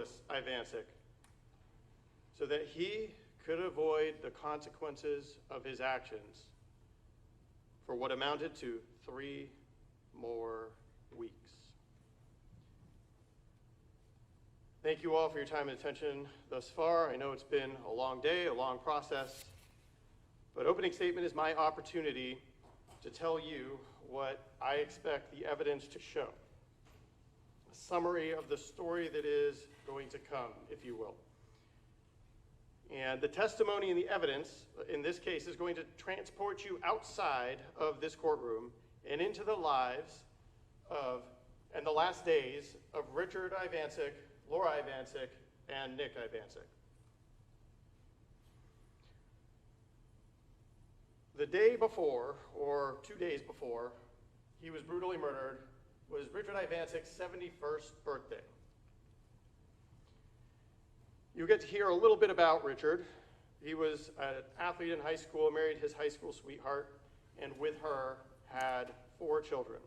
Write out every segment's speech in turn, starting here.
Nicholas Ivancic so that he could avoid the consequences of his actions for what amounted to 3 more weeks. Thank you all for your time and attention thus far. I know it's been a long day, a long process, but opening statement is my opportunity to tell you what I expect the evidence to show. A summary of the story that is going to come, if you will. And the testimony and the evidence in this case is going to transport you outside of this courtroom and into the lives of, and the last days of Richard Ivancic, Laura Ivancic, and Nick Ivancic. The day before, or 2 days before, he was brutally murdered was Richard Ivancic's 71st birthday. You'll get to hear a little bit about Richard. He was an athlete in high school, married his high school sweetheart, and with her had 4 children.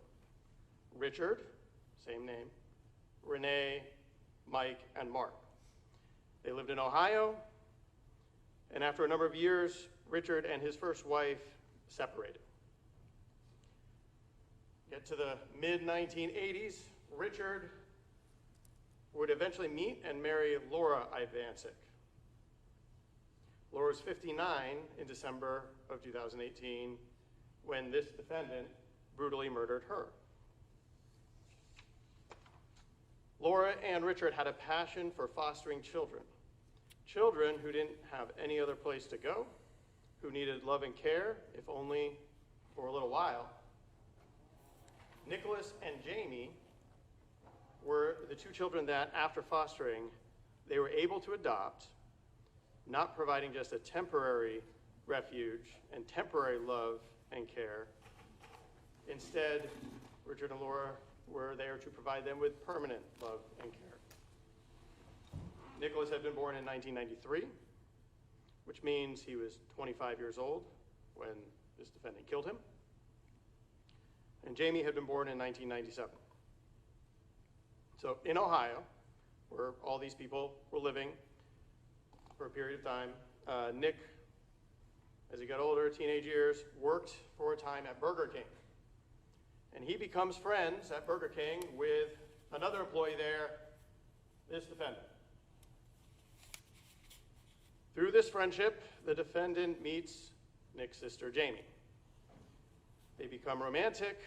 Richard, same name, Renee, Mike, and Mark. They lived in Ohio, and after a number of years, Richard and his first wife separated. Get to the mid-1980s, Richard would eventually meet and marry Laura Ivancic. Laura was 59 in December of 2018 when this defendant brutally murdered her. Laura and Richard had a passion for fostering children. Children who didn't have any other place to go, who needed love and care, if only for a little while. Nicholas and Jaime were the 2 children that, after fostering, they were able to adopt, not providing just a temporary refuge and temporary love and care. Instead, Richard and Laura were there to provide them with permanent love and care. Nicholas had been born in 1993, which means he was 25 years old when this defendant killed him. And Jaime had been born in 1997. So in Ohio, where all these people were living for a period of time, Nick, as he got older, teenage years, worked for a time at Burger King. And he becomes friends at Burger King with another employee there, this defendant. Through this friendship, the defendant meets Nick's sister, Jaime. They become romantic,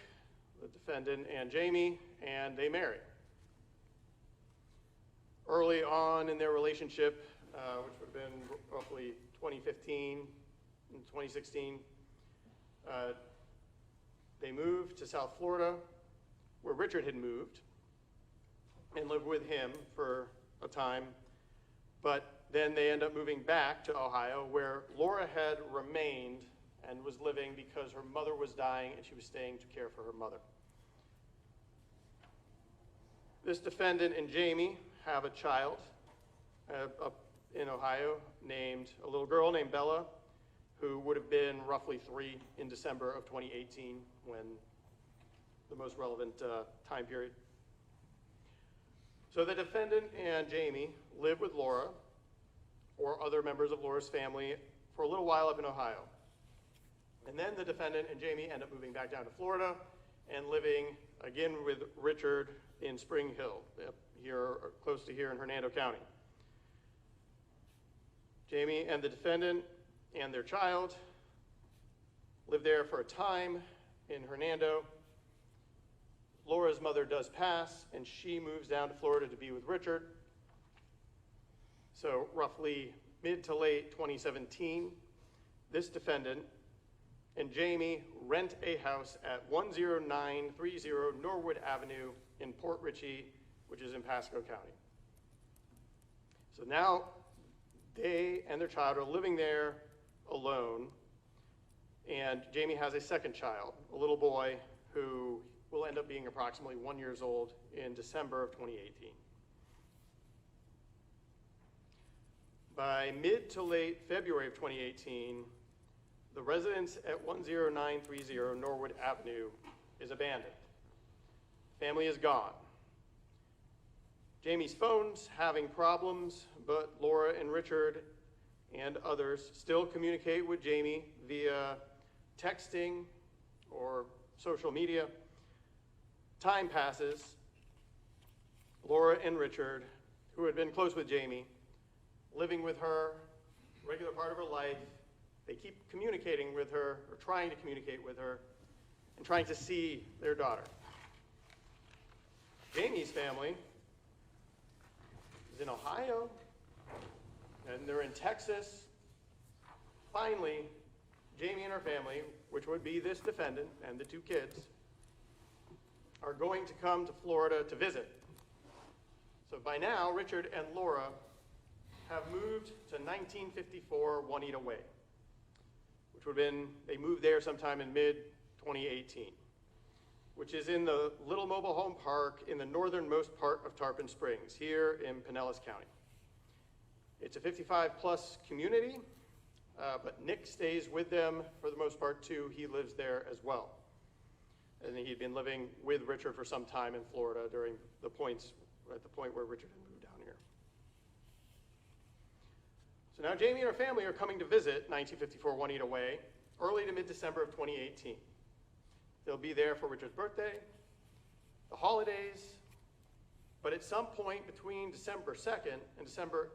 the defendant and Jaime, and they marry. Early on in their relationship, which would have been roughly 2015 and 2016, they moved to South Florida, where Richard had moved, and lived with him for a time. But then they end up moving back to Ohio, where Laura had remained and was living because her mother was dying and she was staying to care for her mother. This defendant and Jaime have a child up in Ohio a little girl named Bella, who would have been roughly 3 in December of 2018, when the most relevant time period. So the defendant and Jaime live with Laura or other members of Laura's family for a little while up in Ohio. And then the defendant and Jaime end up moving back down to Florida and living again with Richard in Spring Hill, here, close to here in Hernando County. Jaime and the defendant and their child live there for a time in Hernando. Laura's mother does pass, and she moves down to Florida to be with Richard. So roughly mid to late 2017, this defendant and Jaime rent a house at 10930 Norwood Avenue in Port Richey, which is in Pasco County. So now they and their child are living there alone, and Jaime has a second child, a little boy who will end up being approximately 1 year old in December of 2018. By mid to late February of 2018, the residence at 10930 Norwood Avenue is abandoned. Family is gone. Jaime's phone's having problems, but Laura and Richard and others still communicate with Jaime via texting or social media. Time passes. Laura and Richard, who had been close with Jaime, living with her, regular part of her life, they keep communicating with her, or trying to communicate with her, and trying to see their daughter. Jaime's family is in Ohio, and they're in Texas. Finally, Jaime and her family, which would be this defendant and the two kids, are going to come to Florida to visit. So by now, Richard and Laura have moved to 1954 Juanita Way, which would have been, they moved there sometime in mid-2018, which is in the Little Mobile Home Park in the northernmost part of Tarpon Springs, here in Pinellas County. It's a 55-plus community, but Nick stays with them for the most part, too. He lives there as well. And he'd been living with Richard for some time in Florida during at the point where Richard had moved down here. So now Jaime and her family are coming to visit 1954 Juanita Way early to mid-December of 2018. They'll be there for Richard's birthday, the holidays, but at some point between December 2nd and December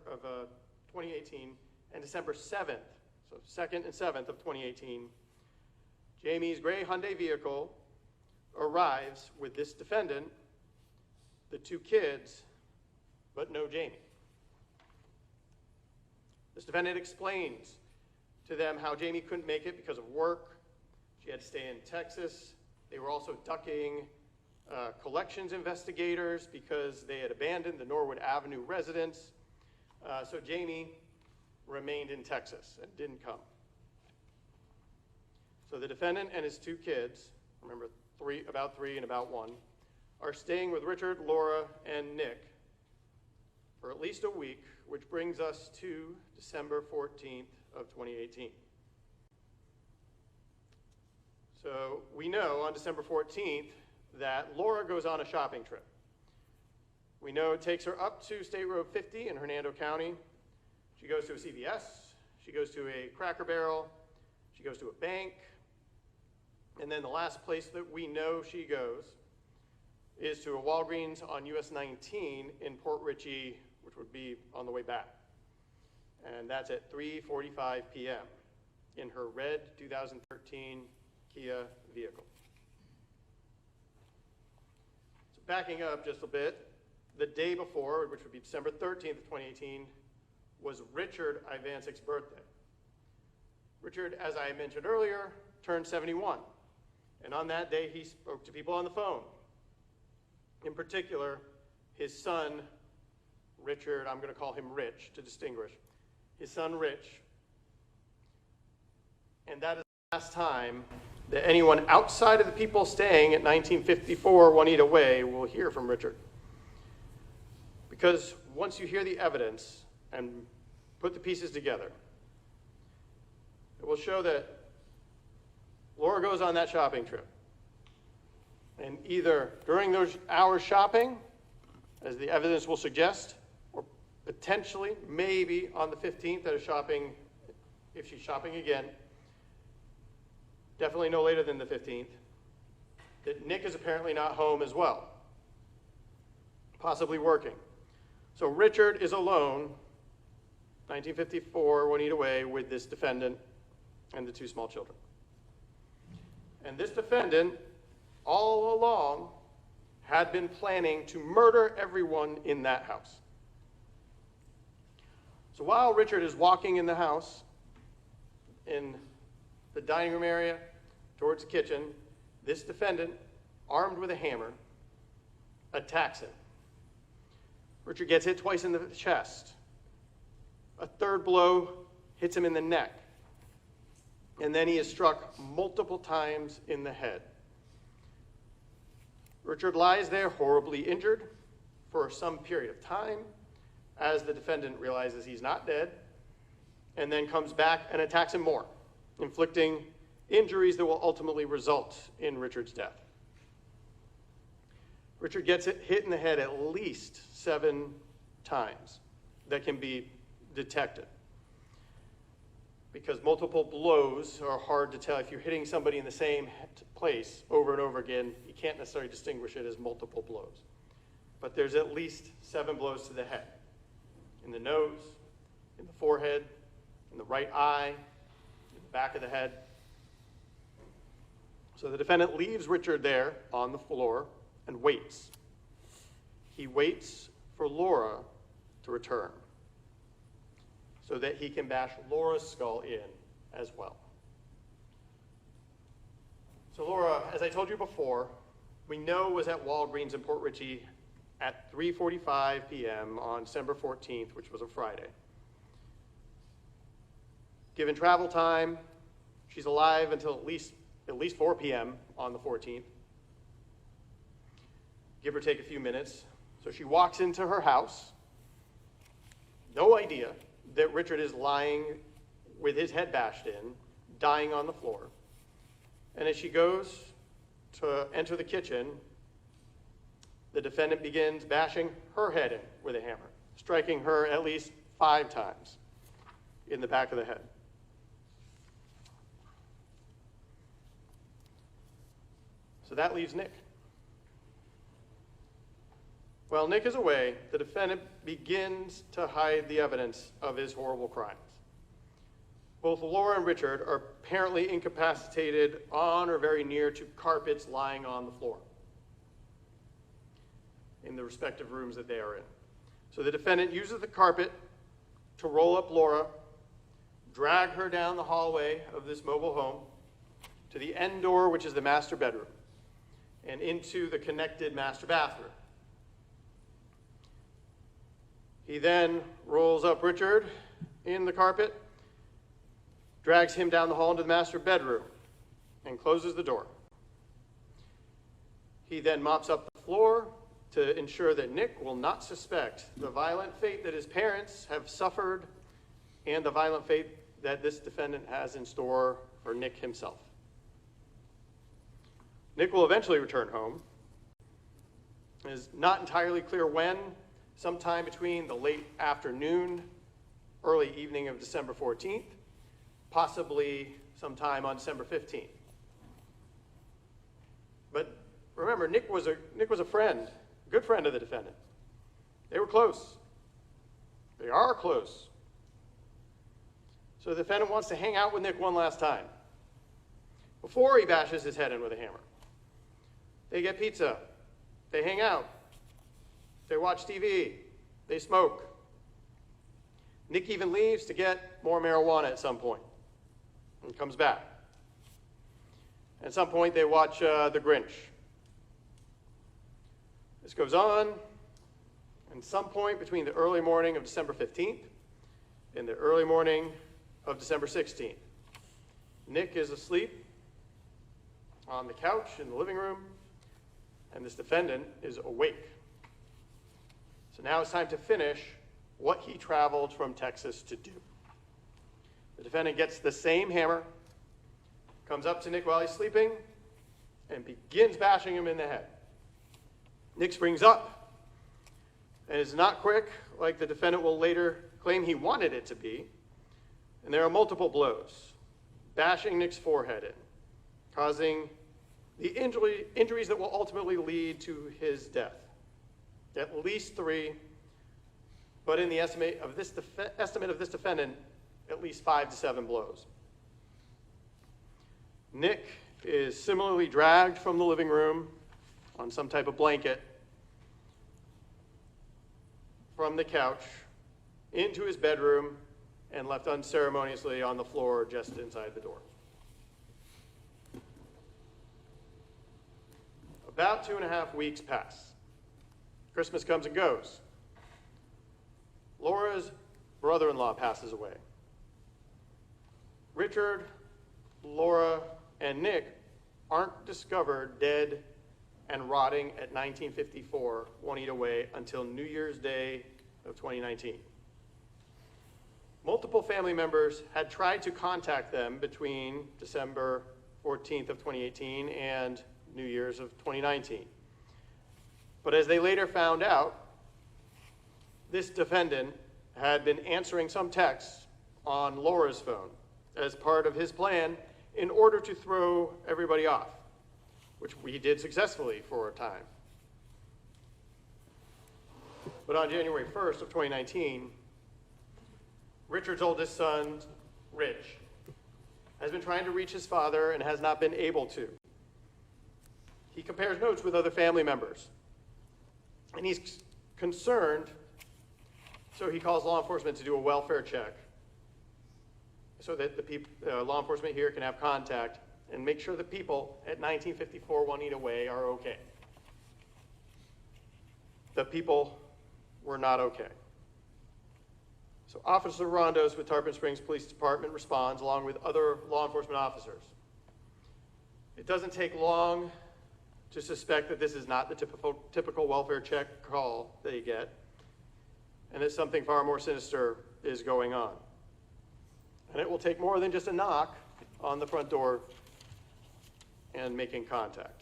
of 2018 and December 7th, so 2nd and 7th of 2018, Jaime's gray Hyundai vehicle arrives with this defendant, the two kids, but no Jaime. This defendant explains to them how Jaime couldn't make it because of work. She had to stay in Texas. They were also ducking collections investigators because they had abandoned the Norwood Avenue residence. So Jaime remained in Texas and didn't come. So the defendant and his two kids, remember about three and about one, are staying with Richard, Laura, and Nick for at least a week, which brings us to December 14th of 2018. So we know on December 14th that Laura goes on a shopping trip. We know it takes her up to State Road 50 in Hernando County. She goes to a CVS, she goes to a Cracker Barrel, she goes to a bank, and then the last place that we know she goes is to a Walgreens on US 19 in Port Richey, which would be on the way back. And that's at 3:45 p.m. in her red 2013 Kia vehicle. So backing up just a bit, the day before, which would be December 13th of 2018, was Richard Ivancic's birthday. Richard, as I mentioned earlier, turned 71. And on that day, he spoke to people on the phone. In particular, his son, Richard, I'm going to call him Rich to distinguish, his son Rich. And that is the last time that anyone outside of the people staying at 1954 Juanita Way will hear from Richard. Because once you hear the evidence and put the pieces together, it will show that Laura goes on that shopping trip. And either during those hours shopping, as the evidence will suggest, or potentially, maybe on the 15th at a shopping, if she's shopping again, definitely no later than the 15th, that Nick is apparently not home as well, possibly working. So Richard is alone, 1954 Juanita Way, with this defendant and the two small children. And this defendant, all along, had been planning to murder everyone in that house. So while Richard is walking in the house, in the dining room area, towards the kitchen, this defendant, armed with a hammer, attacks him. Richard gets hit twice in the chest. A third blow hits him in the neck. And then he is struck multiple times in the head. Richard lies there horribly injured for some period of time as the defendant realizes he's not dead, and then comes back and attacks him more, inflicting injuries that will ultimately result in Richard's death. Richard gets hit in the head at least 7 times that can be detected. Because multiple blows are hard to tell. If you're hitting somebody in the same place over and over again, you can't necessarily distinguish it as multiple blows. But there's at least 7 blows to the head. In the nose, in the forehead, in the right eye, in the back of the head. So the defendant leaves Richard there on the floor and waits. He waits for Laura to return so that he can bash Laura's skull in as well. So Laura, as I told you before, we know was at Walgreens in Port Richey at 3:45 p.m. on December 14th, which was a Friday. Given travel time, she's alive until at least 4 p.m. on the 14th. Give or take a few minutes. So she walks into her house, no idea that Richard is lying with his head bashed in, dying on the floor. And as she goes to enter the kitchen, the defendant begins bashing her head in with a hammer, striking her at least 5 times in the back of the head. So that leaves Nick. While Nick is away, the defendant begins to hide the evidence of his horrible crimes. Both Laura and Richard are apparently incapacitated on or very near to carpets lying on the floor in the respective rooms that they are in. So the defendant uses the carpet to roll up Laura, drag her down the hallway of this mobile home to the end door, which is the master bedroom, and into the connected master bathroom. He then rolls up Richard in the carpet, drags him down the hall into the master bedroom, and closes the door. He then mops up the floor to ensure that Nick will not suspect the violent fate that his parents have suffered and the violent fate that this defendant has in store for Nick himself. Nick will eventually return home. It is not entirely clear when, sometime between the late afternoon, early evening of December 14th, possibly sometime on December 15th. But remember, Nick was a friend, a good friend of the defendant. They were close. They are close. So the defendant wants to hang out with Nick one last time before he bashes his head in with a hammer. They get pizza. They hang out. They watch TV. They smoke. Nick even leaves to get more marijuana at some point and comes back. At some point, they watch The Grinch. This goes on. At some point between the early morning of December 15th and the early morning of December 16th, Nick is asleep on the couch in the living room, and this defendant is awake. So now it's time to finish what he traveled from Texas to do. The defendant gets the same hammer, comes up to Nick while he's sleeping, and begins bashing him in the head. Nick springs up, and is not quick, like the defendant will later claim he wanted it to be, and there are multiple blows, bashing Nick's forehead in, causing the injuries that will ultimately lead to his death. At least 3, but in the estimate of this defendant, at least 5 to 7 blows. Nick is similarly dragged from the living room on some type of blanket from the couch into his bedroom and left unceremoniously on the floor just inside the door. About 2.5 weeks pass. Christmas comes and goes. Laura's brother-in-law passes away. Richard, Laura, and Nick aren't discovered dead and rotting at 1954 Juanita Way until New Year's Day of 2019. Multiple family members had tried to contact them between December 14th of 2018 and New Year's of 2019. But as they later found out, this defendant had been answering some texts on Laura's phone as part of his plan in order to throw everybody off, which he did successfully for a time. But on January 1st of 2019, Richard's oldest son, Rich, has been trying to reach his father and has not been able to. He compares notes with other family members, and he's concerned, so he calls law enforcement to do a welfare check so that the law enforcement here can have contact and make sure the people at 1954 Juanita Way are okay. The people were not okay. So Officer Rondos with Tarpon Springs Police Department responds along with other law enforcement officers. It doesn't take long to suspect that this is not the typical welfare check call that you get, and that something far more sinister is going on. And it will take more than just a knock on the front door and making contact.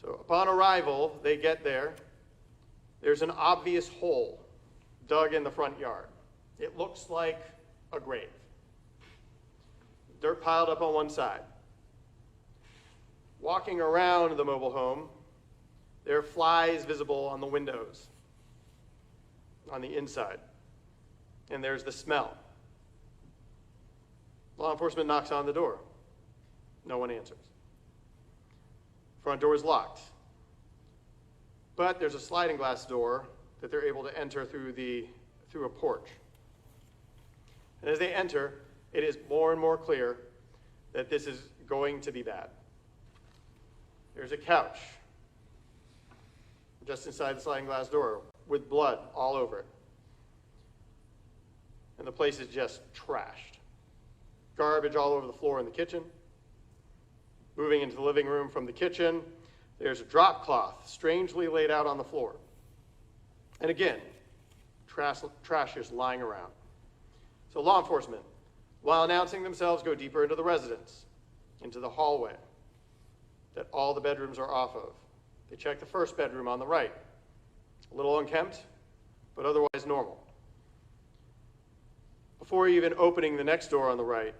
So upon arrival, they get there. There's an obvious hole dug in the front yard. It looks like a grave. Dirt piled up on one side. Walking around the mobile home, there are flies visible on the windows, on the inside. And there's the smell. Law enforcement knocks on the door. No one answers. Front door is locked. But there's a sliding glass door that they're able to enter through a porch. And as they enter, it is more and more clear that this is going to be bad. There's a couch just inside the sliding glass door with blood all over it. And the place is just trashed. Garbage all over the floor in the kitchen. Moving into the living room from the kitchen, there's a drop cloth strangely laid out on the floor. And again, trash is lying around. So law enforcement, while announcing themselves, go deeper into the residence, into the hallway that all the bedrooms are off of. They check the first bedroom on the right. A little unkempt, but otherwise normal. Before even opening the next door on the right,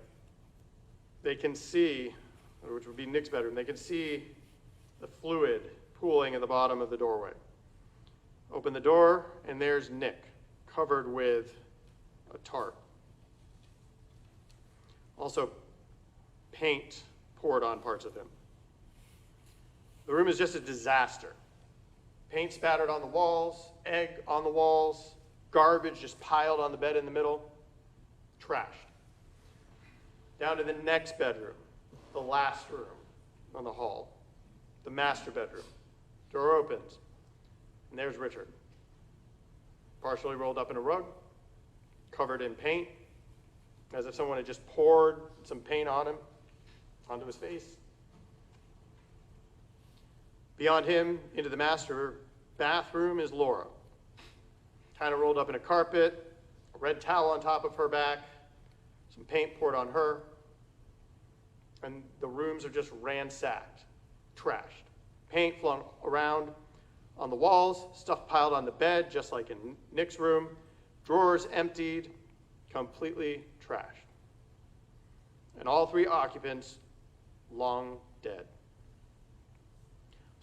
they can see, which would be Nick's bedroom, they can see the fluid pooling at the bottom of the doorway. Open the door, and there's Nick, covered with a tarp. Also, paint poured on parts of him. The room is just a disaster. Paint spattered on the walls, egg on the walls, garbage just piled on the bed in the middle, trashed. Down to the next bedroom, the last room on the hall, the master bedroom. Door opens, and there's Richard, partially rolled up in a rug, covered in paint, as if someone had just poured some paint on him, onto his face. Beyond him, into the master bathroom, is Laura, kind of rolled up in a carpet, a red towel on top of her back, some paint poured on her, and the rooms are just ransacked, trashed. Paint flung around on the walls, stuff piled on the bed, just like in Nick's room, drawers emptied, completely trashed. And all three occupants long dead.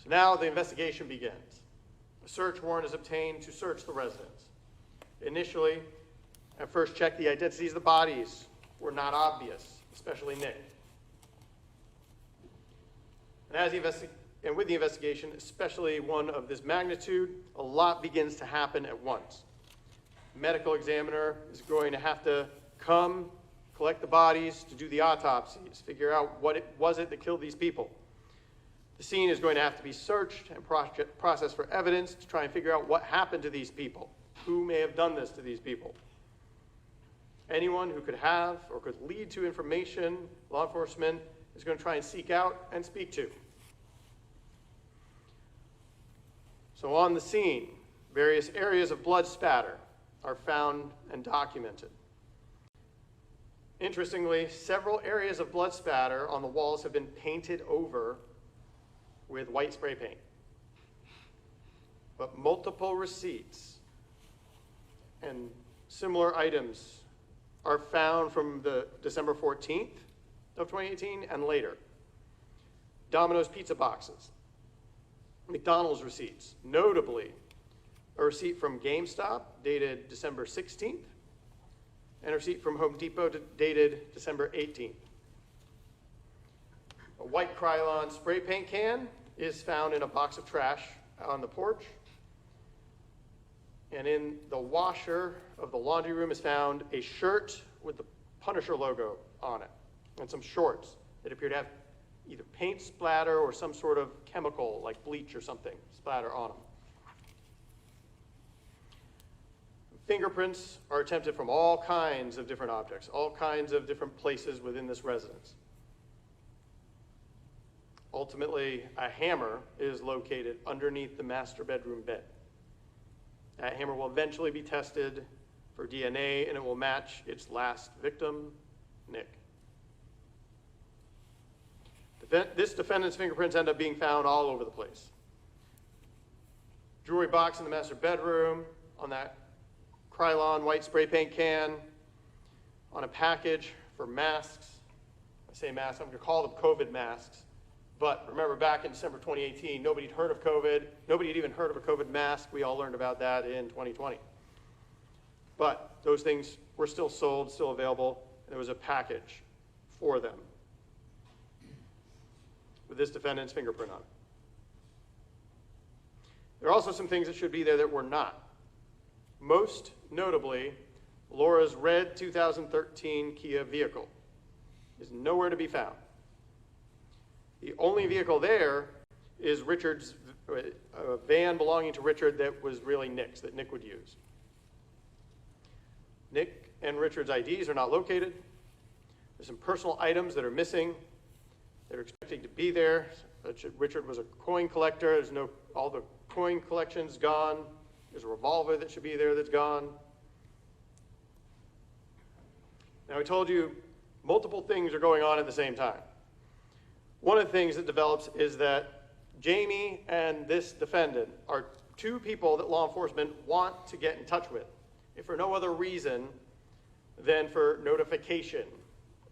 So now the investigation begins. A search warrant is obtained to search the residence. Initially, at first check, the identities of the bodies were not obvious, especially Nick. And with the investigation, especially one of this magnitude, a lot begins to happen at once. The medical examiner is going to have to come, collect the bodies, to do the autopsies, figure out what it was that killed these people. The scene is going to have to be searched and processed for evidence to try and figure out what happened to these people. Who may have done this to these people? Anyone who could have or could lead to information, law enforcement is going to try and seek out and speak to. So on the scene, various areas of blood spatter are found and documented. Interestingly, several areas of blood spatter on the walls have been painted over with white spray paint. but multiple receipts and similar items are found from the December 14th of 2018 and later. Domino's pizza boxes, McDonald's receipts, notably a receipt from GameStop dated December 16th, and a receipt from Home Depot dated December 18th. A white Krylon spray paint can is found in a box of trash on the porch. And in the washer of the laundry room is found a shirt with the Punisher logo on it, and some shorts that appear to have either paint splatter or some sort of chemical like bleach or something splatter on them. Fingerprints are attempted from all kinds of different objects, all kinds of different places within this residence. Ultimately, a hammer is located underneath the master bedroom bed. That hammer will eventually be tested for DNA, and it will match its last victim, Nick. This defendant's fingerprints end up being found all over the place. Jewelry box in the master bedroom, on that Krylon white spray paint can, on a package for masks. I say masks, I'm going to call them COVID masks. But remember, back in December 2018, nobody had heard of COVID. Nobody had even heard of a COVID mask. We all learned about that in 2020. But those things were still sold, still available, and there was a package for them with this defendant's fingerprint on it. There are also some things that should be there that were not. Most notably, Laura's red 2013 Kia vehicle is nowhere to be found. The only vehicle there is Richard's, a van belonging to Richard that was really Nick's, that Nick would use. Nick and Richard's IDs are not located. There's some personal items that are missing. They're expecting to be there. Richard was a coin collector. All the coin collection's gone. There's a revolver that should be there that's gone. Now, I told you multiple things are going on at the same time. One of the things that develops is that Jaime and this defendant are two people that law enforcement want to get in touch with, if for no other reason than for notification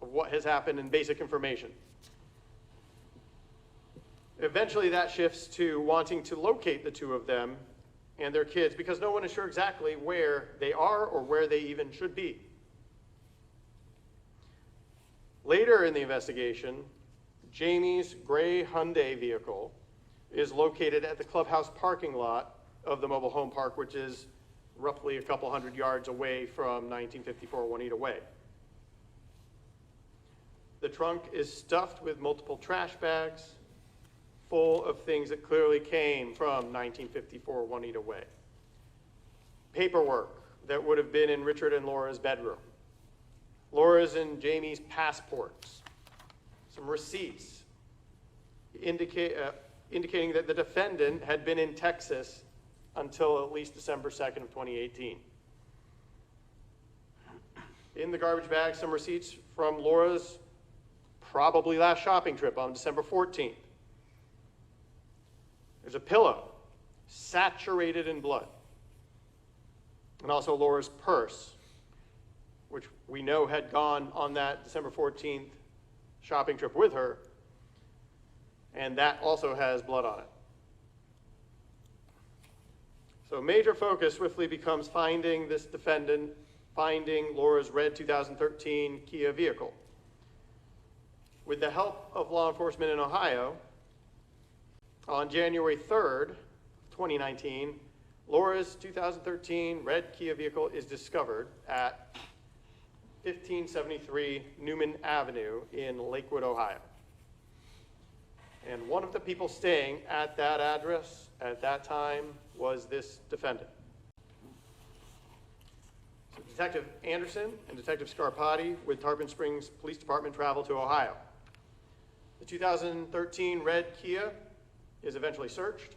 of what has happened and basic information. Eventually that shifts to wanting to locate the two of them and their kids, because no one is sure exactly where they are or where they even should be. Later in the investigation, Jaime's gray Hyundai vehicle is located at the clubhouse parking lot of the mobile home park, which is roughly a couple hundred yards away from 1954 Juanita Way. The trunk is stuffed with multiple trash bags full of things that clearly came from 1954 Juanita Way. Paperwork that would have been in Richard and Laura's bedroom. Laura's and Jaime's passports. Some receipts indicating that the defendant had been in Texas until at least December 2nd of 2018. In the garbage bag, some receipts from Laura's probably last shopping trip on December 14th. There's a pillow saturated in blood. And also Laura's purse, which we know had gone on that December 14th shopping trip with her, and that also has blood on it. So major focus swiftly becomes finding this defendant, finding Laura's red 2013 Kia vehicle. With the help of law enforcement in Ohio, on January 3rd, 2019, Laura's 2013 red Kia vehicle is discovered at 1573 Newman Avenue in Lakewood, Ohio. And one of the people staying at that address at that time was this defendant. So Detective Anderson and Detective Scarpati with Tarpon Springs Police Department travel to Ohio. The 2013 red Kia is eventually searched,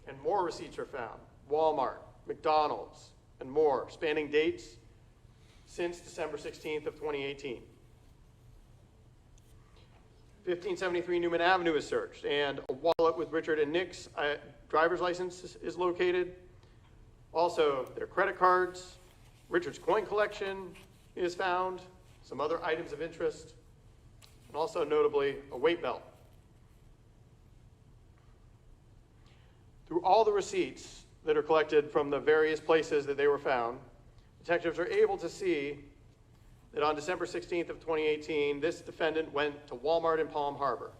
and more receipts are found. Walmart, McDonald's, and more, spanning dates since December 16th of 2018. 1573 Newman Avenue is searched, and a wallet with Richard and Nick's driver's license is located. Also, their credit cards, Richard's coin collection is found, some other items of interest, and also notably a weight belt. Through all the receipts that are collected from the various places that they were found, detectives are able to see that on December 16th of 2018, this defendant went to Walmart in Palm Harbor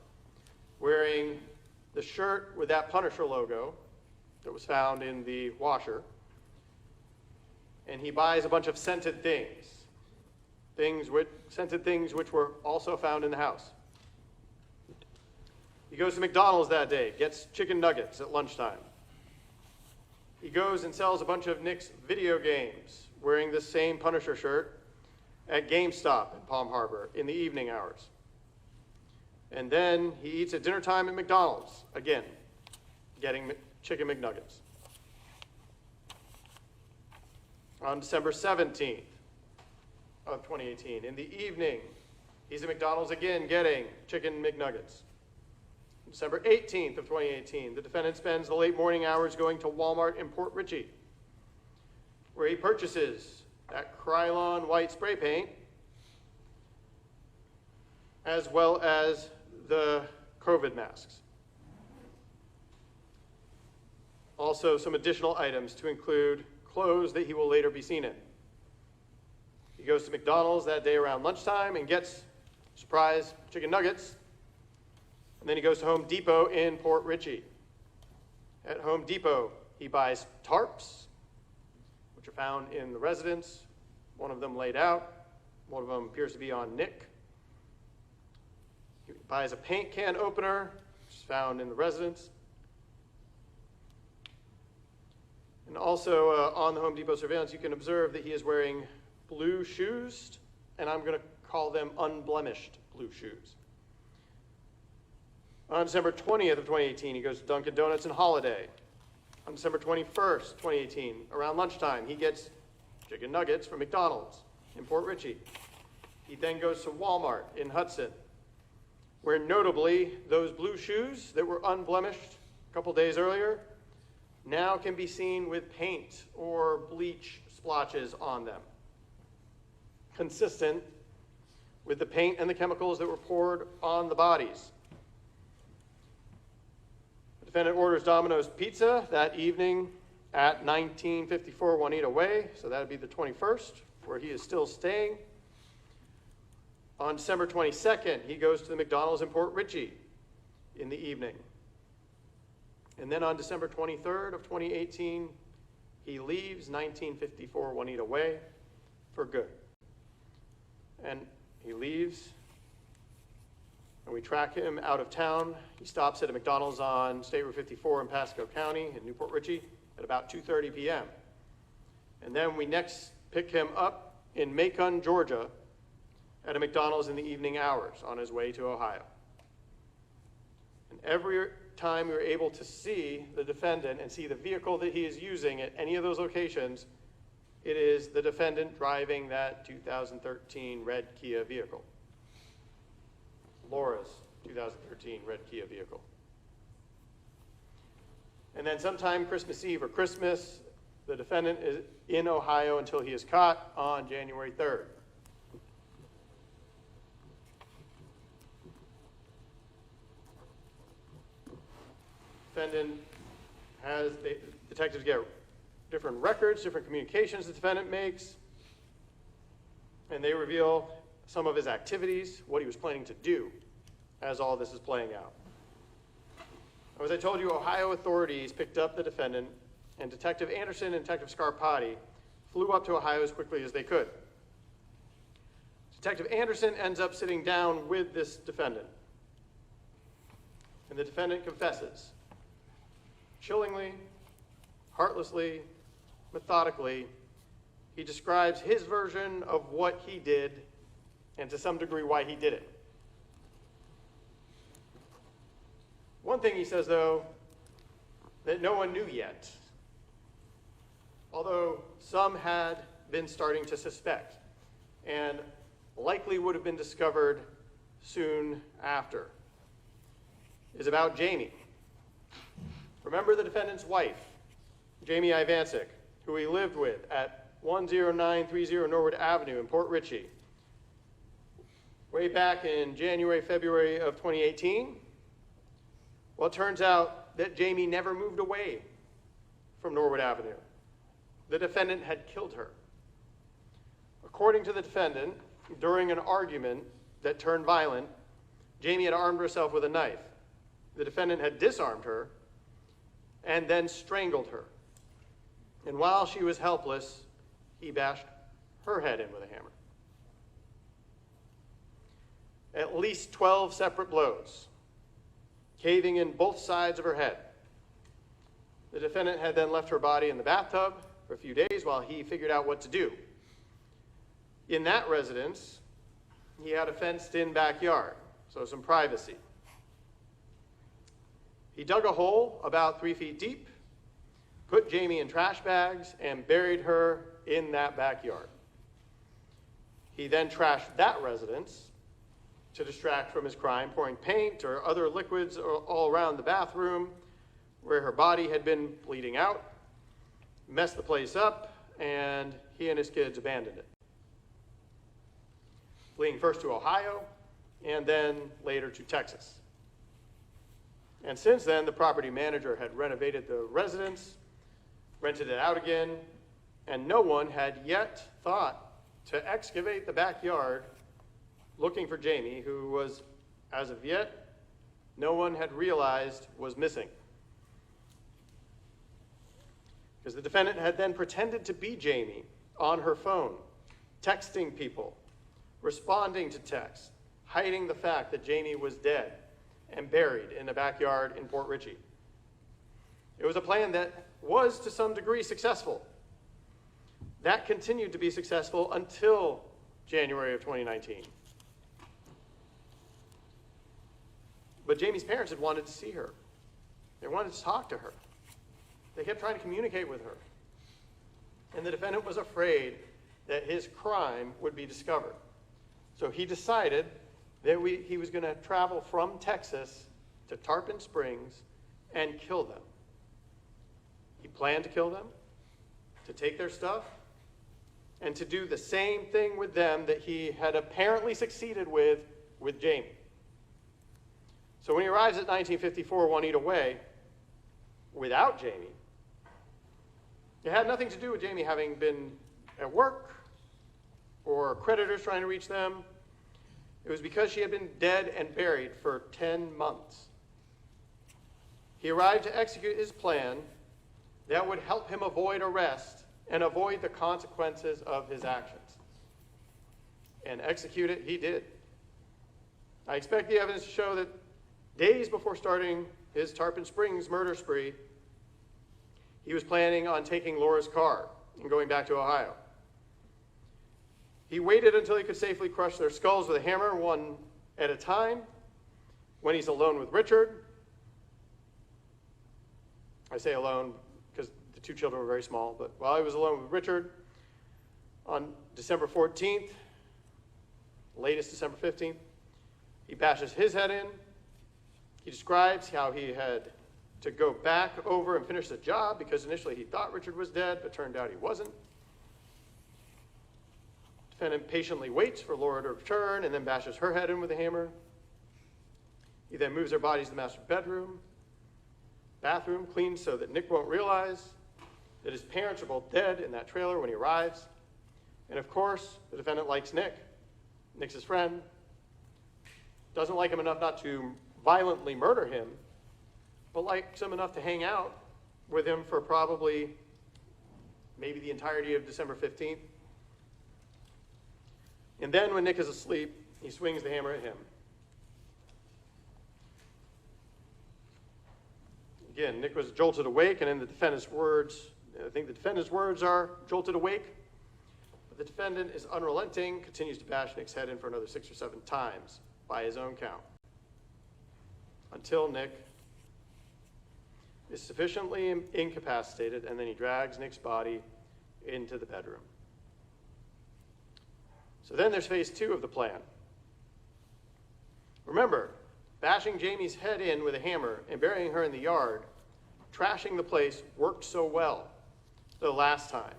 wearing the shirt with that Punisher logo that was found in the washer, and he buys a bunch of scented things which were also found in the house. He goes to McDonald's that day, gets chicken nuggets at lunchtime. He goes and sells a bunch of Nick's video games wearing this same Punisher shirt at GameStop in Palm Harbor in the evening hours. And then he eats at dinner time at McDonald's, again, getting chicken McNuggets. On December 17th of 2018, in the evening, he's at McDonald's again getting chicken McNuggets. December 18th of 2018, the defendant spends the late morning hours going to Walmart in Port Richey, where he purchases that Krylon white spray paint, as well as the COVID masks. Also, some additional items to include clothes that he will later be seen in. He goes to McDonald's that day around lunchtime and gets, surprise, chicken nuggets. And then he goes to Home Depot in Port Richey. At Home Depot, he buys tarps, which are found in the residence. One of them laid out. One of them appears to be on Nick. He buys a paint can opener, which is found in the residence. And also on the Home Depot surveillance, you can observe that he is wearing blue shoes, and I'm going to call them unblemished blue shoes. On December 20th of 2018, he goes to Dunkin' Donuts and Holiday. On December 21st, 2018, around lunchtime, he gets chicken nuggets from McDonald's in Port Richey. He then goes to Walmart in Hudson, where notably those blue shoes that were unblemished a couple days earlier now can be seen with paint or bleach splotches on them, consistent with the paint and the chemicals that were poured on the bodies. The defendant orders Domino's Pizza that evening at 1954 Juanita Way, so that would be the 21st, where he is still staying. On December 22nd, he goes to the McDonald's in Port Richey in the evening. And then on December 23rd of 2018, he leaves 1954 Juanita Way for good. And he leaves, and we track him out of town. He stops at a McDonald's on State Route 54 in Pasco County in Newport Richey at about 2:30 p.m. And then we next pick him up in Macon, Georgia, at a McDonald's in the evening hours on his way to Ohio. And every time we were able to see the defendant and see the vehicle that he is using at any of those locations, it is the defendant driving that 2013 red Kia vehicle. Laura's 2013 red Kia vehicle. And then sometime Christmas Eve or Christmas, the defendant is in Ohio until he is caught on January 3rd. Defendant has, detectives get different records, different communications the defendant makes, and they reveal some of his activities, what he was planning to do as all this is playing out. As I told you, Ohio authorities picked up the defendant, and Detective Anderson and Detective Scarpati flew up to Ohio as quickly as they could. Detective Anderson ends up sitting down with this defendant, and the defendant confesses. Chillingly, heartlessly, methodically, he describes his version of what he did and to some degree why he did it. One thing he says, though, that no one knew yet, although some had been starting to suspect and likely would have been discovered soon after, is about Jaime, Remember the defendant's wife, Jaime Ivancic, who he lived with at 10930 Norwood Avenue in Port Richey. Way back in January, February of 2018, well, it turns out that Jaime never moved away from Norwood Avenue. The defendant had killed her. According to the defendant, during an argument that turned violent, Jaime had armed herself with a knife. The defendant had disarmed her and then strangled her. And while she was helpless, he bashed her head in with a hammer. At least 12 separate blows, caving in both sides of her head. The defendant had then left her body in the bathtub for a few days while he figured out what to do. In that residence, he had a fenced-in backyard, so some privacy. He dug a hole about 3 feet deep, put Jaime in trash bags, and buried her in that backyard. He then trashed that residence to distract from his crime, pouring paint or other liquids all around the bathroom where her body had been bleeding out, messed the place up, and he and his kids abandoned it. Fleeing first to Ohio and then later to Texas. And since then, the property manager had renovated the residence, rented it out again, and no one had yet thought to excavate the backyard looking for Jaime, who was, as of yet, no one had realized was missing. Because the defendant had then pretended to be Jaime on her phone, texting people, responding to texts, hiding the fact that Jaime was dead and buried in the backyard in Port Richey. It was a plan that was to some degree successful. That continued to be successful until January of 2019. But Jamie's parents had wanted to see her. They wanted to talk to her. They kept trying to communicate with her. And the defendant was afraid that his crime would be discovered. So he decided that he was going to travel from Texas to Tarpon Springs and kill them. He planned to kill them, to take their stuff, and to do the same thing with them that he had apparently succeeded with Jaime. So when he arrives at 1954 Juanita Way, without Jaime, it had nothing to do with Jaime having been at work or creditors trying to reach them. It was because she had been dead and buried for 10 months. He arrived to execute his plan that would help him avoid arrest and avoid the consequences of his actions. And execute it he did. I expect the evidence to show that days before starting his Tarpon Springs murder spree, he was planning on taking Laura's car and going back to Ohio. He waited until he could safely crush their skulls with a hammer, one at a time, when he's alone with Richard. I say alone because the two children were very small, but while he was alone with Richard, on December 14th, latest December 15th, he bashes his head in. He describes how he had to go back over and finish the job because initially he thought Richard was dead, but turned out he wasn't. Defendant patiently waits for Laura to return and then bashes her head in with a hammer. He then moves their bodies to the master bathroom, cleans so that Nick won't realize that his parents are both dead in that trailer when he arrives. And of course, the defendant likes Nick. Nick's his friend. Doesn't like him enough not to violently murder him, but likes him enough to hang out with him for probably maybe the entirety of December 15th. And then when Nick is asleep, he swings the hammer at him. Again, Nick was jolted awake, and in the defendant's words, I think the defendant's words are jolted awake, but the defendant is unrelenting, continues to bash Nick's head in for another 6 or 7 times by his own count, until Nick is sufficiently incapacitated, and then he drags Nick's body into the bedroom. So then there's phase 2 of the plan. Remember, bashing Jamie's head in with a hammer and burying her in the yard trashing the place worked so well the last time.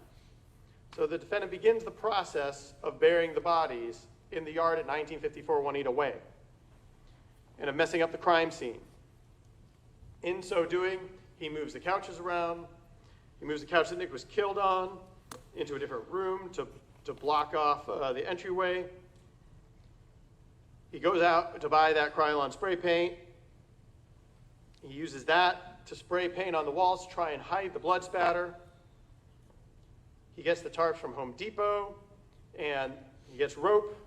So the defendant begins the process of burying the bodies in the yard at 1954 Juanita Way and of messing up the crime scene. In so doing, he moves the couches around. He moves the couch that Nick was killed on into a different room to block off the entryway. He goes out to buy that Krylon spray paint. He uses that to spray paint on the walls to try and hide the blood spatter. He gets the tarps from Home Depot, and he gets rope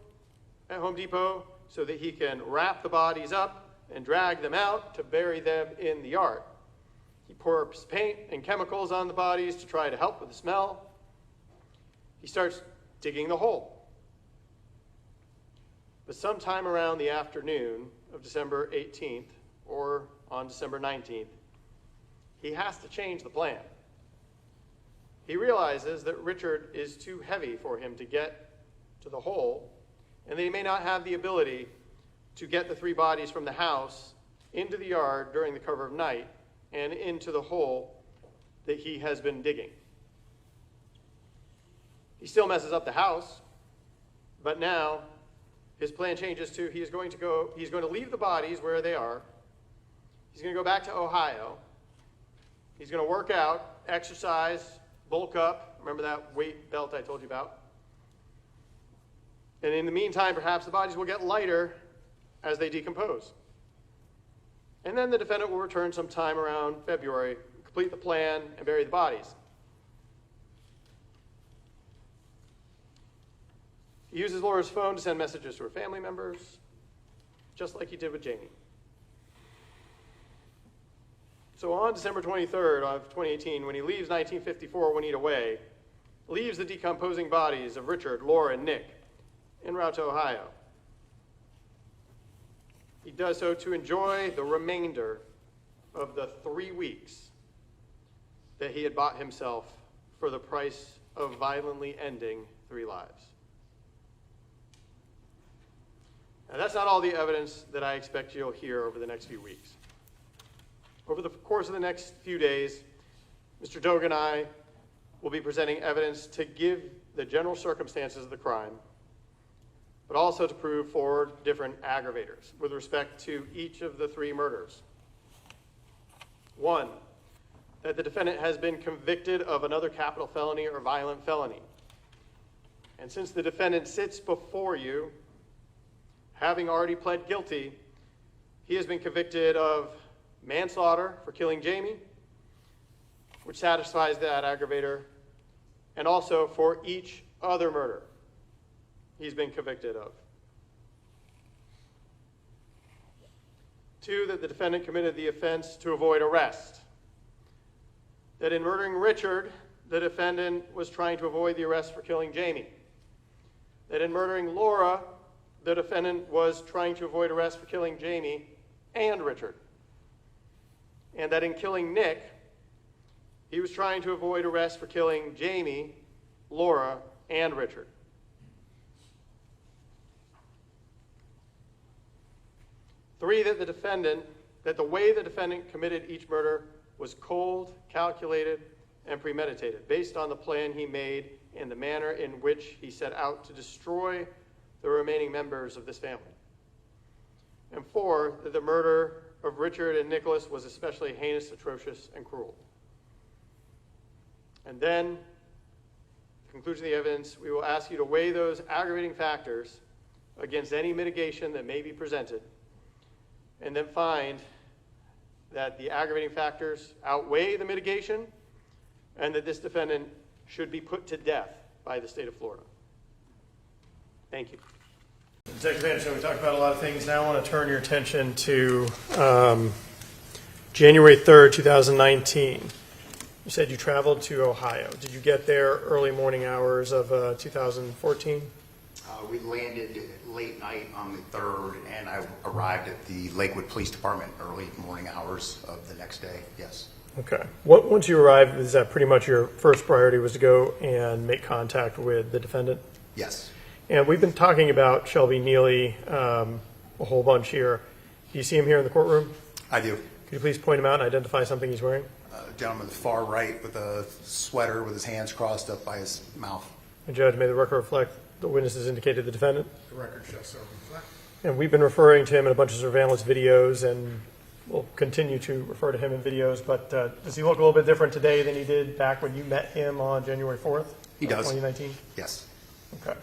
at Home Depot so that he can wrap the bodies up and drag them out to bury them in the yard. He pours paint and chemicals on the bodies to try to help with the smell. He starts digging the hole. But sometime around the afternoon of December 18th or on December 19th, he has to change the plan. He realizes that Richard is too heavy for him to get to the hole, and that he may not have the ability to get the three bodies from the house into the yard during the cover of night and into the hole that he has been digging. He still messes up the house, but now his plan changes to he's going to leave the bodies where they are. He's going to go back to Ohio. He's going to work out, exercise, bulk up. Remember that weight belt I told you about? And in the meantime, perhaps the bodies will get lighter as they decompose. And then the defendant will return sometime around February, complete the plan, and bury the bodies. He uses Laura's phone to send messages to her family members, just like he did with Jaime. So on December 23rd of 2018, when he leaves 1954 Juanita Way, leaves the decomposing bodies of Richard, Laura, and Nick en route to Ohio. He does so to enjoy the remainder of the 3 weeks that he had bought himself for the price of violently ending 3 lives. Now, that's not all the evidence that I expect you'll hear over the next few weeks. Over the course of the next few days, Mr. Dogue and I will be presenting evidence to give the general circumstances of the crime, but also to prove 4 different aggravators with respect to each of the 3 murders. 1, that the defendant has been convicted of another capital felony or violent felony. And since the defendant sits before you, having already pled guilty, he has been convicted of manslaughter for killing Jaime, which satisfies that aggravator, and also for each other murder he's been convicted of. 2, that the defendant committed the offense to avoid arrest. That in murdering Richard, the defendant was trying to avoid the arrest for killing Jaime. That in murdering Laura, the defendant was trying to avoid arrest for killing Jaime and Richard. And that in killing Nick, he was trying to avoid arrest for killing Jaime, Laura, and Richard. 3, that the way the defendant committed each murder was cold, calculated, and premeditated, based on the plan he made and the manner in which he set out to destroy the remaining members of this family. And 4, that the murder of Richard and Nicholas was especially heinous, atrocious, and cruel. And then, at the conclusion of the evidence, we will ask you to weigh those aggravating factors against any mitigation that may be presented, and then find that the aggravating factors outweigh the mitigation, and that this defendant should be put to death by the state of Florida. Thank you. Detective Anderson, we talked about a lot of things. Now I want to turn your attention to January 3rd, 2019. You said you traveled to Ohio. Did you get there early morning hours of 2014? We landed late night on the 3rd, and I arrived at the Lakewood Police Department early morning hours of the next day, yes. Okay. Once you arrived, is that pretty much your first priority was to go and make contact with the defendant? Yes. And we've been talking about Shelby Nealy a whole bunch here. Do you see him here in the courtroom? I do. Could you please point him out and identify something he's wearing? Gentleman to the far right with a sweater with his hands crossed up by his mouth. And Judge, may the record reflect the witnesses indicated the defendant? The record shall so reflect. And we've been referring to him in a bunch of surveillance videos, and we'll continue to refer to him in videos, but does he look a little bit different today than he did back when you met him on January 4th? He does. 2019? Yes. Okay.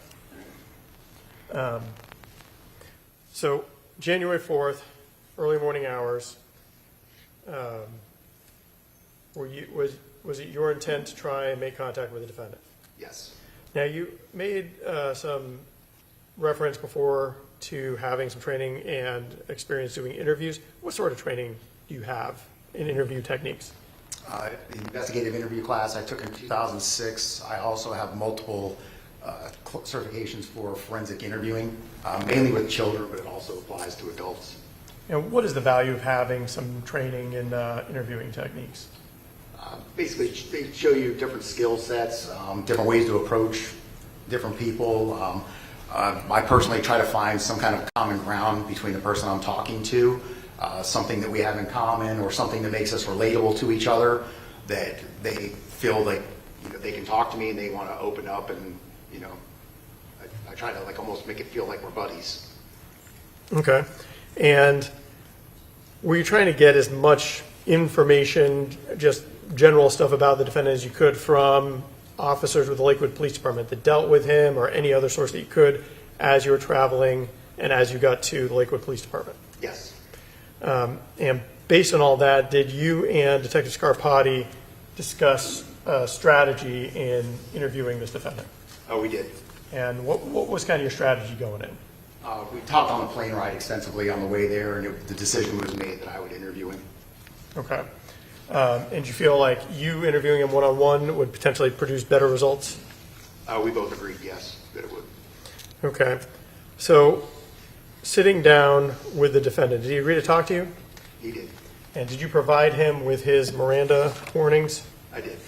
So January 4th, early morning hours, was it your intent to try and make contact with the defendant? Yes. Now, you made some reference before to having some training and experience doing interviews. What sort of training do you have in interview techniques? The investigative interview class I took in 2006. I also have multiple certifications for forensic interviewing, mainly with children, but it also applies to adults. And what is the value of having some training in interviewing techniques? Basically, they show you different skill sets, different ways to approach different people. I personally try to find some kind of common ground between the person I'm talking to, something that we have in common or something that makes us relatable to each other, that they feel like they can talk to me and they want to open up, and I try to almost make it feel like we're buddies. Okay. And were you trying to get as much information, just general stuff about the defendant as you could from officers with the Lakewood Police Department that dealt with him, or any other source that you could as you were traveling and as you got to the Lakewood Police Department? Yes. And based on all that, did you and Detective Scarpati discuss strategy in interviewing this defendant? Oh, we did. And what was kind of your strategy going in? We talked on the plane ride extensively on the way there, and the decision was made that I would interview him. Okay. And do you feel like you interviewing him one-on-one would potentially produce better results? We both agreed, yes, that it would. Okay. So sitting down with the defendant, did he agree to talk to you? He did. And did you provide him with his Miranda warnings? I did.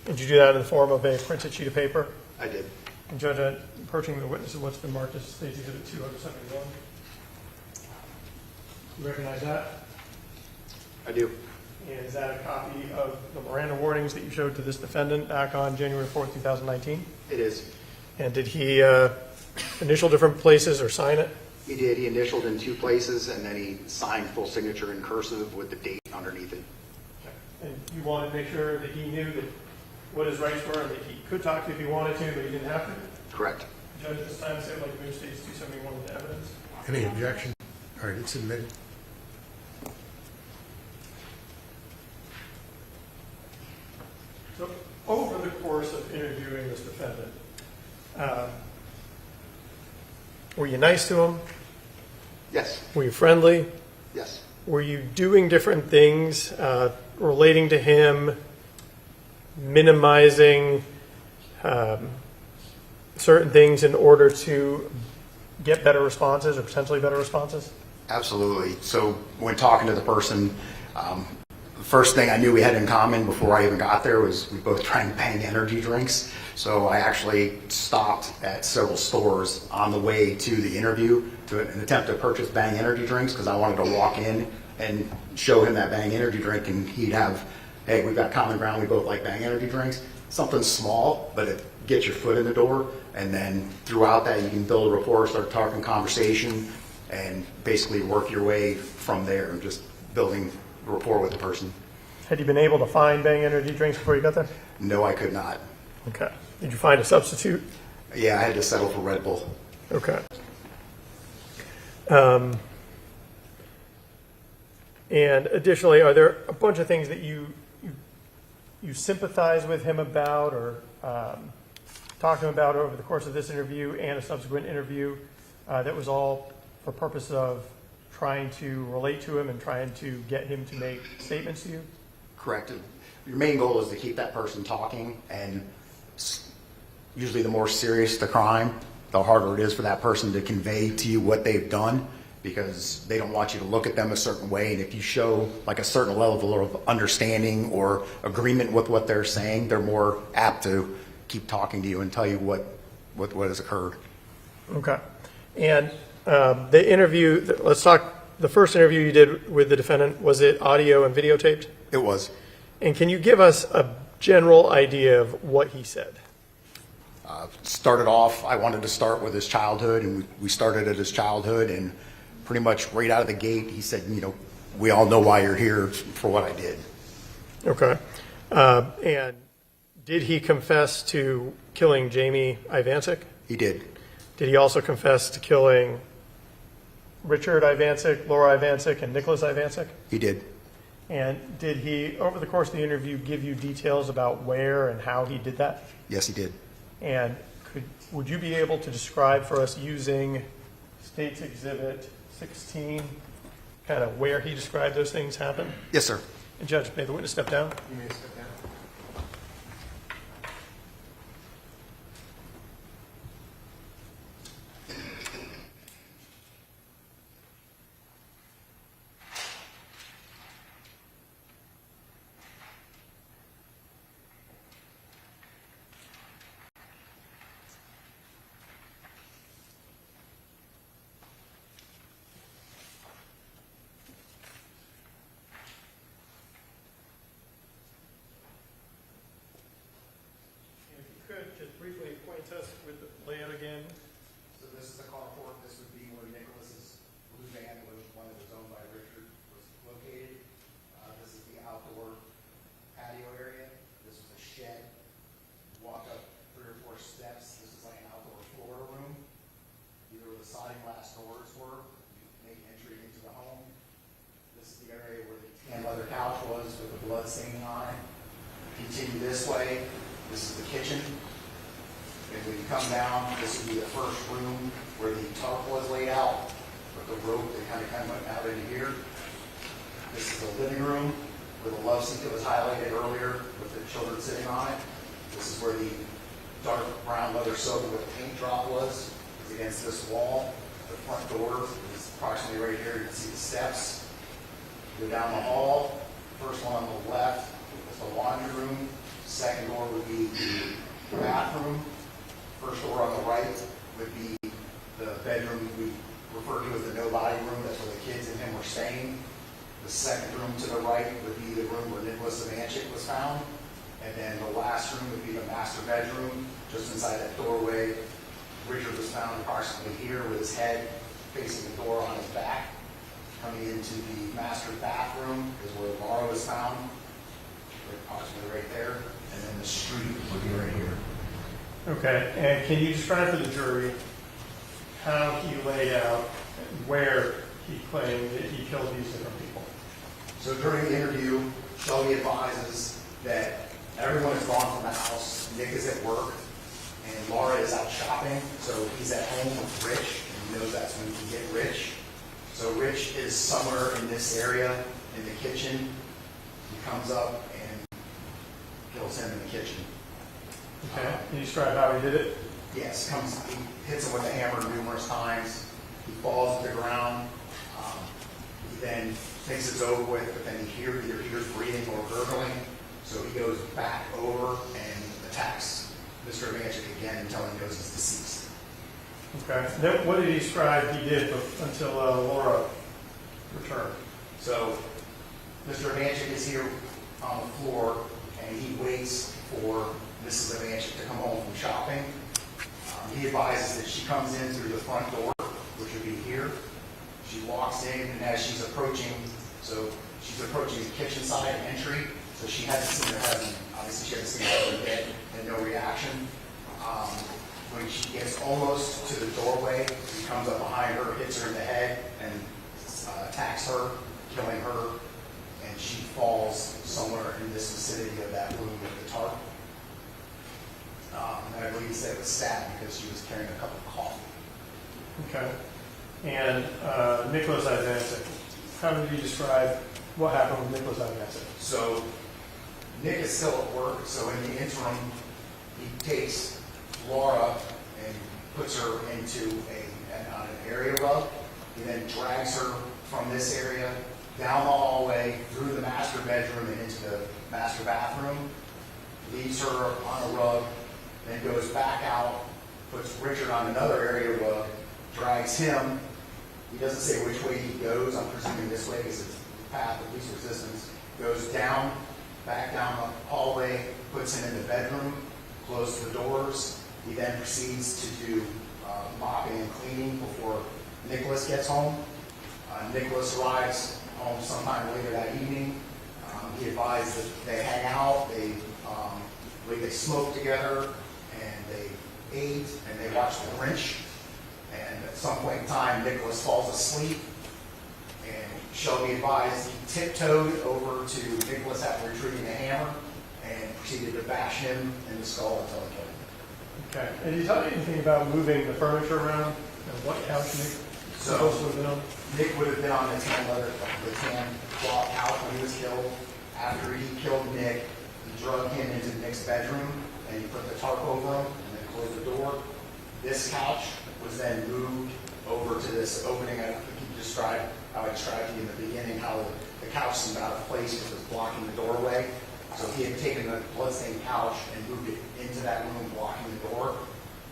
And did you do that in the form of a printed sheet of paper? I did. And Judge, approaching the witness, what's been marked as State Exhibit 271? You recognize that? I do. And is that a copy of the Miranda warnings that you showed to this defendant back on January 4th, 2019? It is. And did he initial different places or sign it? He did. He initialed in 2 places, and then he signed full signature in cursive with the date underneath it. And you wanted to make sure that he knew that what his rights were and that he could talk to you if he wanted to, but he didn't have to? Correct. Judge, this time say like move States 271 into evidence. Any objection? All right, it's admitted. So over the course of interviewing this defendant, were you nice to him? Yes. Were you friendly? Yes. Were you doing different things relating to him, minimizing certain things in order to get better responses or potentially better responses? Absolutely. So when talking to the person, the first thing I knew we had in common before I even got there was we both drank Bang energy drinks. So I actually stopped at several stores on the way to the interview to an attempt to purchase Bang energy drinks because I wanted to walk in and show him that Bang energy drink, and he'd have, hey, we've got common ground, we both like Bang energy drinks. Something small, but it gets your foot in the door, and then throughout that you can build a rapport, start talking conversation, and basically work your way from there and just building rapport with the person. Had you been able to find Bang energy drinks before you got there? No, I could not. Okay. Did you find a substitute? Yeah, I had to settle for Red Bull. Okay. And additionally, are there a bunch of things that you sympathize with him about or talk to him about over the course of this interview and a subsequent interview that was all for purpose of trying to relate to him and trying to get him to make statements to you? Correct. Your main goal is to keep that person talking, and usually the more serious the crime, the harder it is for that person to convey to you what they've done, because they don't want you to look at them a certain way. And if you show like a certain level of understanding or agreement with what they're saying, they're more apt to keep talking to you and tell you what has occurred. Okay. And the interview, let's talk, the first interview you did with the defendant, was it audio and videotaped? It was. And can you give us a general idea of what he said? Started off, I wanted to start with his childhood, and we started at his childhood, and pretty much right out of the gate, he said, we all know why you're here for what I did. Okay. And did he confess to killing Jaime Ivancic? He did. Did he also confess to killing Richard Ivancic, Laura Ivancic, and Nicholas Ivancic? He did. And did he, over the course of the interview, give you details about where and how he did that? Yes, he did. And would you be able to describe for us using State's Exhibit 16, kind of where he described those things happen? Yes, sir. And Judge, may the witness step down? You may step down. If you could, just briefly acquaint us with the layout again. So this is the carport. This would be where Nicholas's blue van, which one that was owned by Richard, was located. This is the outdoor patio area. This was a shed. Walk up 3 or 4 steps. This is like an outdoor floor room. Either where the sliding glass doors were, you make entry into the home. This is the area where the tan leather couch was with the blood staining on it. Continue this way. This is the kitchen. And when you come down, this would be the first room where the tarp was laid out with the rope that kind of went out into here. This is the living room where the love seat that was highlighted earlier with the children sitting on it. This is where the dark brown leather sofa with the paint drop was. It's against this wall. The front door is approximately right here. You can see the steps. Go down the hall. First one on the left is the laundry room. Second door would be the bathroom. First door on the right would be the bedroom we refer to as the no-body room. That's where the kids and him were staying. The second room to the right would be the room where Nicholas Ivancic was found. And then the last room would be the master bedroom. Just inside that doorway, Richard was found approximately here with his head facing the door on his back. Coming into the master bathroom is where Laura was found, approximately right there. And then the street would be right here. Okay, and can you describe for the jury how he laid out where he claimed that he killed these different people? So during the interview, Shelby advises that everyone is gone from the house. Nick is at work, and Laura is out shopping. So he's at home with Rich, and he knows that's when he can get Rich. So Rich is somewhere in this area in the kitchen. He comes up and kills him in the kitchen. Okay, can you describe how he did it? Yes, he hits him with a hammer numerous times. He falls to the ground. He then thinks it's over with, but then he either hears breathing or gurgling. So he goes back over and attacks Mr. Ivancic again until he knows he's deceased. Okay, then what did he describe he did until Laura returned? So Mr. Ivancic is here on the floor, and he waits for Mrs. Ivancic to come home from shopping. He advises that she comes in through the front door, which would be here. She walks in, and as she's approaching the kitchen side entry, so she hasn't seen her husband. Obviously, she hasn't seen her husband dead, and no reaction. When she gets almost to the doorway, he comes up behind her, hits her in the head, and attacks her, killing her, and she falls somewhere in this vicinity of that room with the tarp. And I believe he said it was stabbed because she was carrying a cup of coffee. Okay, and Nicholas Ivancic, how did he describe what happened with Nicholas Ivancic? So Nick is still at work, so in the interim, he takes Laura and puts her into an area rug. He then drags her from this area down the hallway, through the master bedroom and into the master bathroom, leaves her on a rug, then goes back out, puts Richard on another area rug, drags him. He doesn't say which way he goes. I'm presuming this way because it's the path of least resistance. Goes down back down the hallway, puts him in the bedroom, closes the doors. He then proceeds to do mopping and cleaning before Nicholas gets home. Nicholas arrives home sometime later that evening. He advised that they hang out, I believe they smoke together, and they ate, and they watch The Grinch. And at some point in time, Nicholas falls asleep, and Shelby advised he tiptoed over to Nicholas after retrieving the hammer and proceeded to bash him in the skull until he killed him. Okay. And did you tell me anything about moving the furniture around? And what couch Nick supposed to have been on? Nick would have been on the tan cloth couch when he was killed. After he killed Nick, he drug him into Nick's bedroom, and he put the tarp over him, and then closed the door. This couch was then moved over to this opening. I think he described how I described to you in the beginning how the couch seemed out of place because it was blocking the doorway. So he had taken the bloodstained couch and moved it into that room, blocking the door,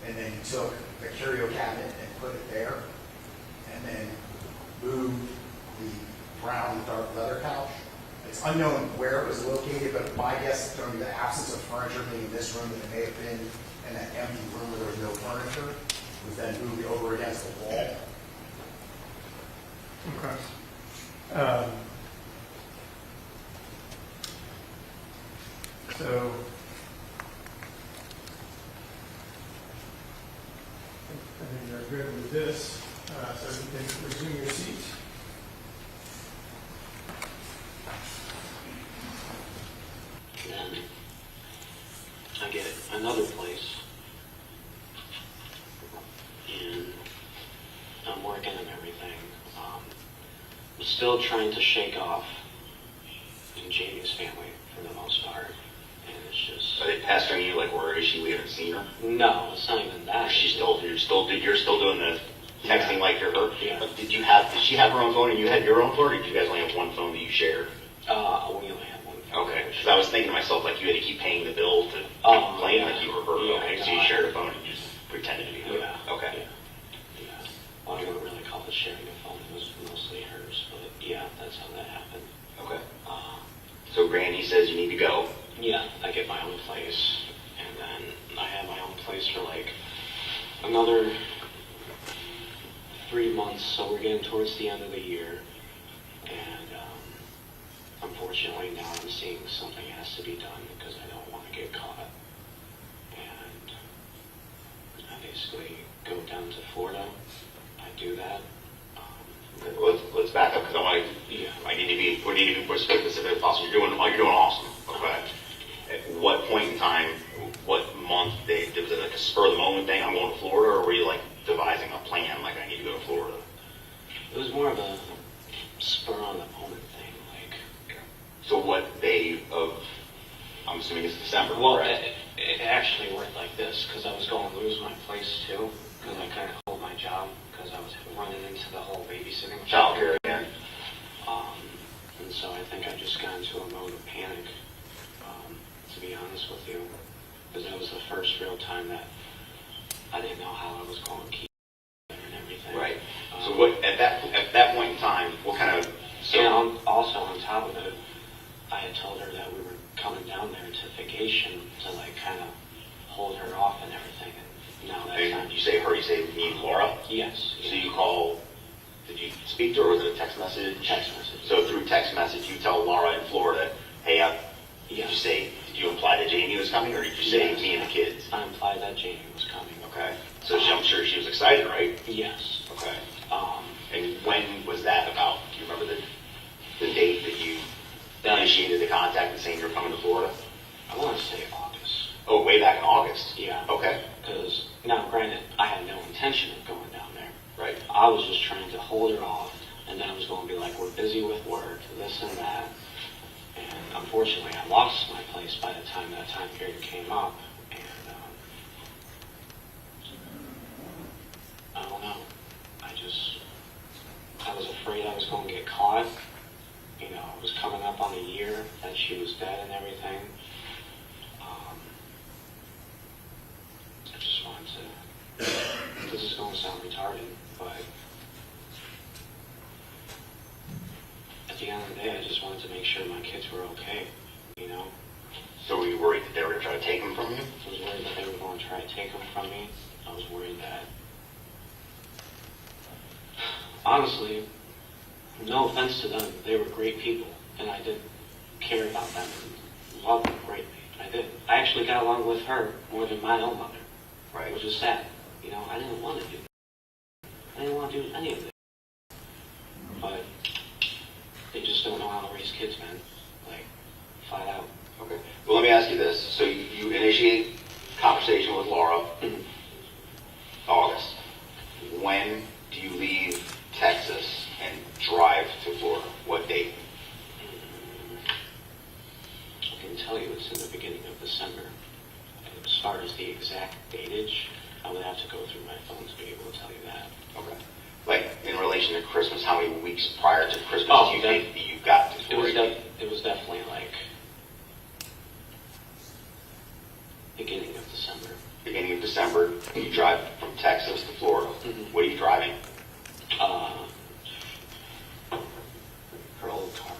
and then he took the curio cabinet and put it there, and then moved the brown dark leather couch. It's unknown where it was located, but my guess, during the absence of furniture being in this room, that it may have been in that empty room where there was no furniture, was then moved over against the wall. Okay. So, I think you're good with this. So you can resume your seat. Then I get another place, and I'm working and everything. I'm still trying to shake off Jaime's family for the most part, and it's just. Are they pestering you? Like, where is she? We haven't seen her. No, it's not even that. You're still doing the texting like you're her. Yeah. But did she have her own phone and you had your own phone, or did you guys only have one phone that you shared? We only have one. Okay. Because I was thinking to myself, like, you had to keep paying the bill to Oh, claim yeah. like you were her. Yeah, Okay. So no, you I- shared a phone and you just pretended to be her. Yeah. Okay. Yeah. Well, I wouldn't really call it sharing a phone. It was mostly hers, but yeah, that's how that happened. Okay. Uh, So Granny says you need to go. Yeah, I get my own place, and then I have my own place for like another 3 months, so we're getting towards the end of the year, and unfortunately now I'm seeing something has to be done because I don't want to get caught, and I basically go down to Florida, I do that. Let's back up because Yeah. we need to be as specific as possible. You're doing awesome. Okay. At what point in time, what month, was it like a spur of the moment thing? I'm going to Florida, or were you like devising a plan? Like, I need to go to Florida. It was more of a spur on the moment thing, like. So what day of? I'm assuming it's December. Well, right? it actually worked like this, because I was going to lose my place too, because I kind of hold my job, because I was running into the whole babysitting. Childcare again. And so I think I just got into a mode of panic, to be honest with you, because that was the first real time that I didn't know how I was going to keep it and everything. Right. So what at that point in time, what kind of? And also on top of it, I had told her that we were coming down there to vacation to like kind of hold her off and everything. And now that's not. You say her. You say me and Laura. Yes. So you call. Did you speak to her, or was it a text message? Text message. So through text message, you tell Laura in Florida, hey, Yeah. did you imply that Jamie was coming, or did you say Yes. me and the kids? I implied that Jaime was coming. Okay. So I'm sure she was excited, right? Yes. Okay. Um, And when was that about? Do you remember the date that you initiated the contact and saying you're coming to Florida? I want to say August. Oh, way back in August. Yeah. Okay. Because, now granted, I had no intention of going down there. Right. I was just trying to hold her off, and then I was going to be like, we're busy with work, this and that. And unfortunately, I lost my place by the time that time period came up. And I don't know. I was afraid I was going to get caught. You know, it was coming up on a year that she was dead and everything. I just wanted to, this is going to sound retarded, but at the end of the day, I just wanted to make sure my kids were okay. You know, know? So were you worried that they were going to try to take him from you? I was worried that they were going to try to take him from me. I was worried that, honestly, no offense to them, they were great people, and I did care about them and love them greatly. I did. I actually got along with her more than my own mother, Right. which was sad. You know, I didn't want to do that. I didn't want to do any of it. But they just don't know how to raise kids, man. Like, flat out. Okay. Well, let me ask you this. So you initiate conversation with Laura, August. When do you leave Texas and drive to Florida? What date? I can tell you it's in the beginning of December. As far as the exact datage, I would have to go through my phone to be able to tell you that. Okay. Like, in relation to Christmas, how many weeks prior to Christmas Oh, do you think that you got to Florida? It was definitely like beginning of December. Beginning of December, you drive from Texas to Florida. Mhm. What are you driving? Her old car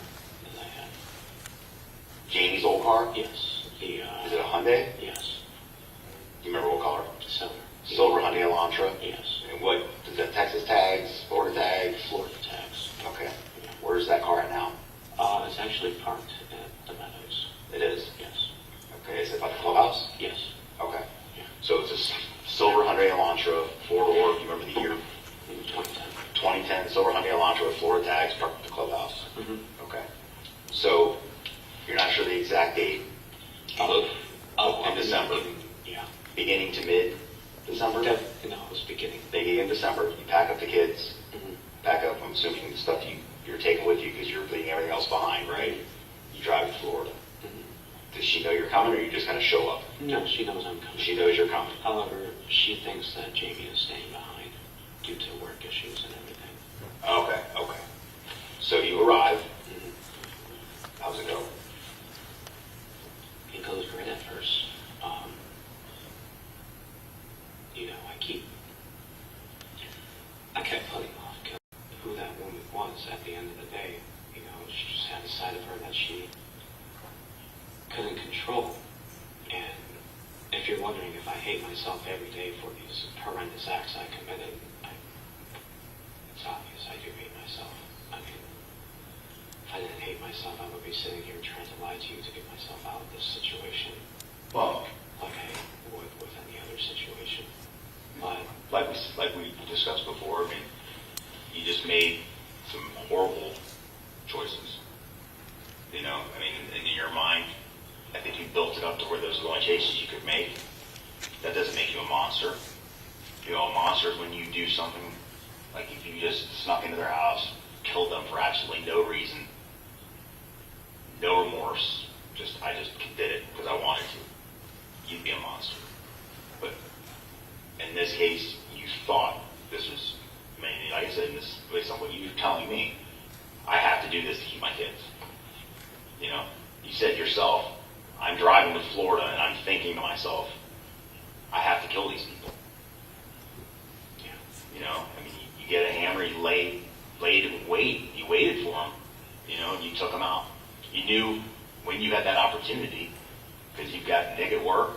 that I had. Jamie's old car? Yes. Is it a Hyundai? Yes. Do you remember what color? Silver. Silver Hyundai Elantra? Yes. And what, is that Texas tags, Florida tags? Florida tax. Okay. Where's that car at now? It's actually parked at the Meadows. It is? Yes. Okay, is it by the clubhouse? Yes. Okay. Yeah. So it's a silver Hyundai Elantra, four-door, do you remember the year? In 2010. 2010 silver Hyundai Elantra with Florida tags parked at the clubhouse. Mm-hmm. Okay. So you're not sure the exact date? In December? Yeah. Beginning to mid-December? No, it was beginning. Beginning in December, you pack up the kids, Mm-hmm. pack up, I'm assuming, the stuff you're taking with you because you're leaving everything else behind, right? You drive to Florida. Mm-hmm. Does she know you're coming or you just kind of show up? No, she knows I'm coming. She knows you're coming. However, she thinks that Jamie is staying behind due to work issues and everything. Okay, okay. So you arrive. Mm-hmm. How's it go? It goes great at first. I kept putting off who that woman was at the end of the day. You know, she just had a side of her that she couldn't control. And if you're wondering if I hate myself every day for these horrendous acts I committed, it's obvious I do hate myself. I mean, if I didn't hate myself, I would be sitting here trying to lie to you to get myself out of this situation. Well, Like I would with any other situation. But like we discussed before, I mean, you just made some horrible choices. You know, I mean, in your mind, I think you built it up to where those are the only choices you could make. That doesn't make you a monster. You know, a monster is when you do something, like if you just snuck into their house, killed them for absolutely no reason, no remorse, I just did it because I wanted to. You'd be a monster. But in this case, you thought this was, I mean, like I said, based on what you're telling me, I have to do this to keep my kids. You know, you said yourself, I'm driving to Florida and I'm thinking to myself, I have to kill these people. yeah. You know, I mean, you get a hammer, you you waited for them, you know, and you took them out. You knew when you had that opportunity, because you've got Nick at work,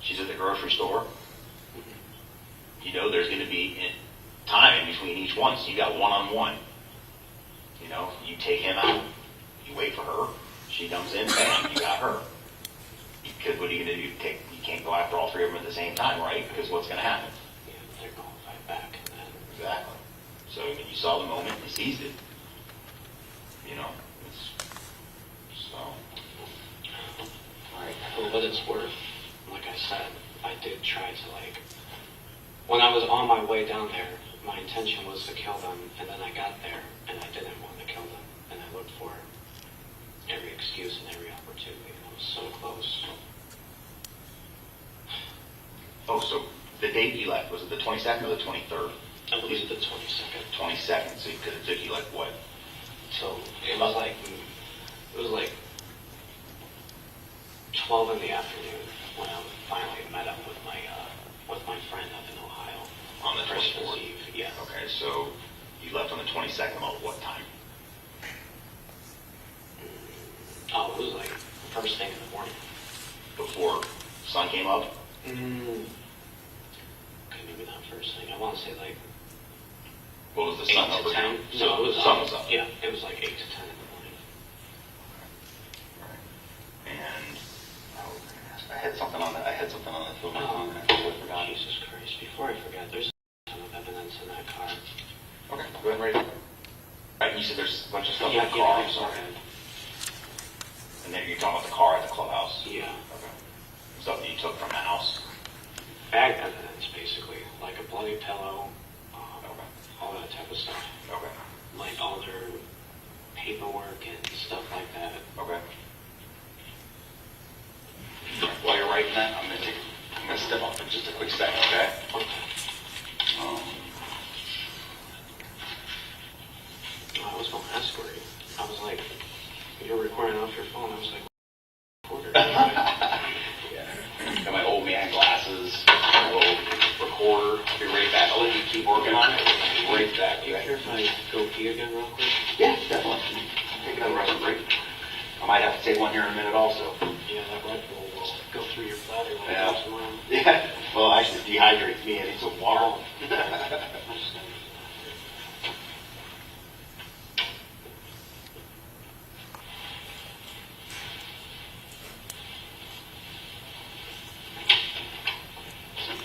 she's at the grocery store, you know there's going to be time in between each one, so you got one-on-one. You know, you take him out, you wait for her, she comes in, bam, you got her. Because what are you going to do? You can't go after all three of them at the same time, right? Because what's going to happen? Yeah, they're going to fight back. And then, Exactly. So I mean, you saw the moment, you seized it. You know, so. alright, for what it's worth, like I said, I did try to when I was on my way down there, my intention was to kill them, and then I got there, and I didn't want to kill them, and I looked for every excuse and every opportunity, and I was so close. Oh, so the date you left, was it the 22nd or the 23rd? I believe the 22nd. 22nd, so because it took you like what? So it was like 12 in the afternoon when I finally met up with my friend up in Ohio. On the Christmas 24th? Eve, yeah. Okay, so you left on the 22nd about what time? Oh, it was like came up? Okay, maybe not first thing. I want to say like What was the 8 sun to up or 10. down? No, it was sun was up. Yeah, it was like 8 to 10 in the morning. And I had something on that. I had something on the film. I totally forgot. Jesus Christ! Before I forget, there's a ton of evidence in that car. Okay, go ahead and write it. Right, you said there's a bunch of stuff in Yeah, the car. I'm sorry. And then you're talking about the car at the clubhouse. Yeah, Okay. Stuff that you took from the house. bag evidence basically, like a bloody pillow, Okay. all that type of stuff. Okay. Like all their paperwork and stuff like that. Okay. While you're writing that, I'm gonna step up for just a quick second, okay? Um, I was going to ask where I was like, you were recording off your phone. I was like, recorder. yeah. Got my old man glasses, my little recorder. I'll be right back. I'll let you keep working on it. I'll be right back. You care if I go pee again real quick? Yeah, definitely. Take another restroom break. I might have to take one here in a minute also. Yeah, that Red Bull will go through your bladder when Yeah. it goes around. Yeah. Well, actually, it dehydrates me. I need some water.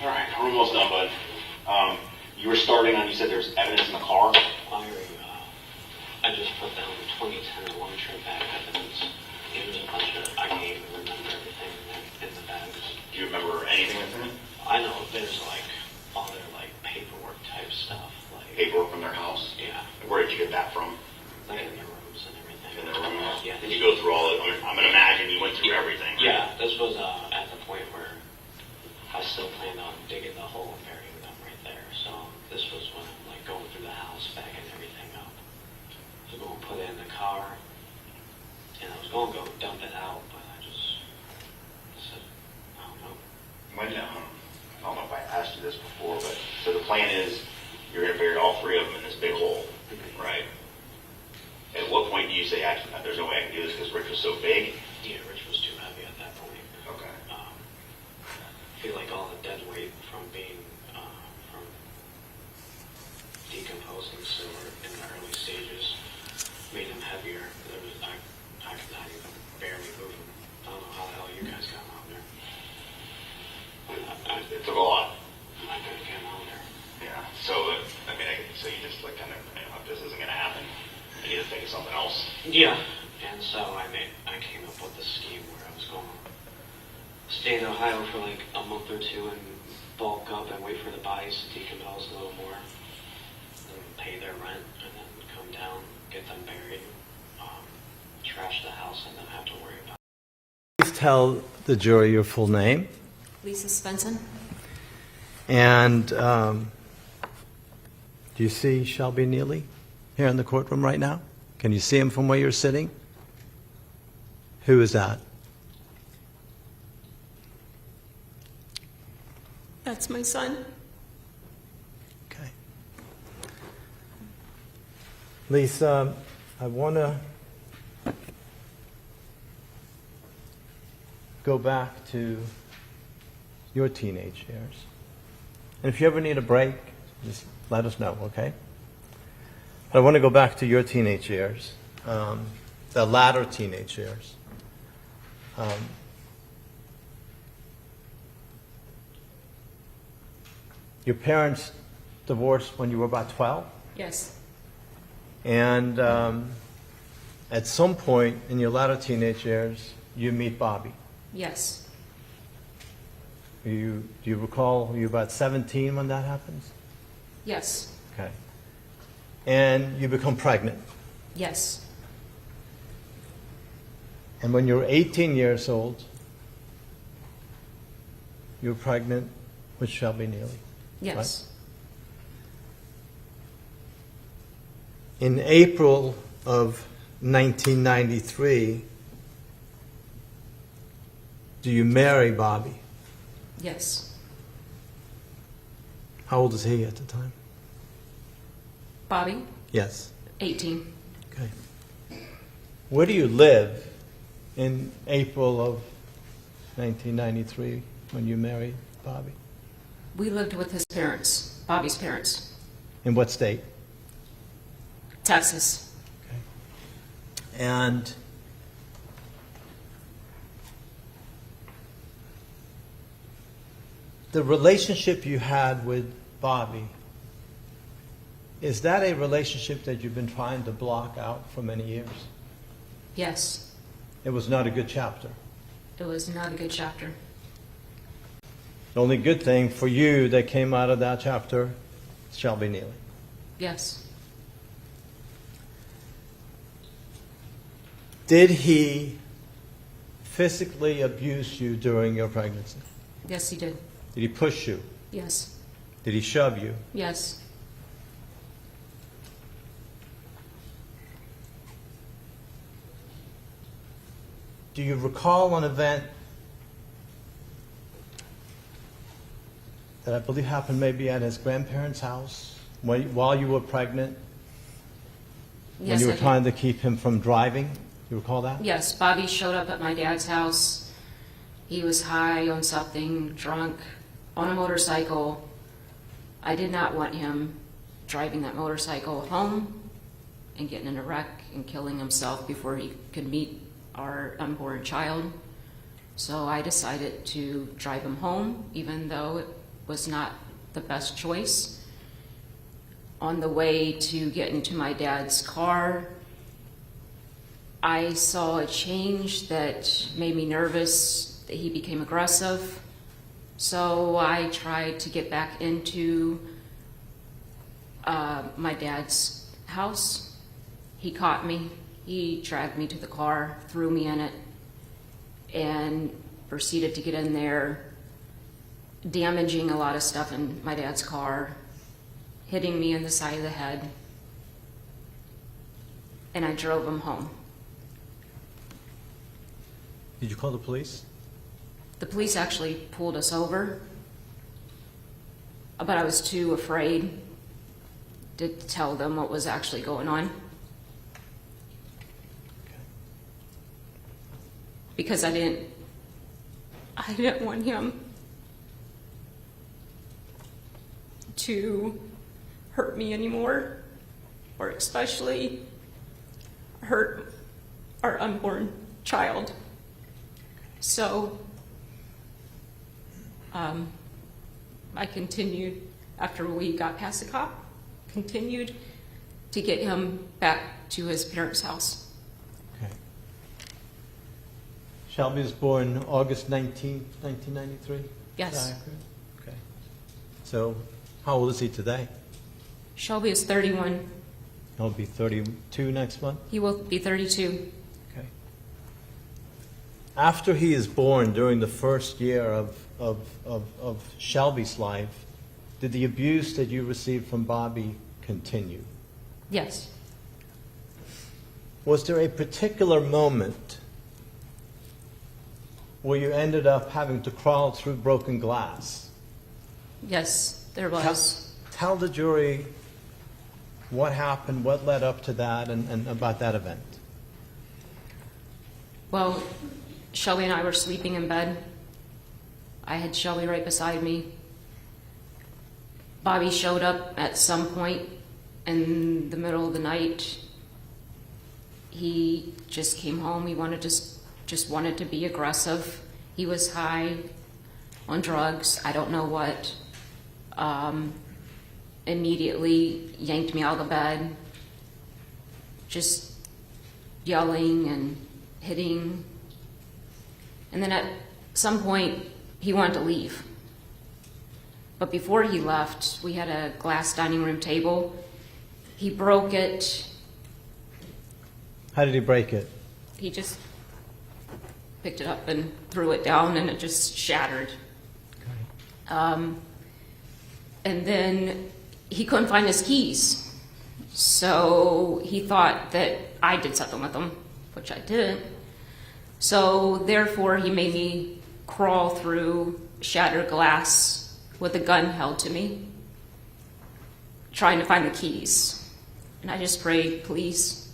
All right, we're almost done, bud. You were starting on, you said there's evidence in the car? I just put down the 2010 long-term bag evidence. It was a bunch of, I can't even remember everything in the bags. Do you remember anything within it? I know there's like all their like paperwork type stuff, like Paperwork from their house? yeah, Where did you get that from? like in their rooms and everything. In their room? Yeah. Did you go through all of it? I'm gonna imagine you went through everything. Right? Yeah, this was at the point where I still planned on digging the hole and burying them right there. So this was when I'm like going through the house, backing everything up. I was going to put it in the car, and I was going to go dump it out, but I said, I don't know. When, I don't know if I asked you this before, but so the plan is you're gonna bury all three of them in this big hole, right? At what point do you say, actually, there's no way I can do this because Rich was so big? Yeah, Rich was too heavy at that point. Okay. I feel like all the dead weight from being from decomposing silver in the early stages made him heavier. I could not even barely move him. I don't know how the hell you guys got him out there. It took a lot. I couldn't get him out there. Yeah. So, so you just like kind of, this isn't gonna happen. I need to think of something else. Yeah, and so I came up with a scheme where I was going to stay in Ohio for like a month or two and bulk up and wait for the bodies to decompose a little more, then pay their rent, and then come down, get them buried, trash the house, and then have to worry about it. Please tell the jury your full name. Lisa Svensson? And do you see Shelby Nealy here in the courtroom right now? Can you see him from where you're sitting? Who is that? That's my son. Okay. Lisa, I want to go back to your teenage years. And if you ever need a break, just let us know, okay? But I want to go back to your teenage years, the latter teenage years. Your parents divorced when you were about 12? Yes. And at some point in your latter teenage years, you meet Bobby. Yes. Do you recall, were you about 17 when that happens? Yes. Okay. And you become pregnant. Yes. And when you were 18 years old, you were pregnant with Shelby Nealy. Yes. In April of 1993, do you marry Bobby? Yes. How old is he at the time? Bobby? Yes. 18. Okay. Where do you live in April of 1993 when you married Bobby? We lived with his parents, Bobby's parents, In what state? Texas. And the relationship you had with Bobby, is that a relationship that you've been trying to block out for many years? Yes, It was not a good chapter. it was not a good chapter. The only good thing for you that came out of that chapter is Shelby Nealy. Yes, Did he physically abuse you during your pregnancy? yes, he did. Did he push you? Yes, Did he shove you? yes. Do you recall an event that I believe happened maybe at his grandparents' house while you were pregnant, when Yes, you I were did. trying to keep him from driving? You recall that? Yes, Bobby showed up at my dad's house. He was high on something, drunk, on a motorcycle. I did not want him driving that motorcycle home and getting in a wreck and killing himself before he could meet our unborn child. So I decided to drive him home, even though it was not the best choice. On the way to get into my dad's car, I saw a change that made me nervous, that he became aggressive. So I tried to get back into my dad's house. He caught me. He dragged me to the car, threw me in it, and proceeded to get in there, damaging a lot of stuff in my dad's car, hitting me in the side of the head, and I drove him home. Did you call the police? The police actually pulled us over, but I was too afraid to tell them what was actually going on. Because I didn't want him to hurt me anymore, or especially hurt our unborn child. So I continued, after we got past the cop, continued to get him back to his parents' house. Okay. Shelby was born August 19th, 1993? Yes. Is that accurate? Okay. So how old is he today? Shelby is 31. He'll be 32 next month? He will be 32. Okay. After he is born, during the first year of Shelby's life, did the abuse that you received from Bobby continue? Yes. Was there a particular moment where you ended up having to crawl through broken glass? Yes, there was. Tell the jury what happened, what led up to that, and about that event. Well, Shelby and I were sleeping in bed. I had Shelby right beside me. Bobby showed up at some point in the middle of the night. He just came home. He wanted to just wanted to be aggressive. He was high on drugs, I don't know what. Immediately yanked me out of the bed, just yelling and hitting. And then at some point, he wanted to leave. But before he left, we had a glass dining room table. He broke it. How did he break it? He just picked it up and threw it down, and it just shattered. And then he couldn't find his keys. So he thought that I did something with them, which I didn't. So therefore, he made me crawl through shattered glass with a gun held to me, trying to find the keys. And I just prayed, please,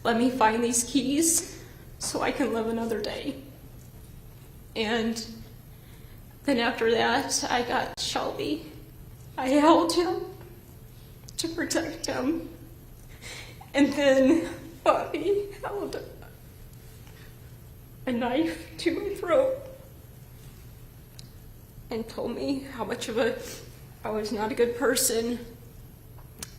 let me find these keys so I can live another day. And Then after that, I got Shelby. I held him to protect him. And then Bobby held a knife to my throat and told me how much of I was not a good person.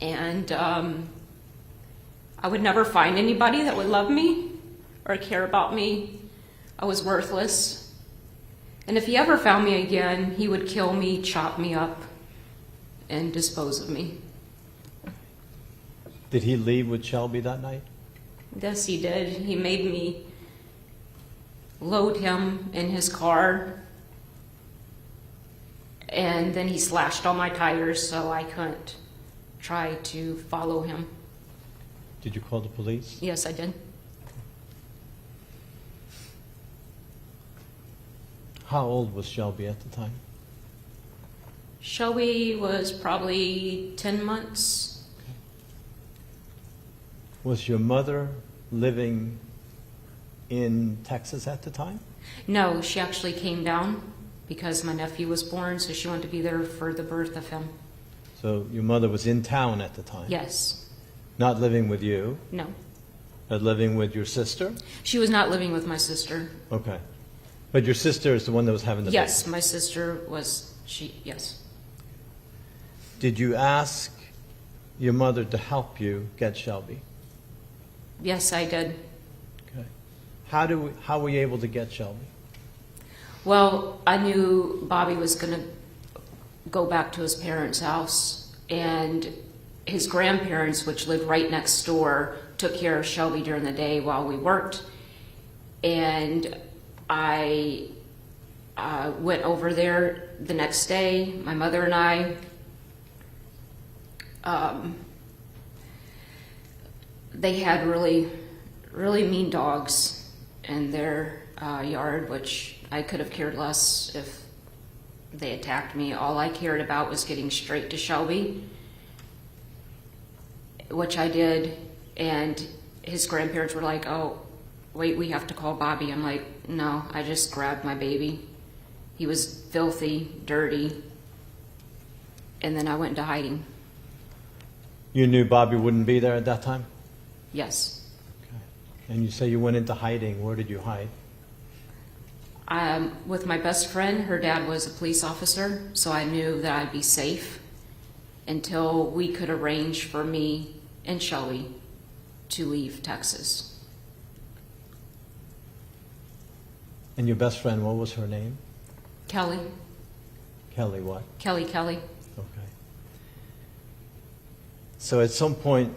And I would never find anybody that would love me or care about me. I was worthless. And if he ever found me again, he would kill me, chop me up, and dispose of me. Did he leave with Shelby that night? Yes, he did. He made me load him in his car, and then he slashed all my tires so I couldn't try to follow him. Did you call the police? Yes, I did. How old was Shelby at the time? Shelby was probably 10 months. Was your mother living in Texas at the time? No, she actually came down because my nephew was born, so she wanted to be there for the birth of him. So your mother was in town at the time? Yes. Not living with you, No. but living with your sister? She was not living with my sister. Okay. But your sister is the one that was having the Yes, baby? my sister was, yes. Did you ask your mother to help you get Shelby? Yes, I did. Okay. How were you able to get Shelby? Well, I knew Bobby was going to go back to his parents' house, and his grandparents, which lived right next door, took care of Shelby during the day while we worked. And I went over there the next day, my mother and I. They had really, really mean dogs in their yard, which I could have cared less if they attacked me. All I cared about was getting straight to Shelby, which I did. And his grandparents were like, "Oh, wait, we have to call Bobby." I'm like, "No, I just grabbed my baby. He was filthy, dirty." And then I went into hiding. You knew Bobby wouldn't be there at that time? Yes. Okay. And you say you went into hiding. Where did you hide? With my best friend, her dad was a police officer, so I knew that I'd be safe until we could arrange for me and Shelby to leave Texas. And your best friend, what was her name? Kelly. Kelly what? Kelly. Okay. So at some point,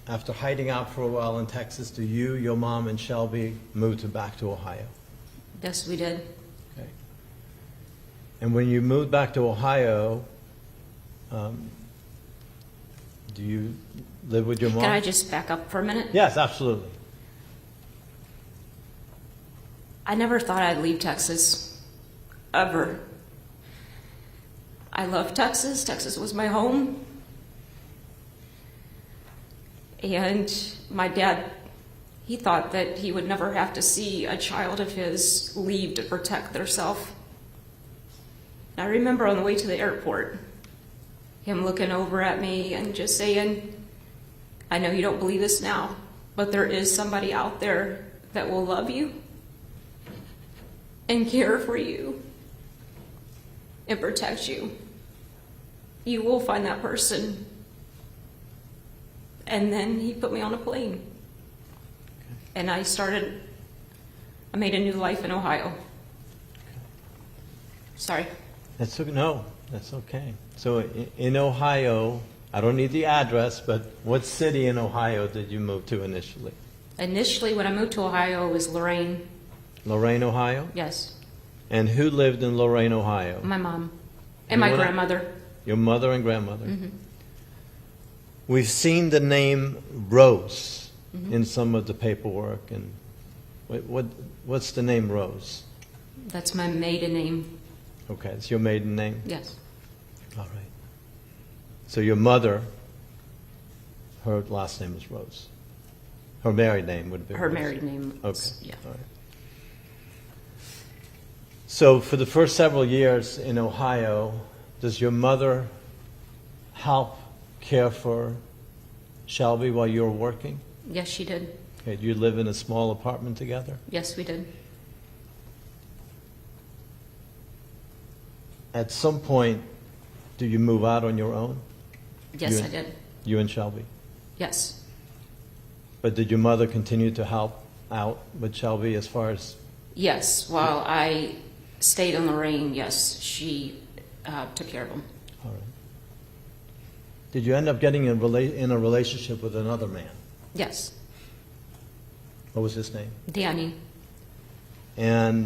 after hiding out for a while in Texas, do you, your mom, and Shelby move back to Ohio? Yes, we did. Okay. And when you moved back to Ohio, do you live with your mom? Can I just back up for a minute? Yes, absolutely. I never thought I'd leave Texas, ever. I love Texas. Texas was my home. And my dad, he thought that he would never have to see a child of his leave to protect themselves. I remember on the way to the airport, him looking over at me and just saying, "I know you don't believe this now, but there is somebody out there that will love you and care for you and protect you. You will find that person." And then he put me on a plane. And I made a new life in Ohio. Sorry. That's okay. No, that's okay. So in Ohio, I don't need the address, but what city in Ohio did you move to initially? Initially, when I moved to Ohio, it was Lorain. Lorain, Ohio? Yes. And who lived in Lorain, Ohio? My mom. And my Anyone? grandmother. Your mother and grandmother. Mm-hmm. We've seen the name Rose in some of the paperwork. And what's the name Rose? That's my maiden name. Okay, it's your maiden name? Yes. All right. So your mother, her last name is Rose. Her married name would be Her Rose. married name. Okay. Yeah. All right. So for the first several years in Ohio, does your mother help care for Shelby while you're working? Yes, she did. Okay, do you live in a small apartment together? Yes, we did. At some point, do you move out on your own? Yes, You- I did. You and Shelby? Yes. But did your mother continue to help out with Shelby as far as, Yes, while I stayed in Lorraine, yes, she took care of him. all right. Did you end up getting in a relationship with another man? Yes. What was his name? Danny. And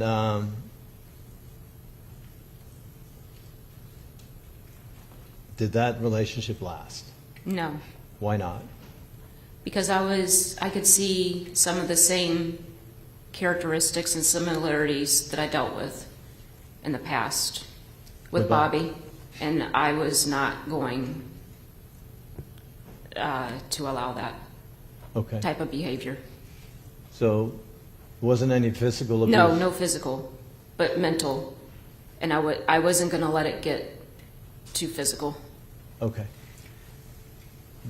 did that relationship last? No. Why not? Because I could see some of the same characteristics and similarities that I dealt with in the past with With Bob. Bobby, and I was not going to allow that Okay. type of behavior. So, wasn't any physical abuse? No, no physical, but mental, and I wasn't going to let it get too physical. Okay.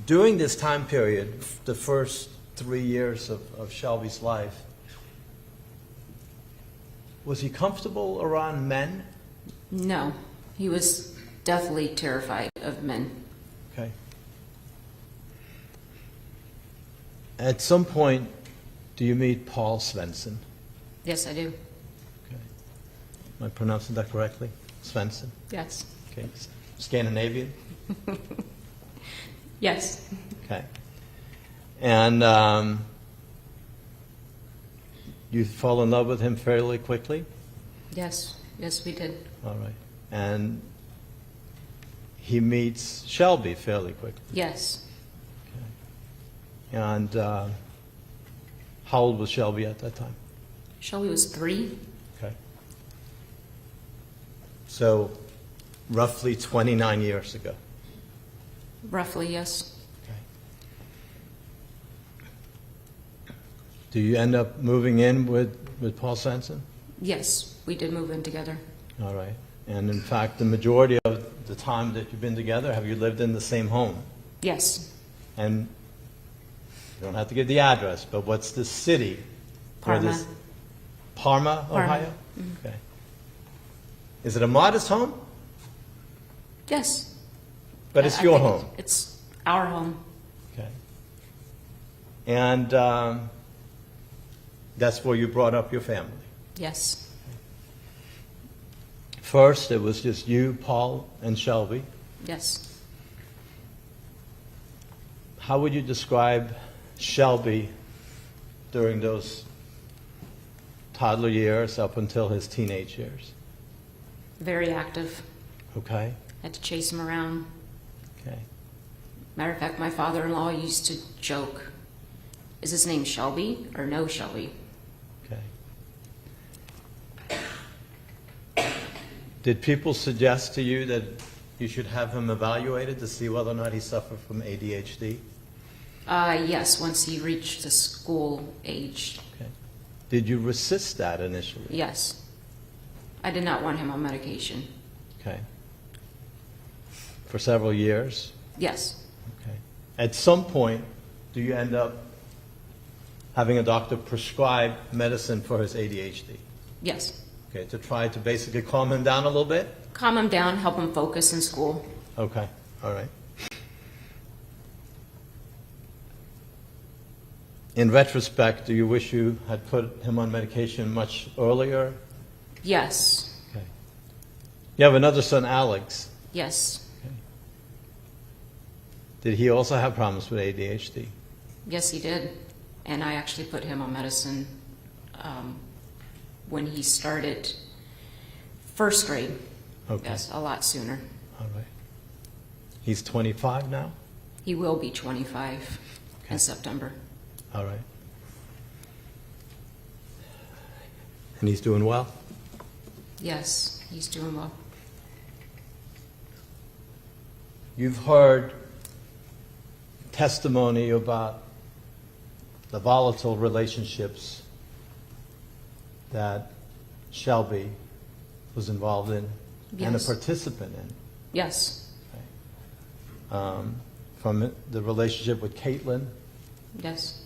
During this time period, the first 3 years of Shelby's life, was he comfortable around men? No, he was definitely terrified of men. Okay. At some point, do you meet Paul Svensson? Yes, I do. Okay. Am I pronouncing that correctly? Svensson? Yes. Okay. Scandinavian? Yes. Okay. And you fall in love with him fairly quickly? Yes. Yes, we did. All right. And he meets Shelby fairly quickly. Yes. And how old was Shelby at that time? Shelby was 3. Okay. So roughly 29 years ago. Roughly, yes. Okay. Do you end up moving in with Paul Svensson? Yes, we did move in together. All right. And in fact, the majority of the time that you've been together, have you lived in the same home? Yes. And you don't have to give the address, but what's the city? where Parma. this- Parma, Parma. Ohio? Okay. Is it a modest home? Yes. But it's I your think home. It's our home. Okay. And that's where you brought up your family. Yes. First, it was just you, Paul, and Shelby. Yes. How would you describe Shelby during those toddler years up until his teenage years? Very active. Okay. Had to chase him around. Okay. Matter of fact, my father-in-law used to joke, is his name Shelby or no Shelby? Okay. Did people suggest to you that you should have him evaluated to see whether or not he suffered from ADHD? Yes, once he reached the school age. Okay. Did you resist that initially? Yes. I did not want him on medication. Okay. For several years? Yes. Okay. At some point, do you end up having a doctor prescribe medicine for his ADHD? Yes. Okay, to try to basically calm him down a little bit? Calm him down, help him focus in school. Okay, all right. In retrospect, do you wish you had put him on medication much earlier? Yes. Okay. You have another son, Alex. Yes. Did he also have problems with ADHD? Yes, he did. And I actually put him on medicine when he started first grade. Okay. Yes, a lot sooner. All right. He's 25 now? He will be 25 Okay. in September. All right. And he's doing well? Yes, he's doing well. You've heard testimony about the volatile relationships that Shelby was involved in and a Yes. participant in. Yes, From the relationship with Caitlin yes,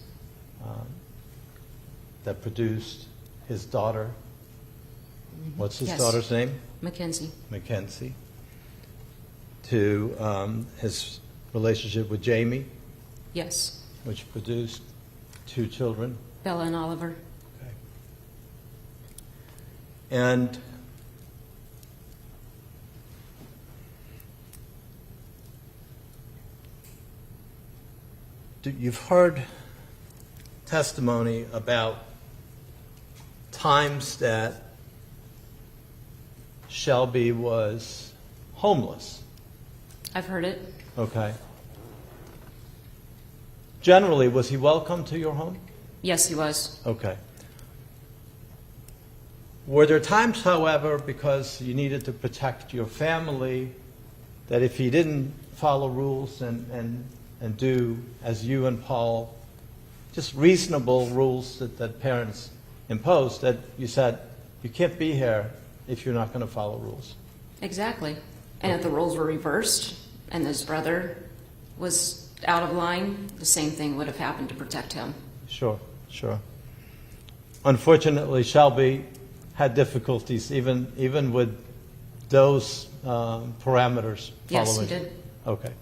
that produced his daughter. What's his Yes. daughter's name? Mackenzie. Mackenzie. To his relationship with Jaime, Yes, which produced 2 children. Bella and Oliver. And you've heard testimony about times that Shelby was homeless. I've heard it. Okay. Generally, was he welcome to your home? Yes, he was. Okay. Were there times, however, because you needed to protect your family, that if he didn't follow rules and do, as you and Paul, just reasonable rules that parents impose, that you said, you can't be here if you're not going to follow rules? Exactly. And if the roles were reversed and his brother was out of line, the same thing would have happened to protect him. Sure, sure. Unfortunately, Shelby had difficulties even with those parameters following. Yes, he did. Okay.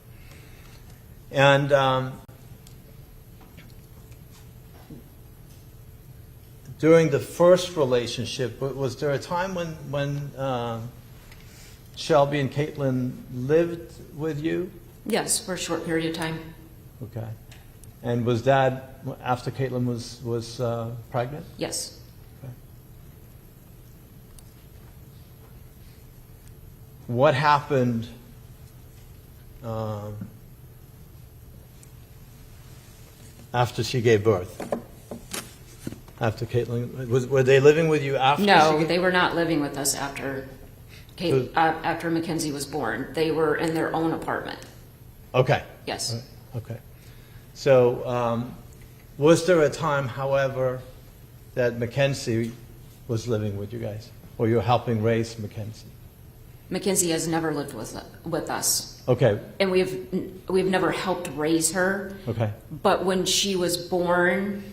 And during the first relationship, was there a time when Shelby and Caitlin lived with you? Yes, for a short period of time. Okay. And was that after Caitlin was pregnant? Yes. What happened after she gave birth? After Caitlin, were they living with you after? No, they were not living with us after after Mackenzie was born. They were in their own apartment. Okay. Yes. Okay. So, was there a time, however, that Mackenzie was living with you guys, or you were helping raise Mackenzie? Mackenzie has never lived with us, Okay. and we've never helped raise her. Okay. But when she was born,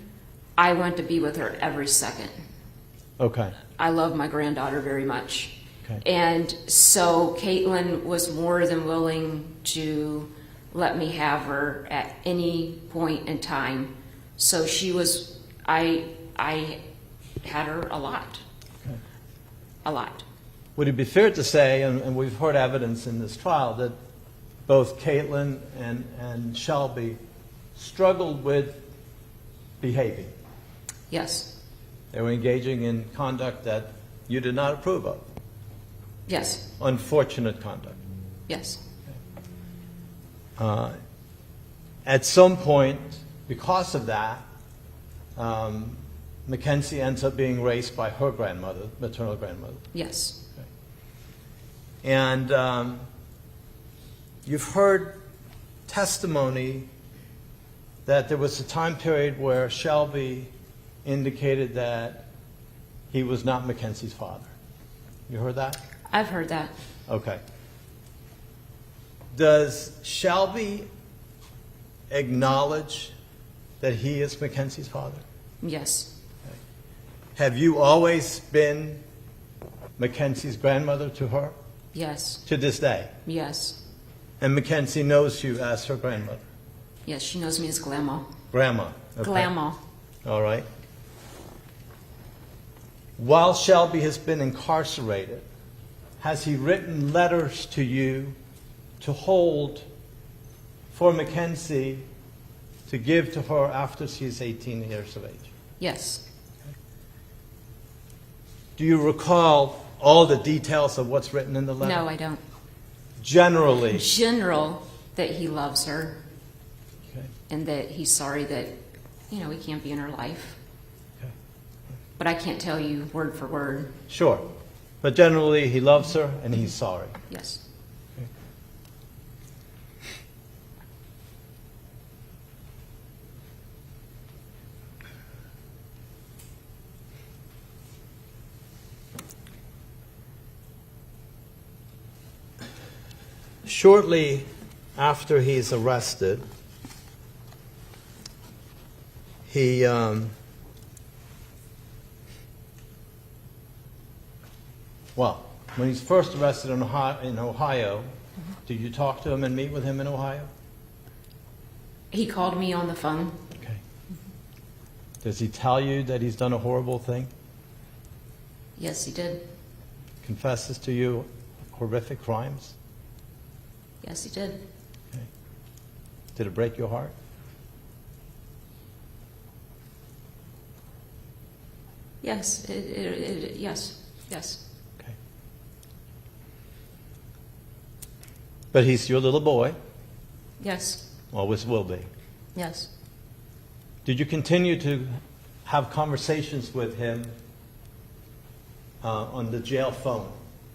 I went to be with her every second. Okay. I love my granddaughter very much. Okay. And so Caitlin was more than willing to let me have her at any point in time. So I had her a lot. Okay. A lot. Would it be fair to say, and we've heard evidence in this trial, that both Caitlin and Shelby struggled with behaving? Yes. They were engaging in conduct that you did not approve of. Yes. Unfortunate conduct. Yes. At some point, because of that, Mackenzie ends up being raised by her grandmother, maternal grandmother. Yes. And you've heard testimony that there was a time period where Shelby indicated that he was not Mackenzie's father. You heard that? I've heard that. Okay. Does Shelby acknowledge that he is Mackenzie's father? Yes. Have you always been Mackenzie's grandmother to her? Yes. To this day? Yes. And Mackenzie knows you as her grandmother? Yes, she knows me as Grandma. Grandma. Okay. Grandma. All right. While Shelby has been incarcerated, has he written letters to you to hold for Mackenzie to give to her after she's 18 years of age? Yes. Do you recall all the details of what's written in the letter? No, I don't. Generally. General, that he loves her Okay. and that he's sorry that, he can't be in her life. Okay. But I can't tell you word for word. Sure. But generally, he loves her and he's sorry. Yes. shortly after he's arrested, he well, when he's first arrested in Ohio, did you talk to him and meet with him in Ohio? He called me on the phone. Okay. Does he tell you that he's done a horrible thing? Yes, he did. Confesses to you horrific crimes? Yes, he did. Okay. Did it break your heart? Yes, yes. Okay. But he's your little boy, Yes, always will be. yes. Did you continue to have conversations with him on the jail phone?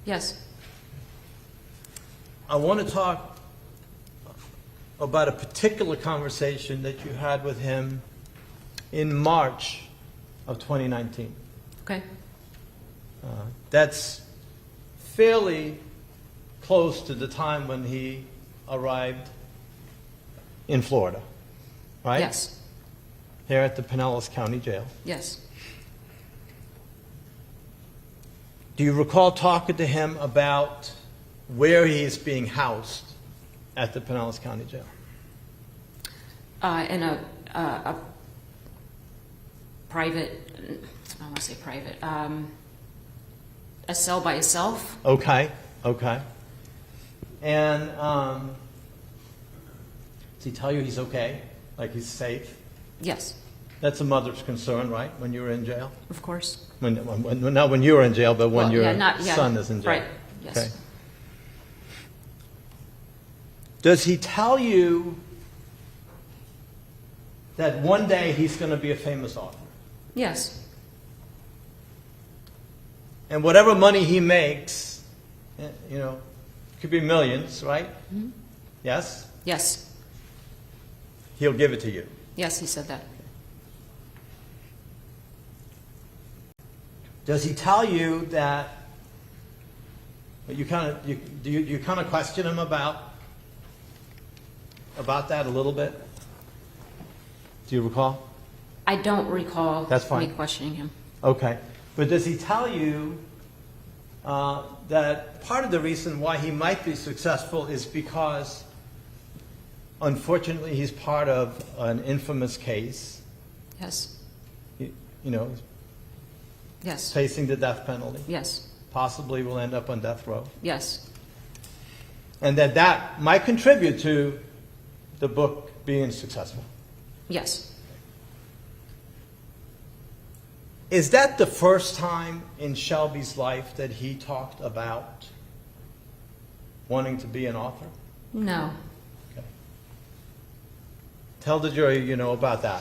Yes. I want to talk about a particular conversation that you had with him in March of 2019. Okay. That's fairly close to the time when he arrived in Florida, right? Yes. Here at the Pinellas County Jail. Yes. Do you recall talking to him about where he is being housed at the Pinellas County Jail? In a private, I want to say private, a cell by itself. Okay, okay. And does he tell you he's okay? Like he's safe? Yes, That's a mother's concern, right, when you're in jail? of course. Not when you're in jail, but when Well, your yeah, son is in jail. Right, yes. Okay. Does he tell you that one day he's going to be a famous author? Yes, And whatever money he makes, could be millions, right? Mm-hmm. Yes? yes, He'll give it to you. yes, he said that. Does he tell you that you kind of question him about that a little bit? Do you recall? I don't recall That's fine. me questioning him. Okay. But does he tell you that part of the reason why he might be successful is because, unfortunately, he's part of an infamous case, Yes, yes, facing the death penalty, yes, possibly will end up on death row, yes, and that might contribute to the book being successful? yes. Is that the first time in Shelby's life that he talked about wanting to be an author? No, Okay. Tell the jury, about that.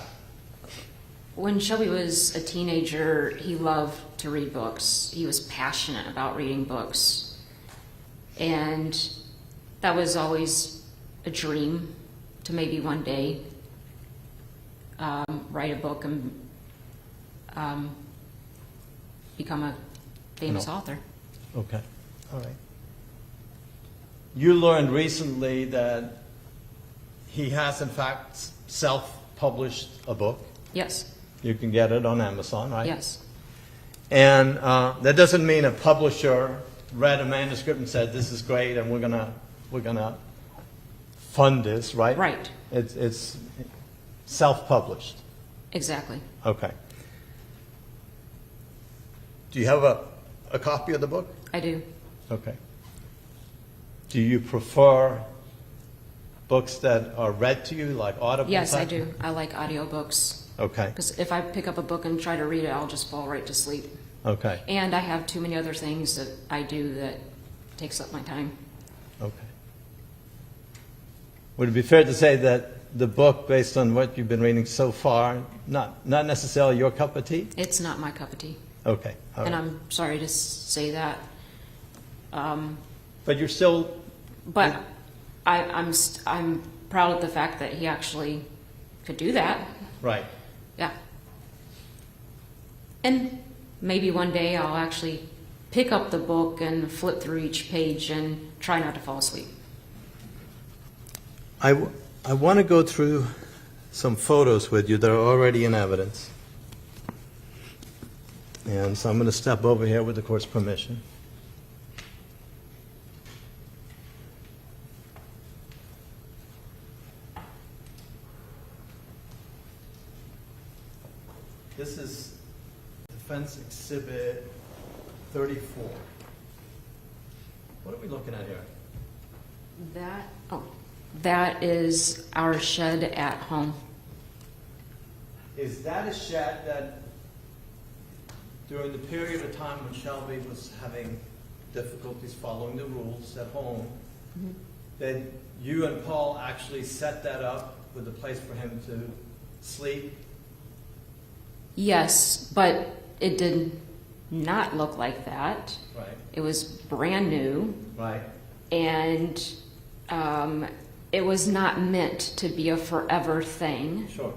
when Shelby was a teenager, he loved to read books. He was passionate about reading books. And that was always a dream to maybe one day write a book and become a famous author. Okay. All right. You learned recently that he has, in fact, self-published a book. Yes, You can get it on Amazon, right? yes, And that doesn't mean a publisher read a manuscript and said, "This is great, and we're gonna fund this," right? right, It's self-published. exactly. Okay. Do you have a copy of the book? I do. Okay. Do you prefer books that are read to you, like Audible? Yes, I type? do. I like audiobooks. Okay. Because if I pick up a book and try to read it, I'll just fall right to sleep. Okay. And I have too many other things that I do that takes up my time. Okay. Would it be fair to say that the book, based on what you've been reading so far, not necessarily your cup of tea? It's not my cup of tea. Okay. All And right. I'm sorry to say that. But you're still, But I'm proud of the fact that he actually could do that. right. Yeah. And maybe one day I'll actually pick up the book and flip through each page and try not to fall asleep. I want to go through some photos with you that are already in evidence. And so I'm going to step over here with the court's permission. This is Defense Exhibit 34. What are we looking at here? That is our shed at home. Is that a shed that during the period of time when Shelby was having difficulties following the rules at home, that you and Paul actually set that up with a place for him to sleep? Yes, but it did not look like that. Right. It was brand new, Right. and it was not meant to be a forever thing. Sure.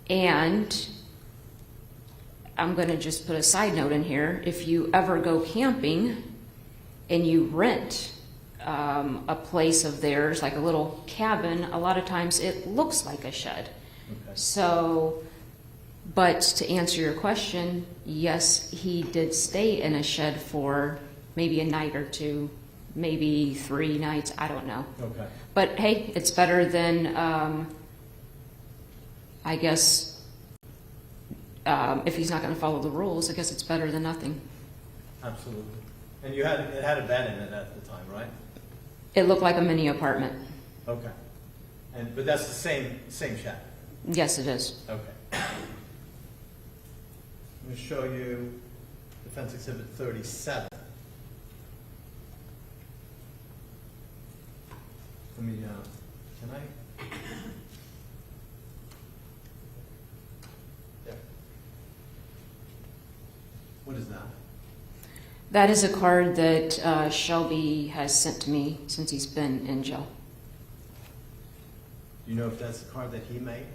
And I'm going to just put a side note in here. If you ever go camping and you rent a place of theirs, like a little cabin, a lot of times it looks like a shed. Okay. So, but to answer your question, yes, he did stay in a shed for maybe a night or two, maybe 3 nights, I don't know. Okay. But hey, it's better than, I guess, if he's not going to follow the rules, I guess it's better than nothing. Absolutely. And it had a bed in it at the time, right? It looked like a mini apartment. Okay. But that's the same shed? Yes, it is. Okay. I'm going to show you Defense Exhibit 37. Let me, can I? There. What is that? That is a card that Shelby has sent to me since he's been in jail. Do you know if that's the card that he made?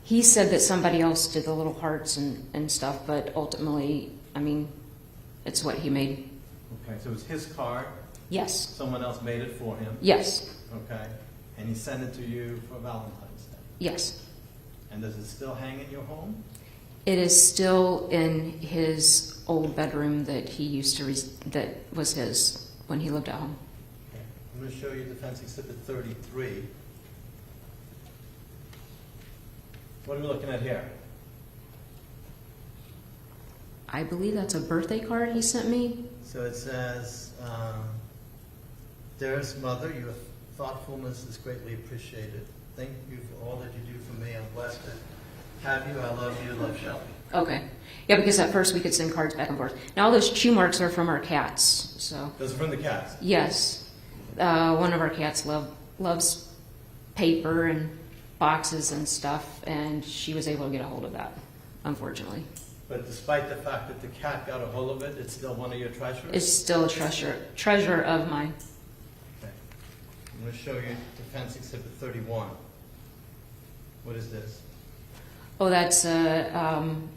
He said that somebody else did the little hearts and stuff, but ultimately, I mean, it's what he made. Okay, so it was his card. Yes. Someone else made it for him. Yes. Okay. And he sent it to you for Valentine's Day. Yes. And does it still hang in your home? It is still in his old bedroom that he used to, that was his when he lived at home. Okay. I'm going to show you Defense Exhibit 33. What are we looking at here? I believe that's a birthday card he sent me. So it says, Dearest Mother, your thoughtfulness is greatly appreciated. Thank you for all that you do for me. I'm blessed to have you. I love you. Love, Shelby. Okay. Yeah, because at first we could send cards back and forth. Now all those chew marks are from our cats. So Those are from the cats. yes, one of our cats loves paper and boxes and stuff, and she was able to get a hold of that, unfortunately. But despite the fact that the cat got a hold of it, it's still one of your treasures? It's still a treasure of mine. Okay. I'm going to show you Defense Exhibit 31. What is this? Oh, that's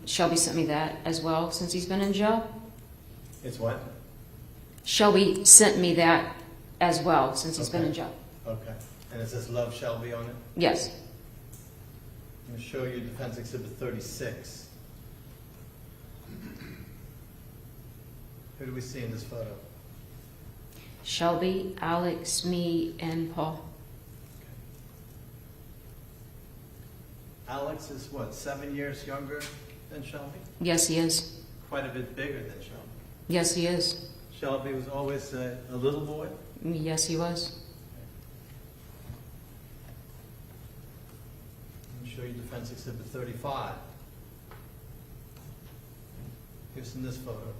Shelby sent me that as well since he's been in jail. It's what? Shelby sent me that as well since he's been in jail. Okay. And it says Love Shelby on it? Yes. I'm going to show you Defense Exhibit 36. Who do we see in this photo? Shelby, Alex, me, and Paul. Alex is what, 7 years younger than Shelby? Yes, he is. Quite a bit bigger than Shelby. Yes, he is. Shelby was always a little boy? Yes, he was. Let me show you Defense Exhibit 35. Who's in this photo?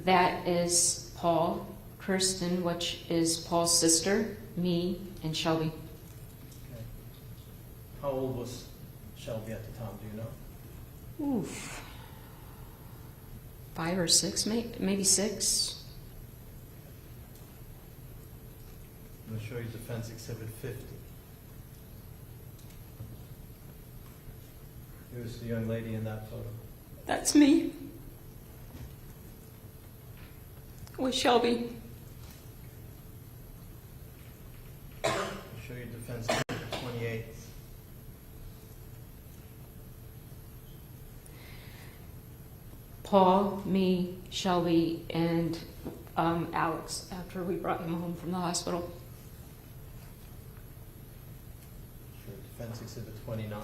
That is Paul, Kirsten, which is Paul's sister, me, and Shelby. Okay. How old was Shelby at the time, do you know? Oof. 5 or 6, maybe 6. I'm going to show you Defense Exhibit 50. Who's the young lady in that photo? That's me. With Shelby. defense exhibit 28. Paul, me, Shelby, and Alex, after we brought him home from the hospital. Sure, defense exhibit 29.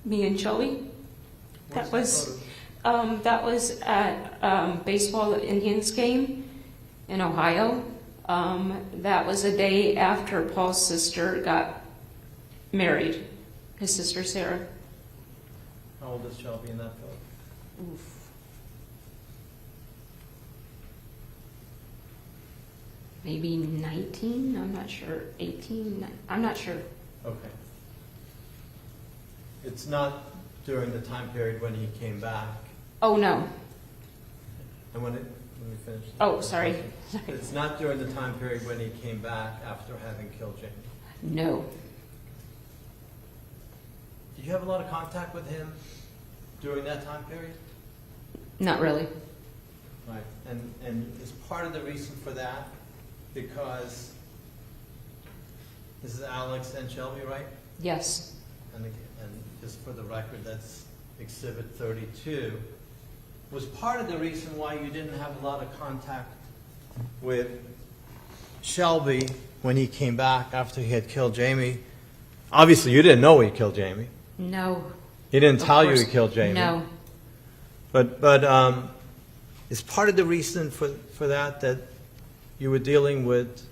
Me and Shelby? That was at baseball Indians game in Ohio. That was a day after Paul's sister got married, his sister Sarah. How old is Shelby in that photo? Oof. Maybe 19, I'm not sure, 18, I'm not sure. Okay. It's not during the time period when he came back. Oh, no. And when it, let me finish. Oh, sorry. It's not during the time period when he came back after having killed Jaime. No. Did you have a lot of contact with him during that time period? Not really. Right. And is part of the reason for that because this is Alex and Shelby, right? Yes. And just for the record, that's Exhibit 32. Was part of the reason why you didn't have a lot of contact with Shelby when he came back after he had killed Jaime? Obviously, you didn't know he killed Jaime. No. He didn't Of tell you course- he killed Jaime. No. But is part of the reason for that you were dealing with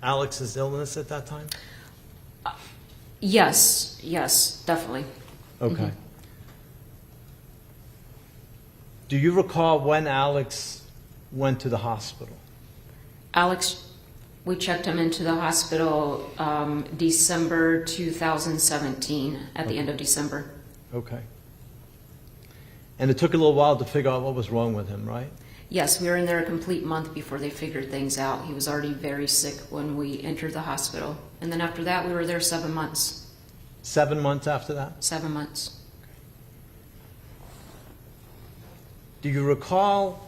Alex's illness at that time? Yes, definitely. Okay. Do you recall when Alex went to the hospital? Alex, we checked him into the hospital December 2017, at the end of December. Okay. And it took a little while to figure out what was wrong with him, right? Yes, we were in there a complete month before they figured things out. He was already very sick when we entered the hospital. And then after that, we were there 7 months. 7 months after that? 7 months. Do you recall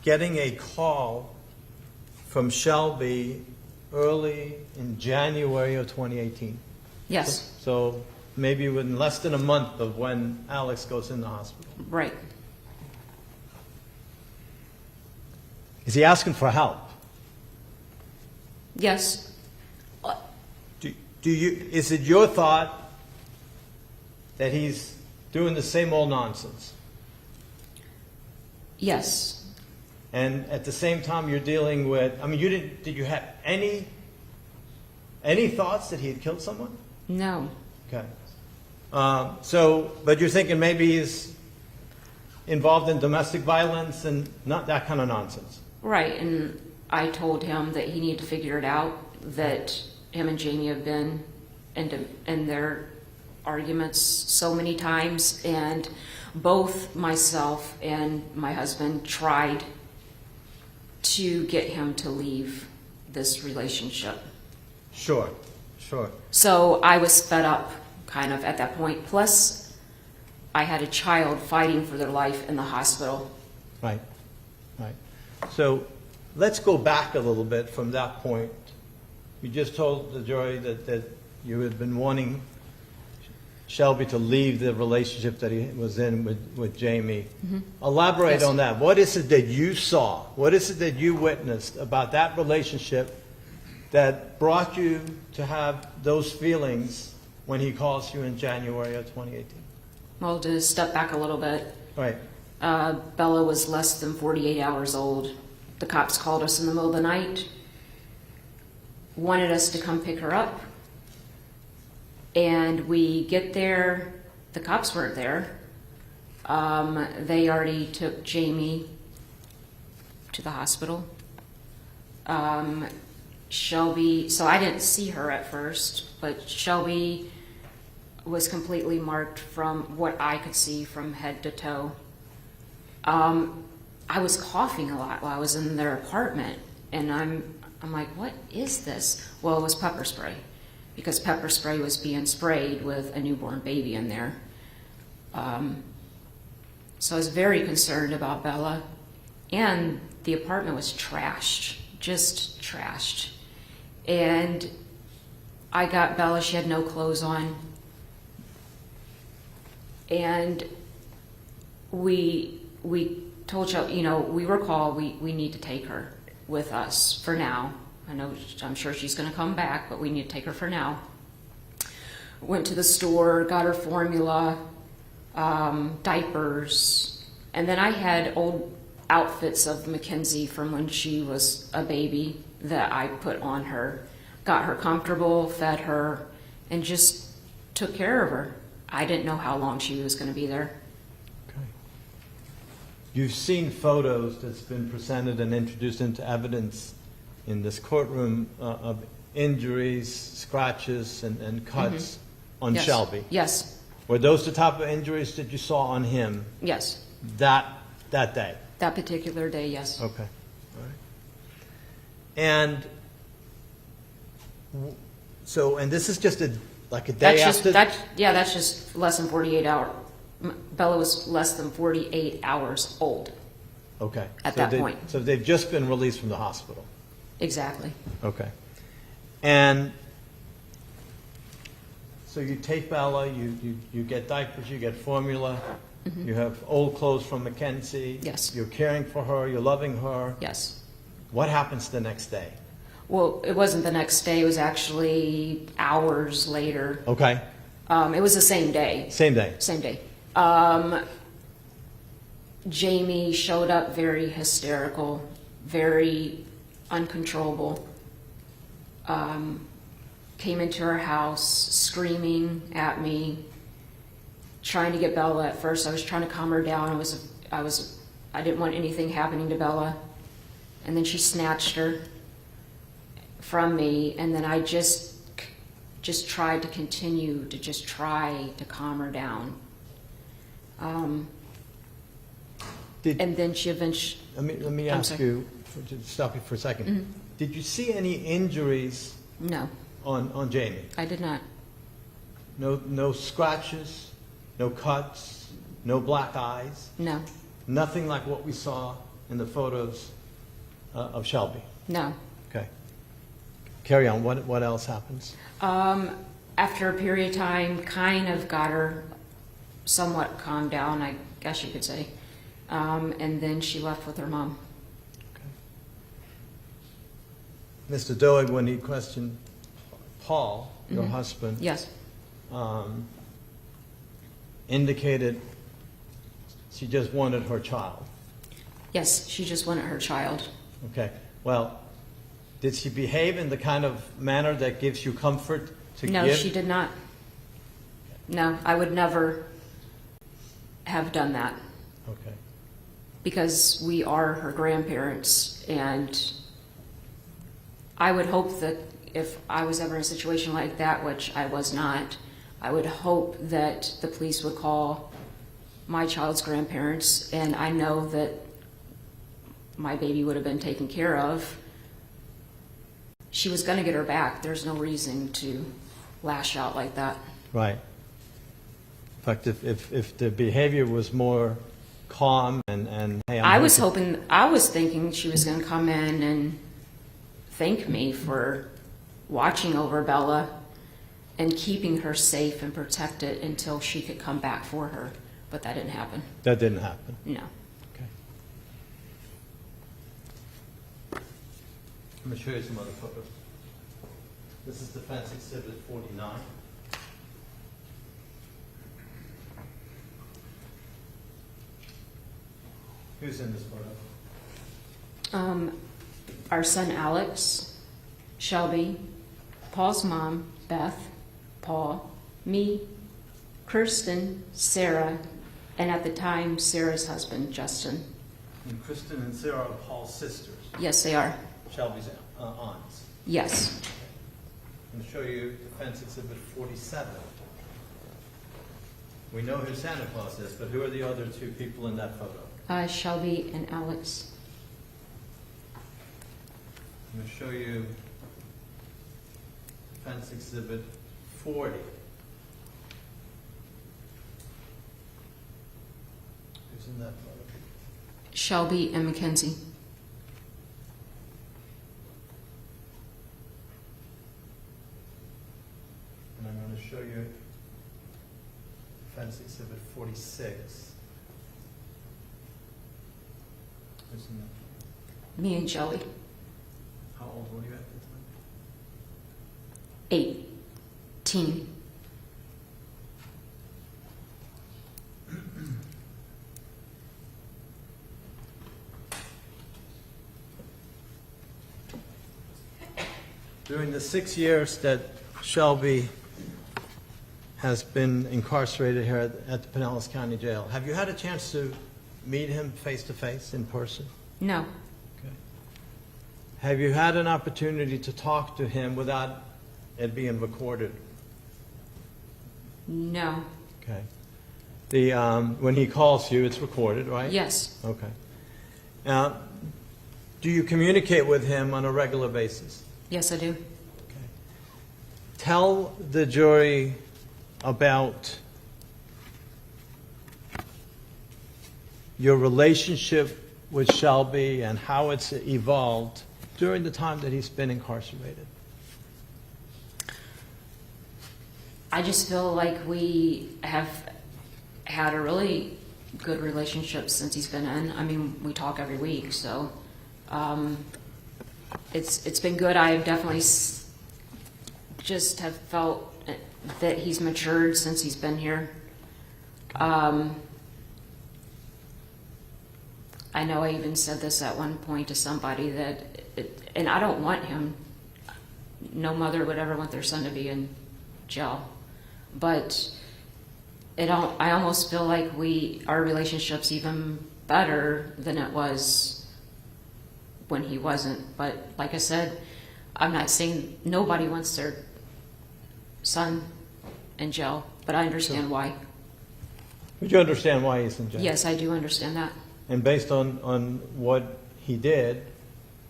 getting a call from Shelby early in January of 2018? Yes, So maybe within less than a month of when Alex goes in the hospital. right. Is he asking for help? Yes. Is it your thought that he's doing the same old nonsense? Yes. And at the same time you're dealing with, I mean, did you have any thoughts that he had killed someone? No. Okay. But you're thinking maybe he's involved in domestic violence and not that kind of nonsense. Right, and I told him that he needed to figure it out, that him and Jaime have been in their arguments so many times, and both myself and my husband tried to get him to leave this relationship. Sure. So I was fed up kind of at that point. Plus, I had a child fighting for their life in the hospital. Right. So let's go back a little bit from that point. You just told the jury that you had been wanting Shelby to leave the relationship that he was in with Jaime. Elaborate Yes. on that. What is it that you saw? What is it that you witnessed about that relationship that brought you to have those feelings when he calls you in January of 2018? Well, to step back a little bit, Right. Bella was less than 48 hours old. The cops called us in the middle of the night, wanted us to come pick her up. And we get there, the cops weren't there. They already took Jaime to the hospital. Shelby, so I didn't see her at first, but Shelby was completely marked from what I could see from head to toe. I was coughing a lot while I was in their apartment, and I'm like, what is this? Well, it was pepper spray, because pepper spray was being sprayed with a newborn baby in there. So I was very concerned about Bella, and the apartment was trashed. just trashed. And I got Bella, she had no clothes on. And we told Shelby, you know, we recall we need to take her with us for now. I'm sure she's going to come back, but we need to take her for now. Went to the store, got her formula, diapers, and then I had old outfits of Mackenzie from when she was a baby that I put on her. Got her comfortable, fed her, and just took care of her. I didn't know how long she was going to be there. Okay. You've seen photos that's been presented and introduced into evidence in this courtroom of injuries, scratches, and cuts on Yes. Shelby. Yes, Were those the type of injuries that you saw on him yes. that day? That particular day, yes. Okay. All right. And so, and this is just like a day after? That's just less than 48 hours. Bella was less than 48 hours old. Okay. At So that they- point. So they've just been released from the hospital. Exactly. Okay. And so you take Bella, you get diapers, you get formula, you have old clothes from Mackenzie. Yes. You're caring for her, you're loving her. Yes. What happens the next day? Well, it wasn't the next day. It was actually hours later. Okay. It was the same day. Same day. Same day. Jaime showed up very hysterical, very uncontrollable. Came into our house screaming at me, trying to get Bella. At first, I was trying to calm her down. I didn't want anything happening to Bella, and then she snatched her from me, and then I just tried to continue to just try to calm her down. And then she eventually, Let me I'm ask sorry. you, to stop you for a second. Did you see any injuries no, on Jaime? I did not. No scratches, no cuts, no black eyes, No, nothing like what we saw in the photos of Shelby. no. Okay. Carry on. What else happens? After a period of time, kind of got her somewhat calmed down, I guess you could say. And then she left with her mom. Mr. Doig, when he questioned Paul, your husband, Yes, indicated she just wanted her child. yes, she just wanted her child. Okay. Well, did she behave in the kind of manner that gives you comfort to No, give? she did not. No, I would never have done that Okay. because we are her grandparents, and I would hope that if I was ever in a situation like that, which I was not, I would hope that the police would call my child's grandparents, and I know that my baby would have been taken care of. She was going to get her back. There's no reason to lash out like that. Right. In fact, if the behavior was more calm and hey, I was thinking she was going to come in and thank me for watching over Bella and keeping her safe and protected until she could come back for her. But that didn't happen. that didn't happen. No. Okay. I'm going to show you some other photos. This is Defense Exhibit 49. Who's in this photo? Our son Alex, Shelby, Paul's mom, Beth, Paul, me, Kirsten, Sarah, and at the time, Sarah's husband, Justin. And Kristen and Sarah are Paul's sisters, Yes, they are. Shelby's aunts. Yes. I'm going to show you Defense Exhibit 47. We know who Santa Claus is, but who are the other two people in that photo? Shelby and Alex. I'm going to show you Defense Exhibit 40. Who's in that photo? Shelby and Mackenzie. show you Offense Exhibit 46. Isn't it? Me and Shelby, How old were you at the time? 18. During the 6 years that Shelby has been incarcerated here at the Pinellas County Jail, have you had a chance to meet him face to face in person? No, Okay. Have you had an opportunity to talk to him without it being recorded? no, Okay. When he calls you, it's recorded, right? yes, Okay. Now, do you communicate with him on a regular basis? yes, I do. Okay. Tell the jury about your relationship with Shelby and how it's evolved during the time that he's been incarcerated. I just feel like we have had a really good relationship since he's been in. I mean, we talk every week, so it's been good. I definitely just have felt that he's matured since he's been here. I know I even said this at one point to somebody that, and I don't want him. No mother would ever want their son to be in jail, but I almost feel like our relationship's even better than it was when he wasn't. But like I said, I'm not saying nobody wants their son in jail, but I understand why. Would you understand why he's in jail? Yes, I do understand that. And based on what he did,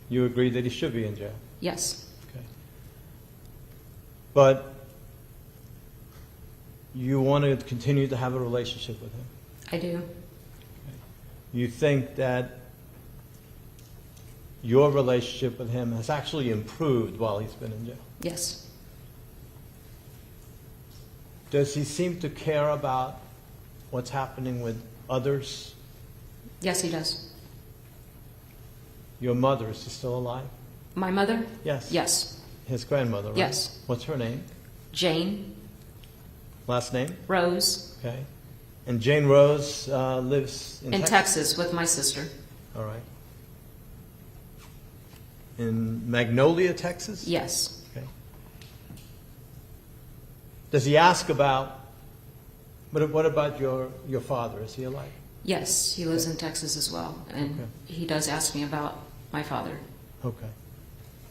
you agree that he should be in jail? Yes, Okay. But you want to continue to have a relationship with him? I do. You think that your relationship with him has actually improved while he's been in jail? Yes, Does he seem to care about what's happening with others? yes, he does. Your mother, is she still alive? My mother? Yes. Yes. His grandmother, right? Yes. What's her name? Jane, Last name? Rose, Okay. And Jane Rose lives in in Texas with my sister. All right. In Magnolia, Texas? Yes, Okay. Does he ask about, what about your father? Is he alive? yes, he lives in Texas as well, and Okay. he does ask me about my father. Okay.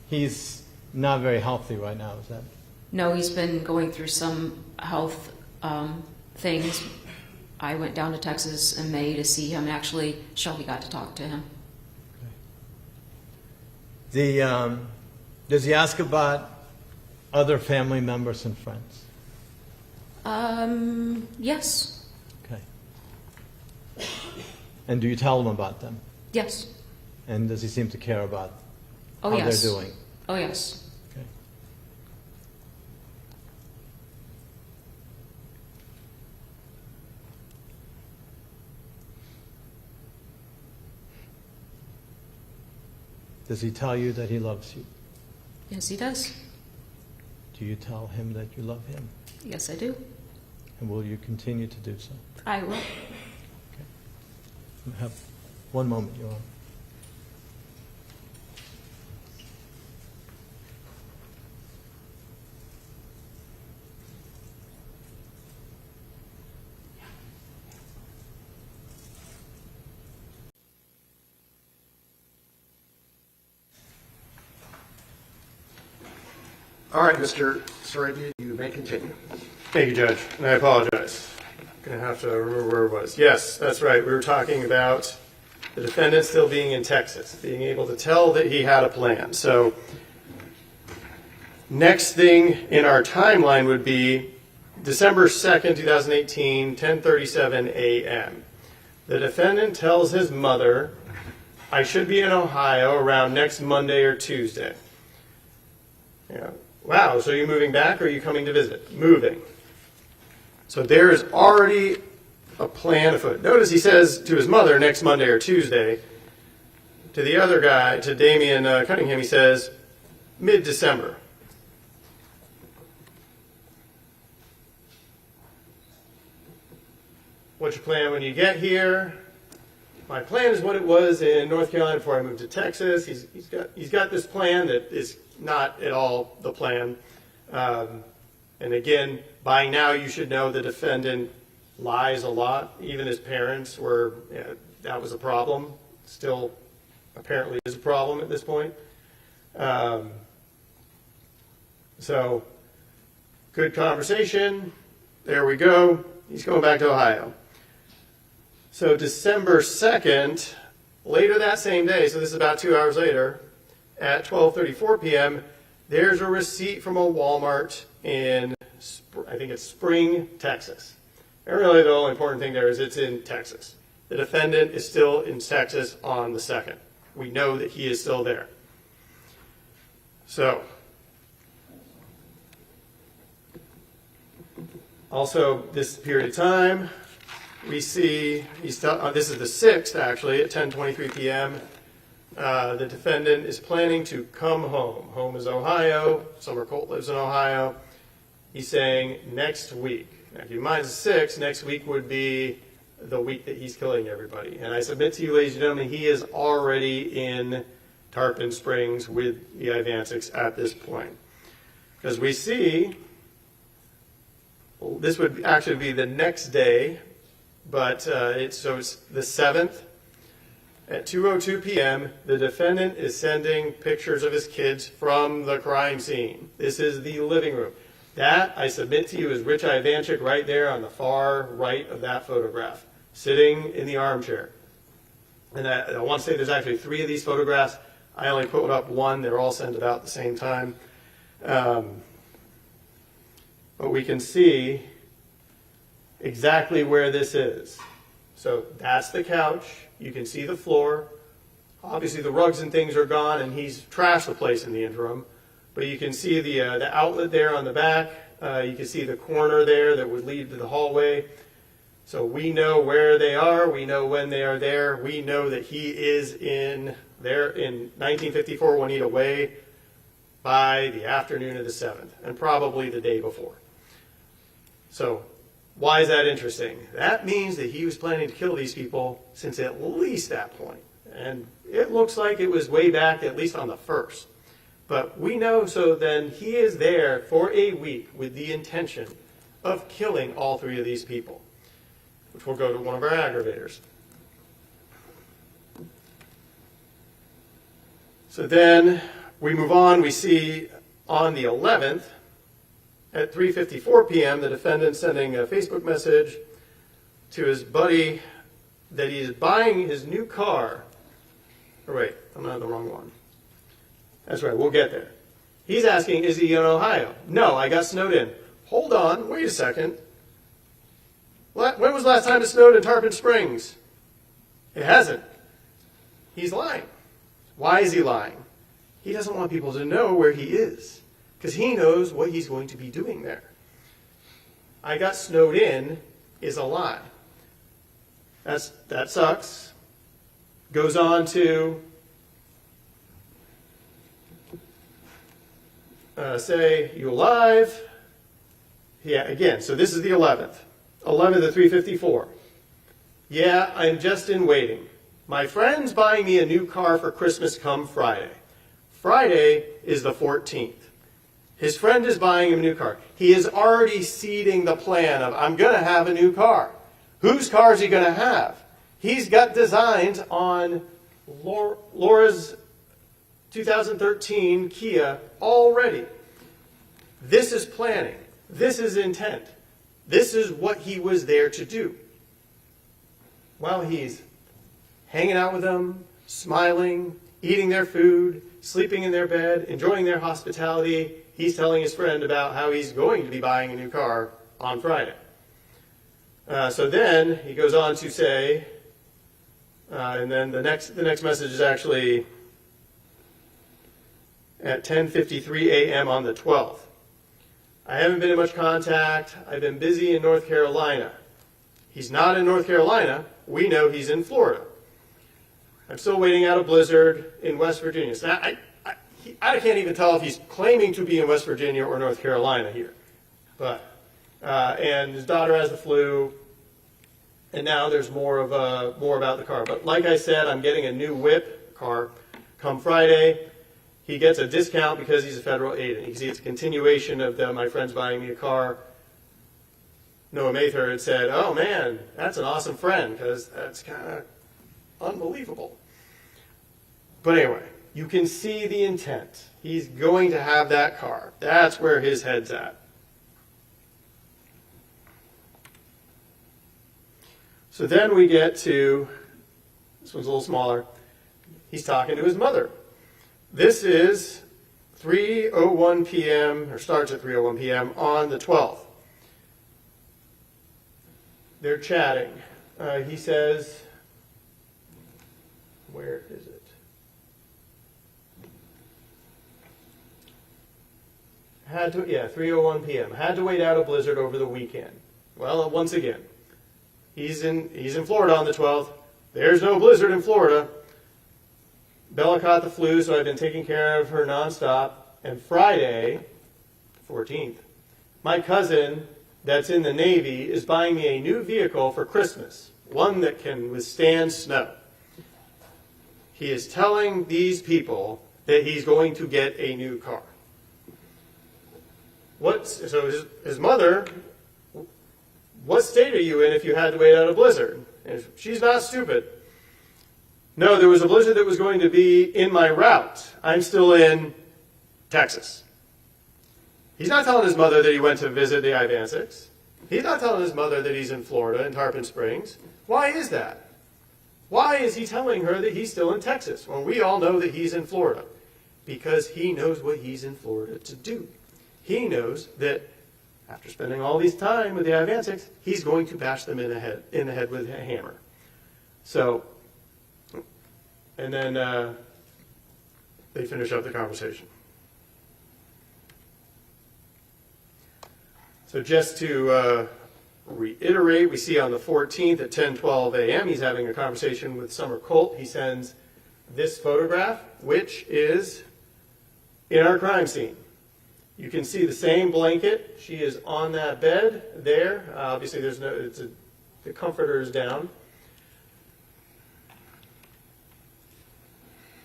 He's not very healthy right now, is that? No, he's been going through some health things. I went down to Texas in May to see him. Actually, Shelby got to talk to him. Does he ask about other family members and friends? Yes, Okay. And do you tell him about them? yes, And does he seem to care about oh how yes. they're doing? Oh yes. Okay. Does he tell you that he loves you? Yes, he does. Do you tell him that you love him? Yes, I do. And will you continue to do so? I will. You have one moment, Your Honor. All right, Mr. Sarabia, you may continue. Thank you, Judge, and I apologize. I'm going to have to remember where it was. Yes, that's right. We were talking about the defendant still being in Texas, being able to tell that he had a plan. So next thing in our timeline would be December 2nd, 2018, 10:37 a.m. The defendant tells his mother, I should be in Ohio around next Monday or Tuesday. Yeah. Wow, so you're moving back or are you coming to visit? Moving. So there is already a plan afoot. Notice he says to his mother next Monday or Tuesday. To the other guy, to Damian Cunningham, he says mid-December. What's your plan when you get here? My plan is what it was in North Carolina before I moved to Texas. He's got this plan that is not at all the plan. And again, by now you should know the defendant lies a lot. Even his parents were, that was a problem. Still apparently is a problem at this point. So good conversation. There we go. He's going back to Ohio. So December 2nd, later that same day, so this is about 2 hours later, at 12:34 p.m., there's a receipt from a Walmart in, I think it's Spring, Texas. And really the only important thing there is it's in Texas. The defendant is still in Texas on the 2nd. We know that he is still there. So, also this period of time, we see, this is the 6th actually, at 10:23 p.m. The defendant is planning to come home. Home is Ohio. Summer Colt lives in Ohio. He's saying next week. Now, keep in mind, it's the 6th. Next week would be the week that he's killing everybody. And I submit to you, ladies and gentlemen, he is already in Tarpon Springs with the Ivancics at this point. Because we see, well, this would actually be the next day, but it's the 7th. At 2:02 p.m., the defendant is sending pictures of his kids from the crime scene. This is the living room. That, I submit to you, is Rich Ivancic right there on the far right of that photograph, sitting in the armchair. And I want to say there's actually 3 of these photographs. I only put up one. They're all sent about the same time. But we can see exactly where this is. So that's the couch. You can see the floor. Obviously the rugs and things are gone, and he's trashed the place in the interim. But you can see the outlet there on the back. You can see the corner there that would lead to the hallway. So we know where they are. We know when they are there. We know that he is there in 1954 Juanita Way by the afternoon of the 7th, and probably the day before. So why is that interesting? That means that he was planning to kill these people since at least that point. And it looks like it was way back, at least on the 1st. But we know, so then he is there for a week with the intention of killing all 3 of these people, which will go to one of our aggravators. So then we move on. We see on the 11th, at 3:54 p.m., the defendant sending a Facebook message to his buddy that he is buying his new car. Oh, wait, I'm on the wrong one. That's right, we'll get there. He's asking, is he in Ohio? No, I got snowed in. Hold on, wait a second. When was the last time it snowed in Tarpon Springs? It hasn't. He's lying. Why is he lying? He doesn't want people to know where he is, because he knows what he's going to be doing there. I got snowed in is a lie. That sucks. Goes on to say, you alive? Yeah, again, so this is the 11th. 11th at 3:54. Yeah, I'm just in waiting. My friend's buying me a new car for Christmas come Friday. Friday is the 14th. His friend is buying him a new car. He is already seeding the plan of, I'm going to have a new car. Whose car is he going to have? He's got designs on Laura's 2013 Kia already. This is planning. This is intent. This is what he was there to do. While he's hanging out with them, smiling, eating their food, sleeping in their bed, enjoying their hospitality, he's telling his friend about how he's going to be buying a new car on Friday. So then he goes on to say, and then the next message is actually at 10:53 a.m. on the 12th. I haven't been in much contact. I've been busy in North Carolina. He's not in North Carolina. We know he's in Florida. I'm still waiting out a blizzard in West Virginia. So I can't even tell if he's claiming to be in West Virginia or North Carolina here. But, and his daughter has the flu, and now there's more about the car. But like I said, I'm getting a new whip car come Friday. He gets a discount because he's a federal agent. You can see it's a continuation of my friends buying me a car. Noah Mather had said, oh man, that's an awesome friend, because that's kind of unbelievable. But anyway, you can see the intent. He's going to have that car. That's where his head's at. So then we get to, this one's a little smaller, he's talking to his mother. This is 3:01 p.m., or starts at 3:01 p.m. on the 12th. They're chatting. He says, where is it? Had to, yeah, 3:01 p.m. Had to wait out a blizzard over the weekend. Well, once again, he's in Florida on the 12th. There's no blizzard in Florida. Bella caught the flu, so I've been taking care of her nonstop. And Friday, 14th, my cousin that's in the Navy is buying me a new vehicle for Christmas, one that can withstand snow. He is telling these people that he's going to get a new car. So his mother, what state are you in if you had to wait out a blizzard? And she's not stupid. No, there was a blizzard that was going to be in my route. I'm still in Texas. He's not telling his mother that he went to visit the Ivancics. He's not telling his mother that he's in Florida, in Tarpon Springs. Why is that? Why is he telling her that he's still in Texas when we all know that he's in Florida? Because he knows what he's in Florida to do. He knows that after spending all this time with the Ivancics, he's going to bash them in the head with a hammer. So, and then they finish up the conversation. So just to reiterate, we see on the 14th at 10:12 a.m., he's having a conversation with Summer Colt. He sends this photograph, which is in our crime scene. You can see the same blanket. She is on that bed there. Obviously, the comforter is down.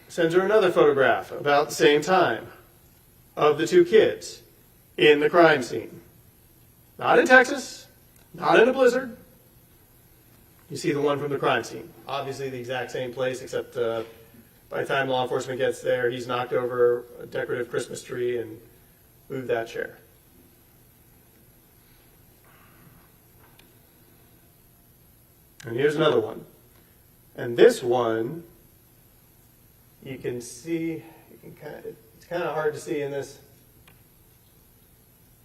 Sends her another photograph about the same time of the two kids in the crime scene. Not in Texas, not in a blizzard. You see the one from the crime scene. Obviously the exact same place, except by the time law enforcement gets there, he's knocked over a decorative Christmas tree and moved that chair. And here's another one. And this one, you can see, it's kind of hard to see in this,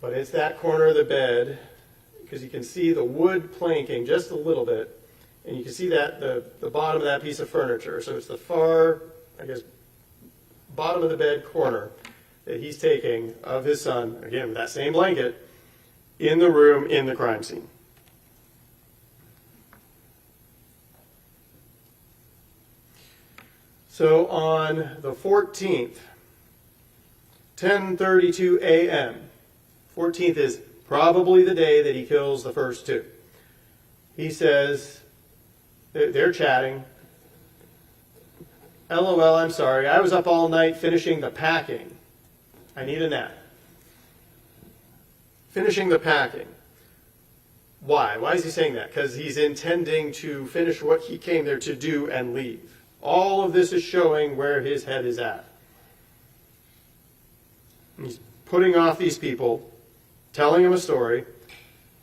but it's that corner of the bed, because you can see the wood planking just a little bit, and you can see that the bottom of that piece of furniture. So it's the far, I guess, bottom of the bed corner that he's taking of his son, again, with that same blanket, in the room in the crime scene. So on the 14th, 10:32 a.m., 14th is probably the day that he kills the first two. He says, they're chatting, LOL, I'm sorry, I was up all night finishing the packing. I need a nap. Finishing the packing. Why? Why is he saying that? Because he's intending to finish what he came there to do and leave. All of this is showing where his head is at. He's putting off these people, telling them a story,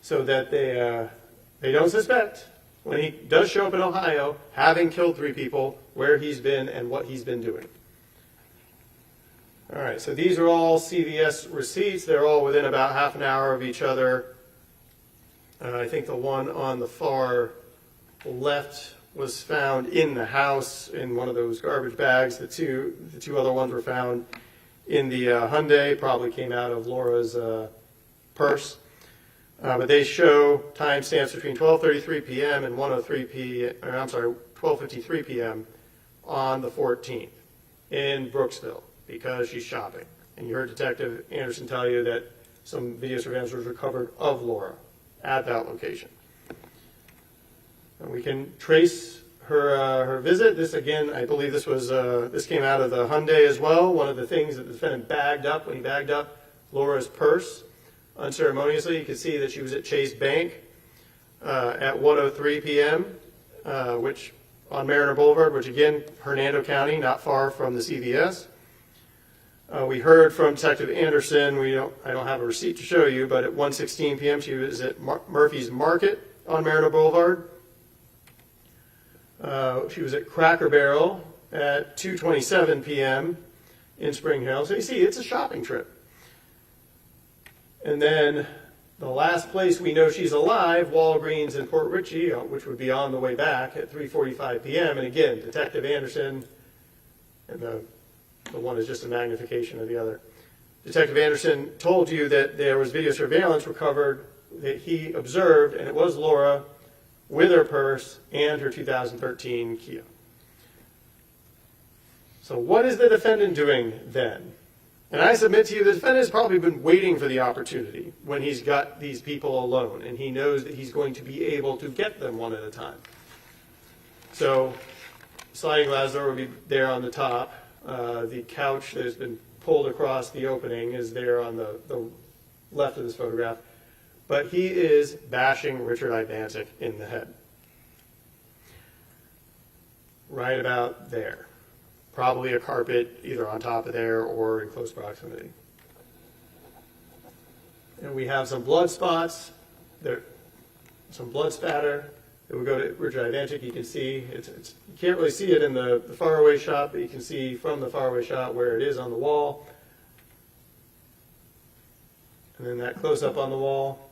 so that they don't suspect, when he does show up in Ohio, having killed 3 people, where he's been and what he's been doing. All right, so these are all CVS receipts. They're all within about half an hour of each other. I think the one on the far left was found in the house in one of those garbage bags. The two other ones were found in the Hyundai. Probably came out of Laura's purse. But they show timestamps between 12:33 p.m. and 12:53 p.m. on the 14th in Brooksville because she's shopping. And you heard Detective Anderson tell you that some video surveillance was recovered of Laura at that location. And we can trace her visit. This, again, I believe this came out of the Hyundai as well. One of the things that the defendant bagged up when he bagged up Laura's purse unceremoniously, you can see that she was at Chase Bank at 1:03 p.m., which on Mariner Boulevard, which again, Hernando County, not far from the CVS. We heard from Detective Anderson. I don't have a receipt to show you, but at 1:16 p.m. she was at Murphy's Market on Mariner Boulevard. She was at Cracker Barrel at 2:27 p.m. in Spring Hill. So you see, it's a shopping trip. And then the last place we know she's alive, Walgreens in Port Richey, which would be on the way back at 3:45 p.m. And again, Detective Anderson, and the one is just a magnification of the other. Detective Anderson told you that there was video surveillance recovered that he observed, and it was Laura with her purse and her 2013 Kia. So what is the defendant doing then? And I submit to you, the defendant has probably been waiting for the opportunity when he's got these people alone, and he knows that he's going to be able to get them one at a time. So sliding glass door will be there on the top. The couch that has been pulled across the opening is there on the left of this photograph. But he is bashing Richard Ivancic in the head. Right about there. Probably a carpet either on top of there or in close proximity. And we have some blood spots, some blood spatter. If we go to Richard Ivancic, you can see, you can't really see it in the faraway shot, but you can see from the faraway shot where it is on the wall. And then that close-up on the wall.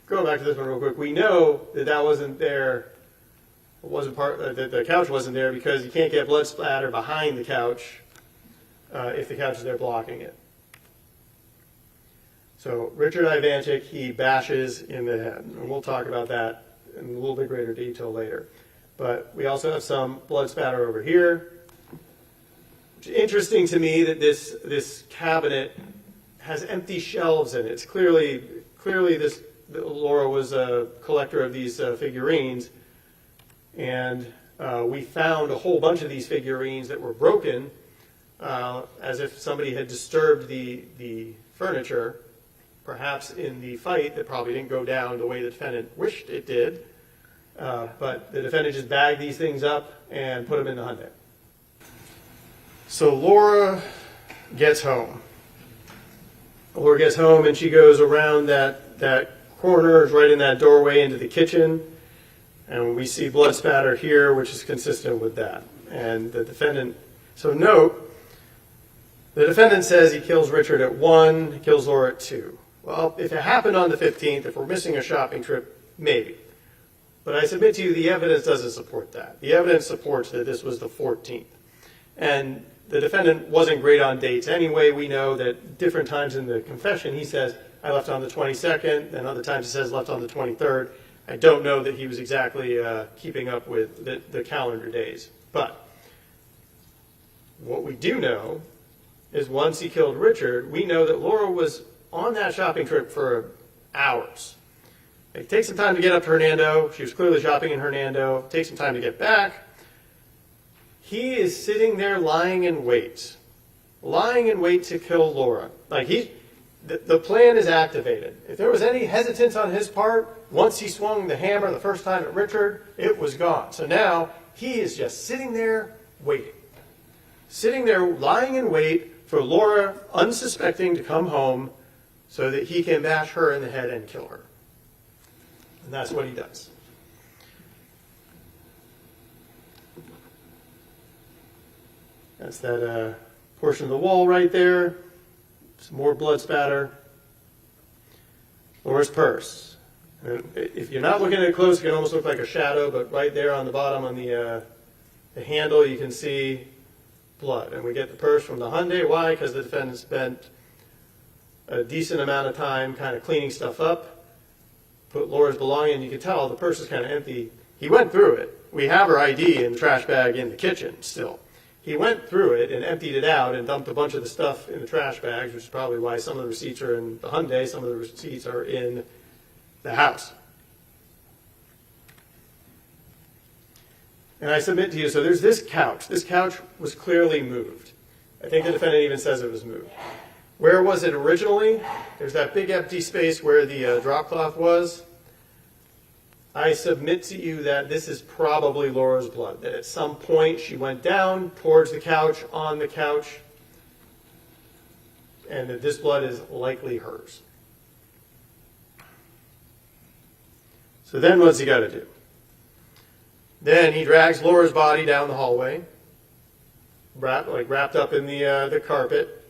Going back to this one real quick, we know that that wasn't there, that the couch wasn't there because you can't get blood splatter behind the couch if the couch is there blocking it. So Richard Ivancic, he bashes in the head, and we'll talk about that in a little bit greater detail later. But we also have some blood spatter over here. It's interesting to me that this cabinet has empty shelves in it. It's clearly Laura was a collector of these figurines, and we found a whole bunch of these figurines that were broken, as if somebody had disturbed the furniture, perhaps in the fight that probably didn't go down the way the defendant wished it did. But the defendant just bagged these things up and put them in the Hyundai. So Laura gets home. Laura gets home and she goes around that corner, is right in that doorway into the kitchen, and we see blood spatter here, which is consistent with that. And the defendant, so note, the defendant says he kills Richard at 1, he kills Laura at 2. Well, if it happened on the 15th, if we're missing a shopping trip, maybe. But I submit to you the evidence doesn't support that. The evidence supports that this was the 14th. And the defendant wasn't great on dates anyway. We know that different times in the confession he says, I left on the 22nd, and other times he says left on the 23rd. I don't know that he was exactly keeping up with the calendar days. But what we do know is once he killed Richard, we know that Laura was on that shopping trip for hours. It takes some time to get up to Hernando. She was clearly shopping in Hernando. It takes some time to get back. He is sitting there lying in wait to kill Laura. The plan is activated. If there was any hesitance on his part, once he swung the hammer the first time at Richard, it was gone. So now he is just sitting there waiting. Sitting there lying in wait for Laura, unsuspecting, to come home so that he can bash her in the head and kill her. And that's what he does. That's that portion of the wall right there. Some more blood spatter. Laura's purse. And if you're not looking at it close, it can almost look like a shadow, but right there on the bottom on the handle, you can see blood. And we get the purse from the Hyundai. Why? Because the defendant spent a decent amount of time kind of cleaning stuff up, put Laura's belongings in. You can tell the purse is kind of empty. He went through it. We have her ID in the trash bag in the kitchen still. He went through it and emptied it out and dumped a bunch of the stuff in the trash bags, which is probably why some of the receipts are in the Hyundai, some of the receipts are in the house. And I submit to you, so there's this couch. This couch was clearly moved. I think the defendant even says it was moved. Where was it originally? There's that big empty space where the drop cloth was. I submit to you that this is probably Laura's blood, that at some point she went down towards the couch, on the couch, and that this blood is likely hers. So then what's he got to do? Then he drags Laura's body down the hallway, wrapped up in the carpet.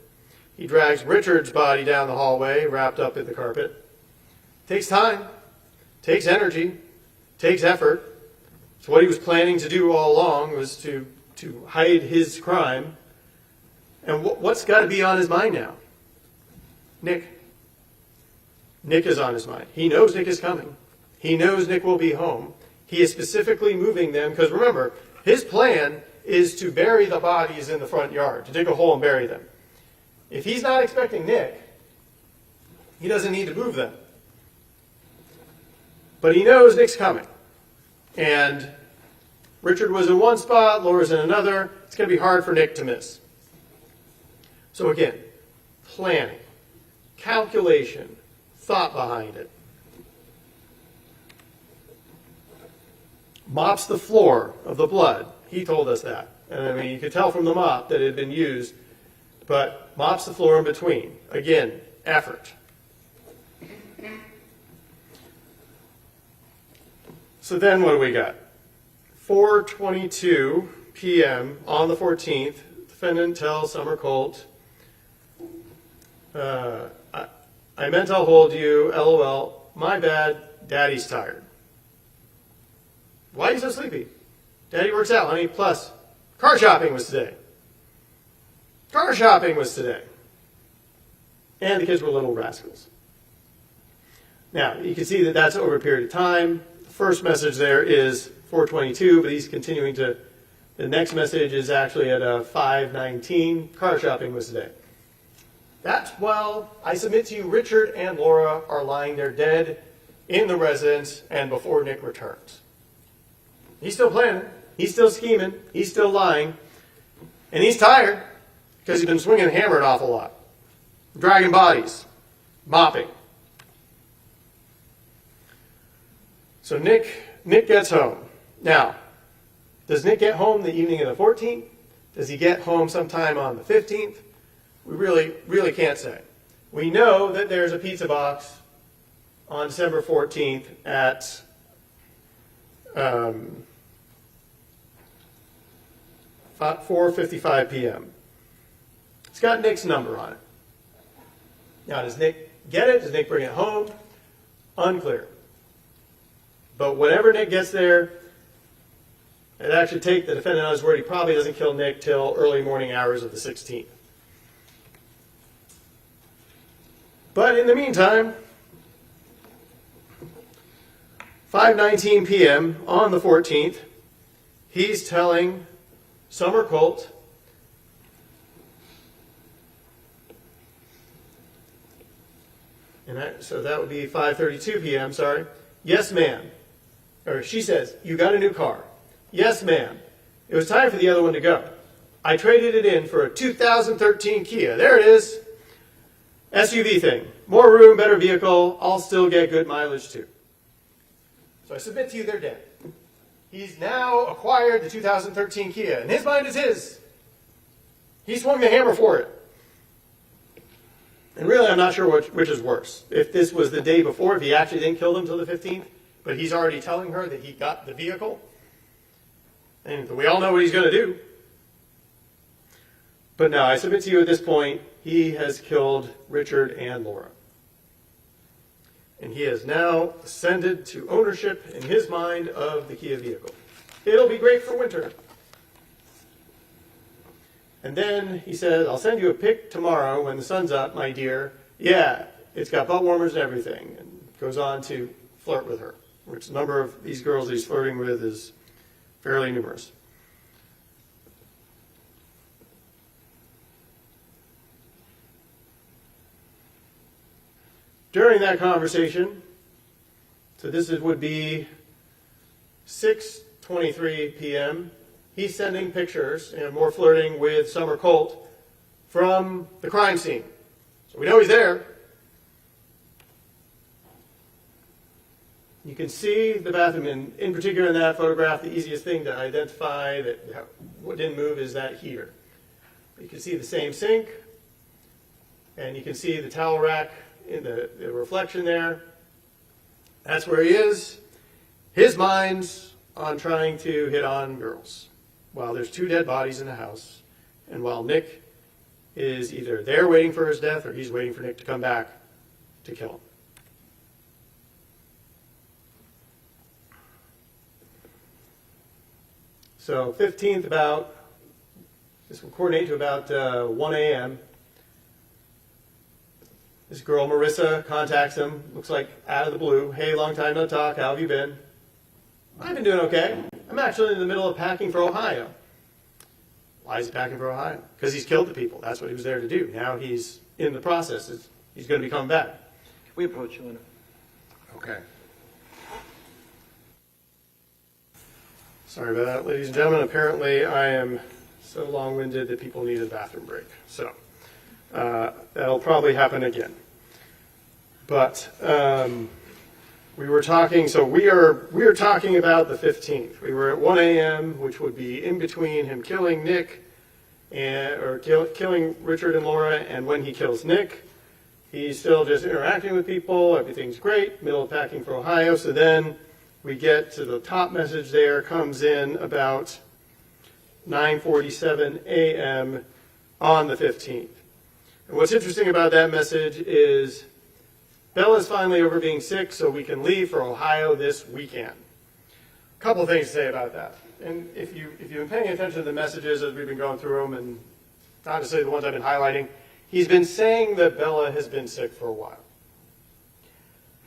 He drags Richard's body down the hallway, wrapped up in the carpet. Takes time, takes energy, takes effort. So what he was planning to do all along was to hide his crime. And what's got to be on his mind now? Nick. Nick is on his mind. He knows Nick is coming. He knows Nick will be home. He is specifically moving them because remember, his plan is to bury the bodies in the front yard, to dig a hole and bury them. If he's not expecting Nick, he doesn't need to move them. But he knows Nick's coming. And Richard was in one spot, Laura's in another. It's going to be hard for Nick to miss. So again, planning, calculation, thought behind it. Mops the floor of the blood. He told us that. And I mean, you could tell from the mop that it had been used, but mops the floor in between. Again, effort. So then what do we got? 4:22 p.m. on the 14th, defendant tells Summer Colt, I meant I'll hold you, LOL, my bad, daddy's tired. Why are you so sleepy? Daddy works out, honey. Plus, car shopping was today. Car shopping was today. And the kids were little rascals. Now, you can see that that's over a period of time. The first message there is 4:22, but he's continuing to, the next message is actually at 5:19. Car shopping was today. That's while I submit to you, Richard and Laura are lying there dead in the residence and before Nick returns. He's still planning. He's still scheming. He's still lying. And he's tired because he's been swinging the hammer an awful lot. Dragging bodies. Mopping. So Nick gets home. Now, does Nick get home the evening of the 14th? Does he get home sometime on the 15th? We really can't say. We know that there's a pizza box on December 14th at 4:55 p.m. It's got Nick's number on it. Now, does Nick get it? Does Nick bring it home? Unclear. But whenever Nick gets there, it actually take the defendant on his word, he probably doesn't kill Nick till early morning hours of the 16th. But in the meantime, 5:19 p.m. on the 14th, he's telling Summer Colt, so that would be 5:32 p.m., sorry. Yes, ma'am. Or she says, you got a new car. Yes, ma'am. It was time for the other one to go. I traded it in for a 2013 Kia. There it is. SUV thing. More room, better vehicle. I'll still get good mileage too. So I submit to you they're dead. He's now acquired the 2013 Kia. And his mind is his. He swung the hammer for it. And really, I'm not sure which is worse. If this was the day before, if he actually didn't kill them until the 15th, but he's already telling her that he got the vehicle, and we all know what he's going to do. But no, I submit to you at this point, he has killed Richard and Laura. And he has now ascended to ownership in his mind of the Kia vehicle. It'll be great for winter. And then he says, I'll send you a pic tomorrow when the sun's up, my dear, yeah, it's got butt warmers and everything, and goes on to flirt with her, which the number of these girls he's flirting with is fairly numerous. During that conversation, so would be 6:23 p.m., he's sending pictures and more flirting with Summer Colt from the crime scene. So we know he's there. You can see the bathroom, in particular in that photograph, the easiest thing to identify that what didn't move is that heater. You can see the same sink, and you can see the towel rack in the reflection there. That's where he is. His mind's on trying to hit on girls while there's 2 dead bodies in the house, and while Nick is either there waiting for his death or he's waiting for Nick to come back to kill him. So 15th this will coordinate to about 1 a.m. This girl, Marissa, contacts him, looks like out of the blue. Hey, long time no talk, how have you been? I've been doing okay. I'm actually in the middle of packing for Ohio. Why is he packing for Ohio? Because he's killed the people. That's what he was there to do. Now he's in the process. He's going to be coming back. Can we approach you in a... Okay. Sorry about that, ladies and gentlemen. Apparently I am so long-winded that people need a bathroom break. So that'll probably happen again. But we were talking, so we are talking about the 15th. We were at 1 a.m., which would be in between him killing Nick or killing Richard and Laura, and when he kills Nick, he's still just interacting with people. Everything's great. Middle of packing for Ohio. So then we get to the top message there, comes in about 9:47 a.m. on the 15th. And what's interesting about that message is Bella's finally over being sick, so we can leave for Ohio this weekend. A couple of things to say about that. And if you've been paying attention to the messages as we've been going through them, and not to say the ones I've been highlighting, he's been saying that Bella has been sick for a while.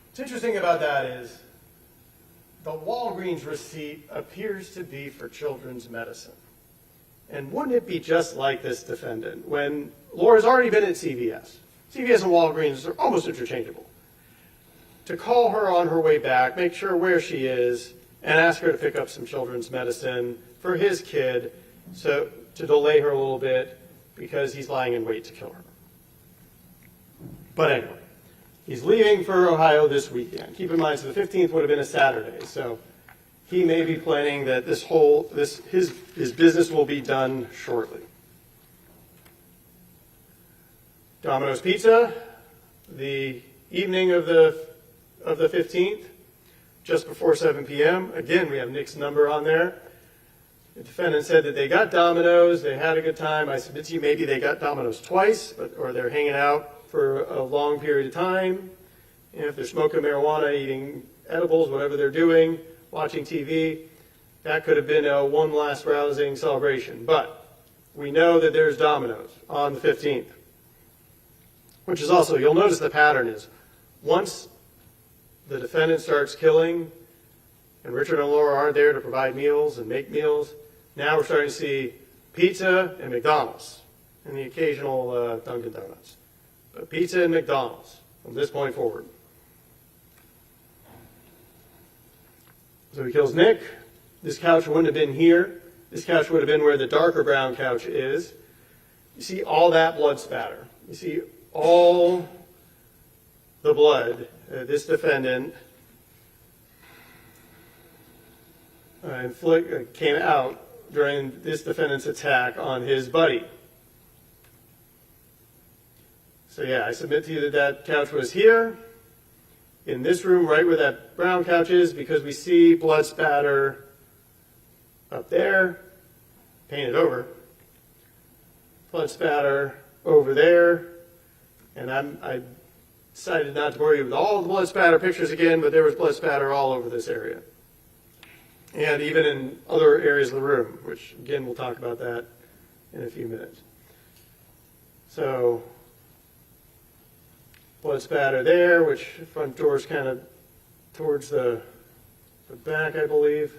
What's interesting about that is the Walgreens receipt appears to be for children's medicine. And wouldn't it be just like this defendant when Laura's already been at CVS? CVS and Walgreens are almost interchangeable. To call her on her way back, make sure where she is, and ask her to pick up some children's medicine for his kid, so to delay her a little bit because he's lying in wait to kill her. But anyway, he's leaving for Ohio this weekend. Keep in mind, so the 15th would have been a Saturday, so he may be planning that his business will be done shortly. Domino's Pizza, the evening of the 15th, just before 7 p.m. Again, we have Nick's number on there. The defendant said that they got Domino's, they had a good time. I submit to you maybe they got Domino's twice, or they're hanging out for a long period of time. And if they're smoking marijuana, eating edibles, whatever they're doing, watching TV, that could have been one last rousing celebration. But we know that there's Domino's on the 15th. Which is also, you'll notice the pattern is, once the defendant starts killing, and Richard and Laura aren't there to provide meals and make meals, now we're starting to see pizza and McDonald's, and the occasional Dunkin' Donuts. But pizza and McDonald's from this point forward. So he kills Nick. This couch wouldn't have been here. This couch would have been where the darker brown couch is. You see all that blood spatter. You see all the blood this defendant came out during this defendant's attack on his buddy. So yeah, I submit to you that that couch was here, in this room, right where that brown couch is, because we see blood spatter up there, painted over, blood spatter over there, and I decided not to bore you with all the blood spatter pictures again, but there was blood spatter all over this area. And even in other areas of the room, which again, we'll talk about that in a few minutes. So blood spatter there, which front door's kind of towards the back, I believe.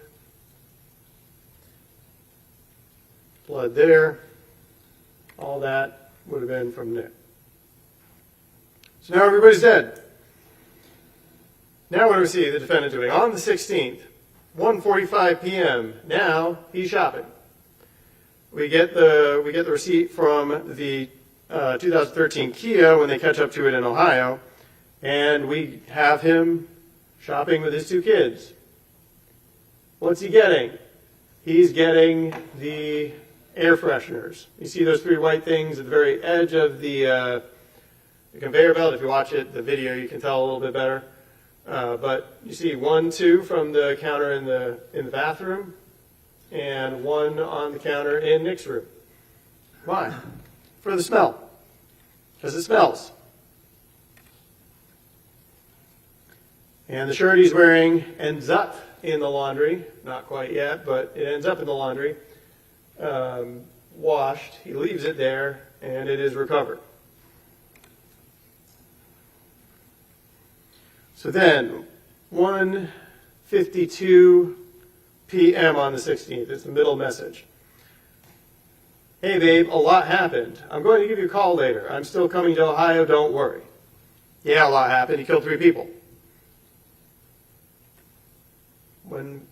Blood there. All that would have been from Nick. So now everybody's dead. Now what do we see the defendant doing? On the 16th, 1:45 p.m. Now he's shopping. We get the receipt from the 2013 Kia when they catch up to it in Ohio, and we have him shopping with his two kids. What's he getting? He's getting the air fresheners. You see those three white things at the very edge of the conveyor belt. If you watch it, the video, you can tell a little bit better. But you see 1, 2 from the counter in the bathroom, and 1 on the counter in Nick's room. Why? For the smell. Because it smells. And the shirt he's wearing ends up in the laundry. Not quite yet, but it ends up in the laundry. Washed. He leaves it there, and it is recovered. So then, 1:52 p.m. on the 16th. It's the middle message. Hey, babe, a lot happened. I'm going to give you a call later. I'm still coming to Ohio, don't worry. Yeah, a lot happened. He killed 3 people. When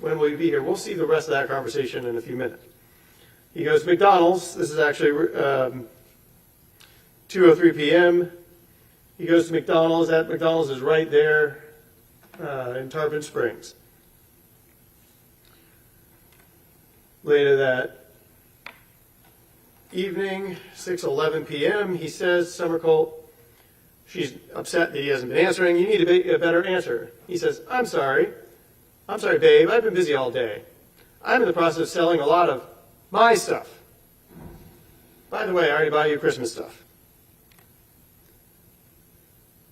will you be here? We'll see the rest of that conversation in a few minutes. He goes to McDonald's. This is actually 2:03 p.m. He goes to McDonald's. That McDonald's is right there in Tarpon Springs. Later that evening, 6:11 p.m., he says, Summer Colt, she's upset that he hasn't been answering. You need a better answer. He says, I'm sorry, babe. I've been busy all day. I'm in the process of selling a lot of my stuff. By the way, I already bought you Christmas stuff.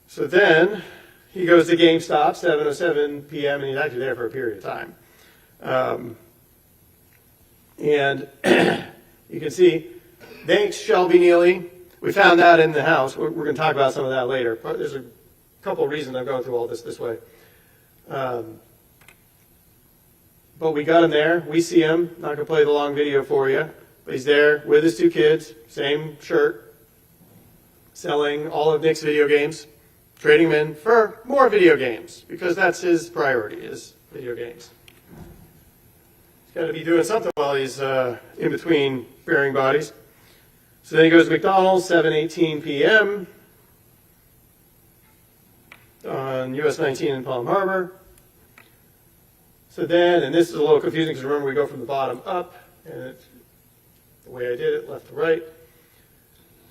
So then he goes to GameStop, 7:07 p.m., and he's actually there for a period of time. And you can see, thanks, Shelby Nealy. We found that in the house. We're going to talk about some of that later. But there's a couple of reasons I'm going through all this way. But we got him there. We see him. Not going to play the long video for you. But he's there with his 2 kids, same shirt, selling all of Nick's video games, trading them in for more video games, because that's his priority, is video games. He's got to be doing something while he's in between burying bodies. So then he goes to McDonald's, 7:18 p.m. on US 19 in Palm Harbor. So then, and this is a little confusing because remember we go from the bottom up, and it's the way I did it, left to right.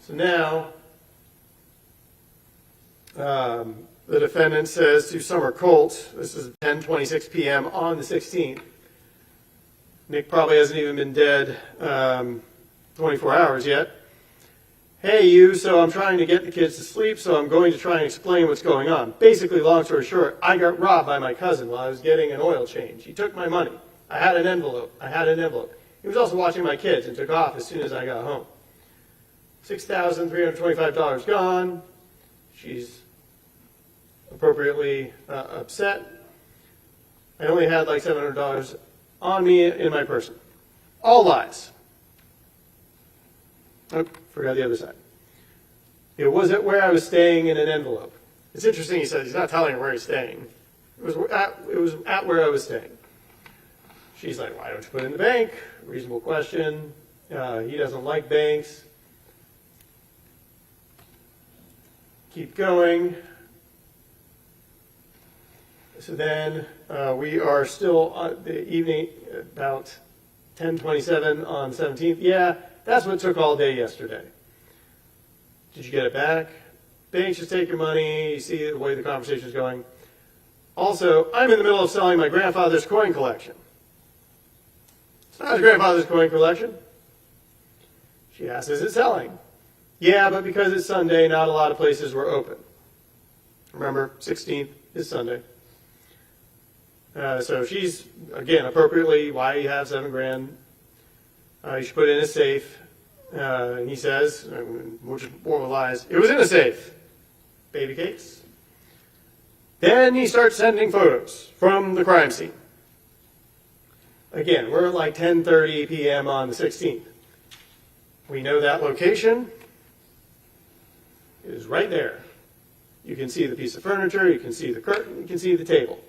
So now, the defendant says to Summer Colt, this is 10:26 p.m. on the 16th. Nick probably hasn't even been dead 24 hours yet. Hey, you, so I'm trying to get the kids to sleep, so I'm going to try and explain what's going on. Basically, long story short, I got robbed by my cousin while I was getting an oil change. He took my money. I had an envelope. He was also watching my kids and took off as soon as I got home. $6,325 gone. She's appropriately upset. I only had like $700 on me in my person. All lies. Oh, forgot the other side. It was at where I was staying in an envelope. It's interesting, he says he's not telling her where he's staying. It was at where I was staying. She's like, why don't you put it in the bank? Reasonable question. He doesn't like banks. Keep going. So then we are still on the evening, about 10:27 on the 17th. Yeah, that's what took all day yesterday. Did you get it back? Banks just take your money. You see the way the conversation is going. Also, I'm in the middle of selling my grandfather's coin collection. It's not his grandfather's coin collection. She asks, is it selling? Yeah, but because it's Sunday, not a lot of places were open. Remember, 16th is Sunday. So she's, again, appropriately, why you have $7,000. You should put it in a safe. And he says, which is more lies, it was in a safe. baby cakes. Then he starts sending photos from the crime scene. Again, we're at like 10:30 p.m. on the 16th. We know that location is right there. You can see the piece of furniture, you can see the curtain, you can see the table.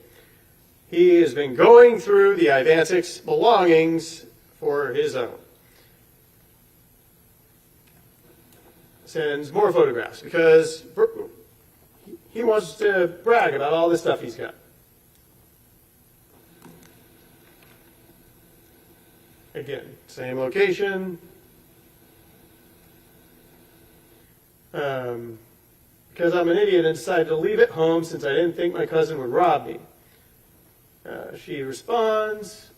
He has been going through the Ivancic's belongings for his own. Sends more photographs because he wants to brag about all the stuff he's got. Again, same location. Because I'm an idiot and decided to leave it home since I didn't think my cousin would rob me. She responds,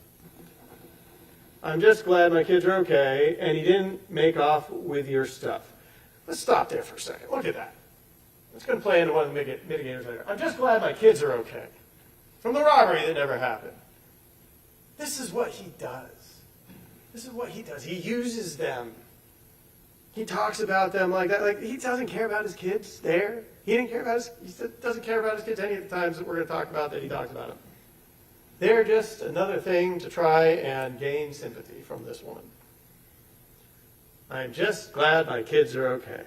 I'm just glad my kids are okay and he didn't make off with your stuff. Let's stop there for a second. Look at that. It's going to play into one of the mitigators later. I'm just glad my kids are okay. From the robbery that never happened. This is what he does. This is what he does. He uses them. He talks about them like that. Like, he doesn't care about his kids there. He doesn't care about his kids any of the times that we're going to talk about that he talks about them. They're just another thing to try and gain sympathy from this woman. I'm just glad my kids are okay.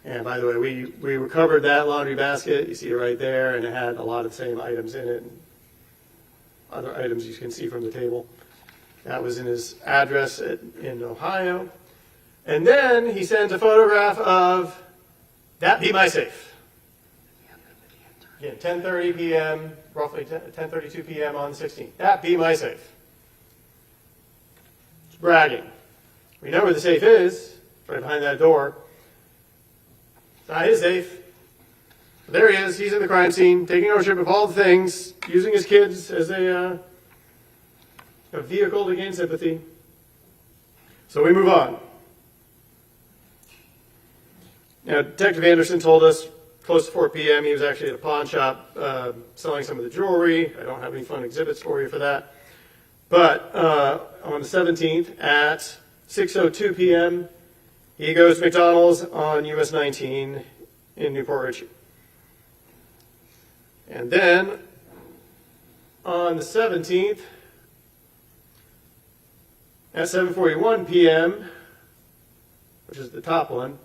And by the way, we recovered that laundry basket. You see it right there, and it had a lot of the same items in it, and other items you can see from the table. That was in his address in Ohio. And then he sends a photograph of that be my safe. Again, 10:30 p.m., roughly 10:32 p.m. on the 16th. That be my safe. It's bragging. We know where the safe is, right behind that door. It's not his safe. But there he is. He's in the crime scene, taking ownership of all the things, using his kids as a vehicle to gain sympathy. So we move on. Now, Detective Anderson told us close to 4 p.m. he was actually at a pawn shop selling some of the jewelry. I don't have any fun exhibits for you for that. But on the 17th at 6:02 p.m., he goes to McDonald's on US 19 in Newport Richey. And then on the 17th at 7:41 p.m., which is the top one,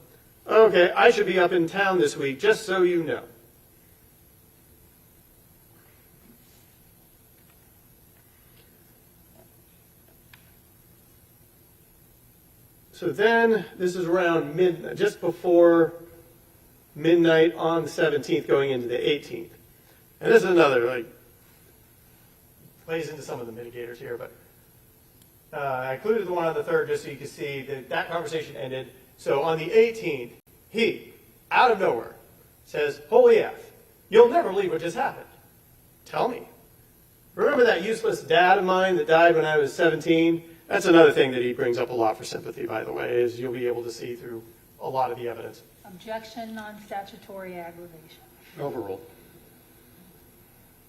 okay, I should be up in town this week, just so you know. So then, this is around just before midnight on the 17th, going into the 18th. And this is another, plays into some of the mitigators here, but I included the one on the 3rd just so you can see that conversation ended. So on the 18th, he, out of nowhere, says, holy F, you'll never believe what just happened. Tell me. Remember that useless dad of mine that died when I was 17? That's another thing that he brings up a lot for sympathy, by the way, is you'll be able to see through a lot of the evidence. Objection, non-statutory aggravation. Overruled.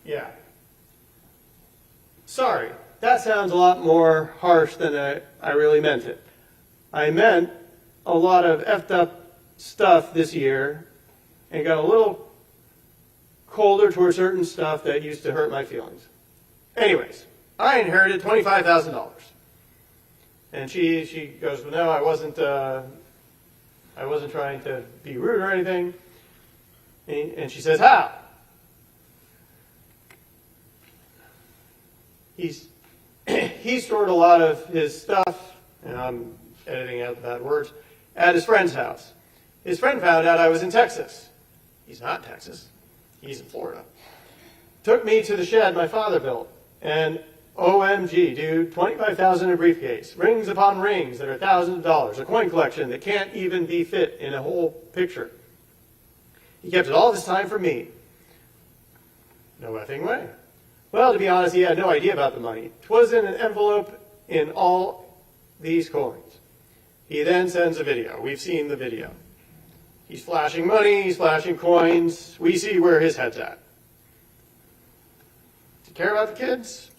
Yeah. Sorry, that sounds a lot more harsh than I really meant it. I meant a lot of effed up stuff this year and got a little colder toward certain stuff that used to hurt my feelings. Anyways, I inherited $25,000. And she goes, well, no, I wasn't trying to be rude or anything. And she says, how? He stored a lot of his stuff, and I'm editing out the bad words, at his friend's house. His friend found out I was in Texas. He's not in Texas. He's in Florida. Took me to the shed my father built, and OMG, dude, $25,000 in a briefcase, rings upon rings that are thousands of dollars, a coin collection that can't even be fit in a whole picture. He kept it all this time for me. No effing way. Well, to be honest, he had no idea about the money. 'Twas in an envelope in all these coins. He then sends a video. We've seen the video. He's flashing money, he's flashing coins. We see where his head's at. Do you care about the kids?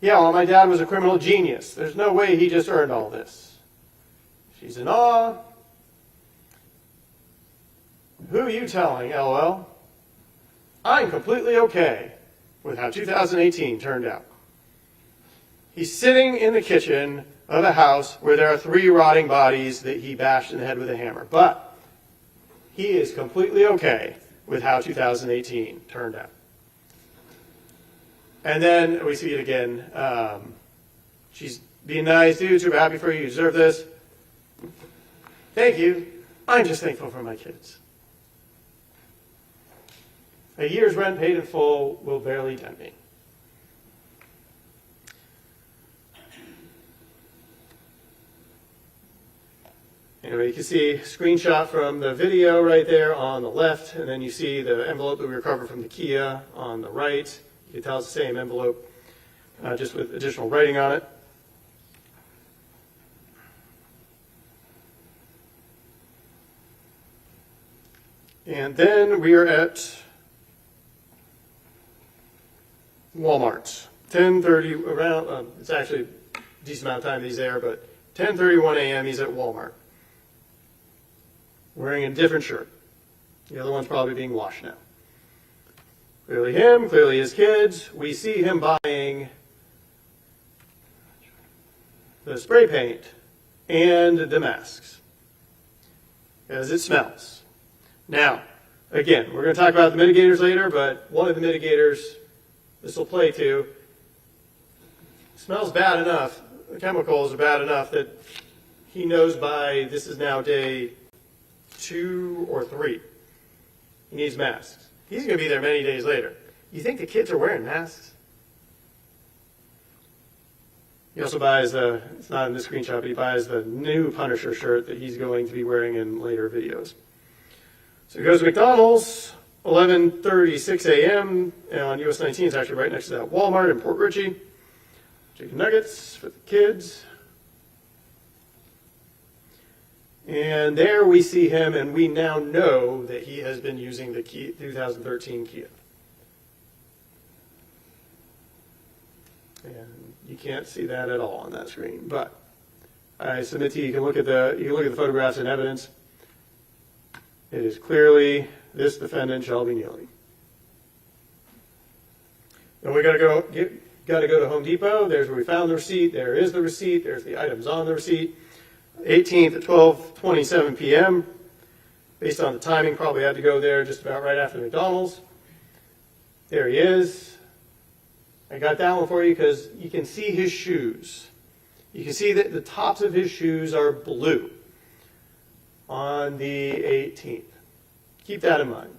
Yeah, well, my dad was a criminal genius. There's no way he just earned all this. She's in awe. Who are you telling, LOL? I'm completely okay with how 2018 turned out. He's sitting in the kitchen of a house where there are 3 rotting bodies that he bashed in the head with a hammer. But he is completely okay with how 2018 turned out. And then we see it again. She's being nice, dude, super happy for you, you deserve this. Thank you. I'm just thankful for my kids. A year's rent paid in full will barely dent me. Anyway, you can see a screenshot from the video right there on the left, and then you see the envelope that we recovered from the Kia on the right. You can tell it's the same envelope, just with additional writing on it. And then we are at Walmart. 10:30 around. It's actually a decent amount of time he's there, but 10:31 a.m. he's at Walmart, wearing a different shirt. The other one's probably being washed now. Clearly him, clearly his kids. We see him buying the spray paint and the masks, as it smells. Now, again, we're going to talk about the mitigators later, but one of the mitigators this will play to smells bad enough, the chemicals are bad enough that he knows by this is now day 2 or 3. He needs masks. He's going to be there many days later. You think the kids are wearing masks? He also buys it's not in this screenshot, but he buys the new Punisher shirt that he's going to be wearing in later videos. So he goes to McDonald's, 11:36 a.m. on US 19. It's actually right next to that Walmart in Port Richey. Chicken nuggets for the kids. And there we see him, and we now know that he has been using the 2013 Kia. And you can't see that at all on that screen, but I submit to you, you can look at the photographs and evidence. It is clearly this defendant, Shelby Nealy. And we got to go to Home Depot. There's where we found the receipt. There is the receipt. There's the items on the receipt. 18th at 12:27 p.m. Based on the timing, probably had to go there just about right after McDonald's. There he is. I got that one for you because you can see his shoes. You can see that the tops of his shoes are blue on the 18th. Keep that in mind.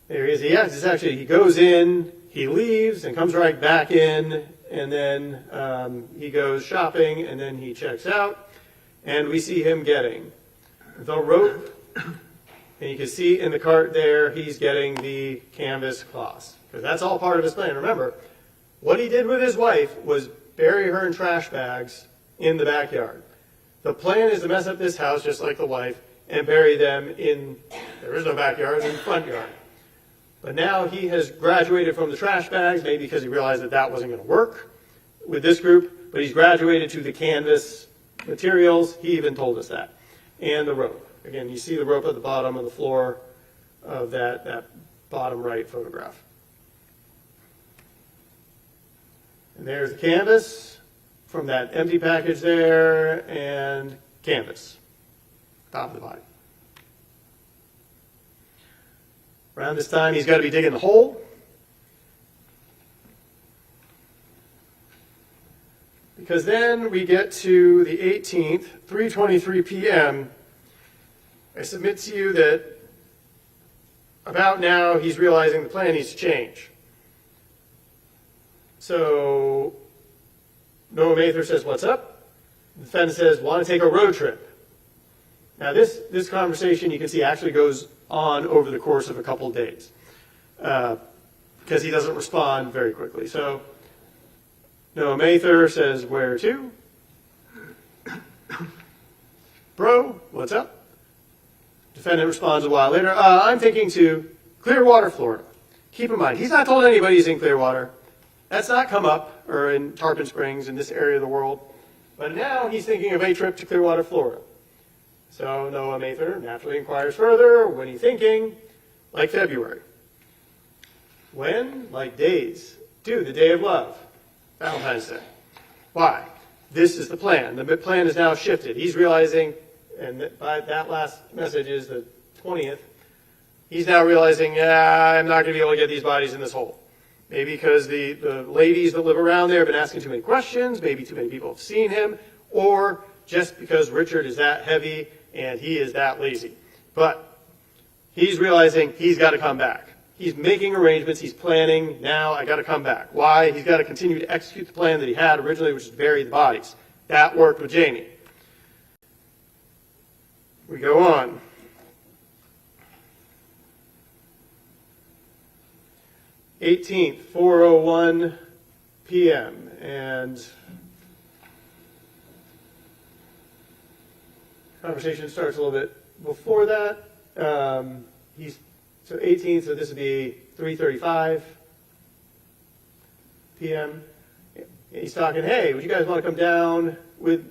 There he is. Yes, it's actually, he goes in, he leaves, and comes right back in, and then he goes shopping, and then he checks out, and we see him getting the rope, and you can see in the cart there, he's getting the canvas cloths, because that's all part of his plan. Remember, what he did with his wife was bury her in trash bags in the backyard. The plan is to mess up this house just like the wife and bury them in, there is no backyard, in the front yard. But now he has graduated from the trash bags, maybe because he realized that that wasn't going to work with this group, but he's graduated to the canvas materials. He even told us that. And the rope. Again, you see the rope at the bottom of the floor of that bottom right photograph. And there's the canvas from that empty package there, and canvas, top of the body. Around this time, he's got to be digging the hole. Because then we get to the 18th, 3:23 p.m. I submit to you that about now he's realizing the plan needs to change. So Noah Mather says, "What's up?" The defendant says, "Want to take a road trip?" Now this conversation you can see actually goes on over the course of a couple of days because he doesn't respond very quickly. So Noah Mather says, "Where to?" "Bro, what's up?" Defendant responds a while later, "I'm thinking to Clearwater, Florida." Keep in mind, he's not told anybody he's in Clearwater. That's not come up, or in Tarpon Springs, in this area of the world. But now he's thinking of a trip to Clearwater, Florida. So Noah Mather naturally inquires further. When are you thinking? Like February. When? Like days. Dude, the day of love. Valentine's Day. Why? This is the plan. The plan is now shifted. He's realizing, and by that last message is the 20th, he's now realizing, I'm not going to be able to get these bodies in this hole. Maybe because the ladies that live around there have been asking too many questions, maybe too many people have seen him, or just because Richard is that heavy and he is that lazy. But he's realizing he's got to come back. He's making arrangements, he's planning, now I got to come back. Why? He's got to continue to execute the plan that he had originally, which is bury the bodies. That worked with Jaime. We go on. '18th, 4:01 p.m. And conversation starts a little bit before that. So 18th, so this would be 3:35 p.m. He's talking, hey, would you guys want to come down with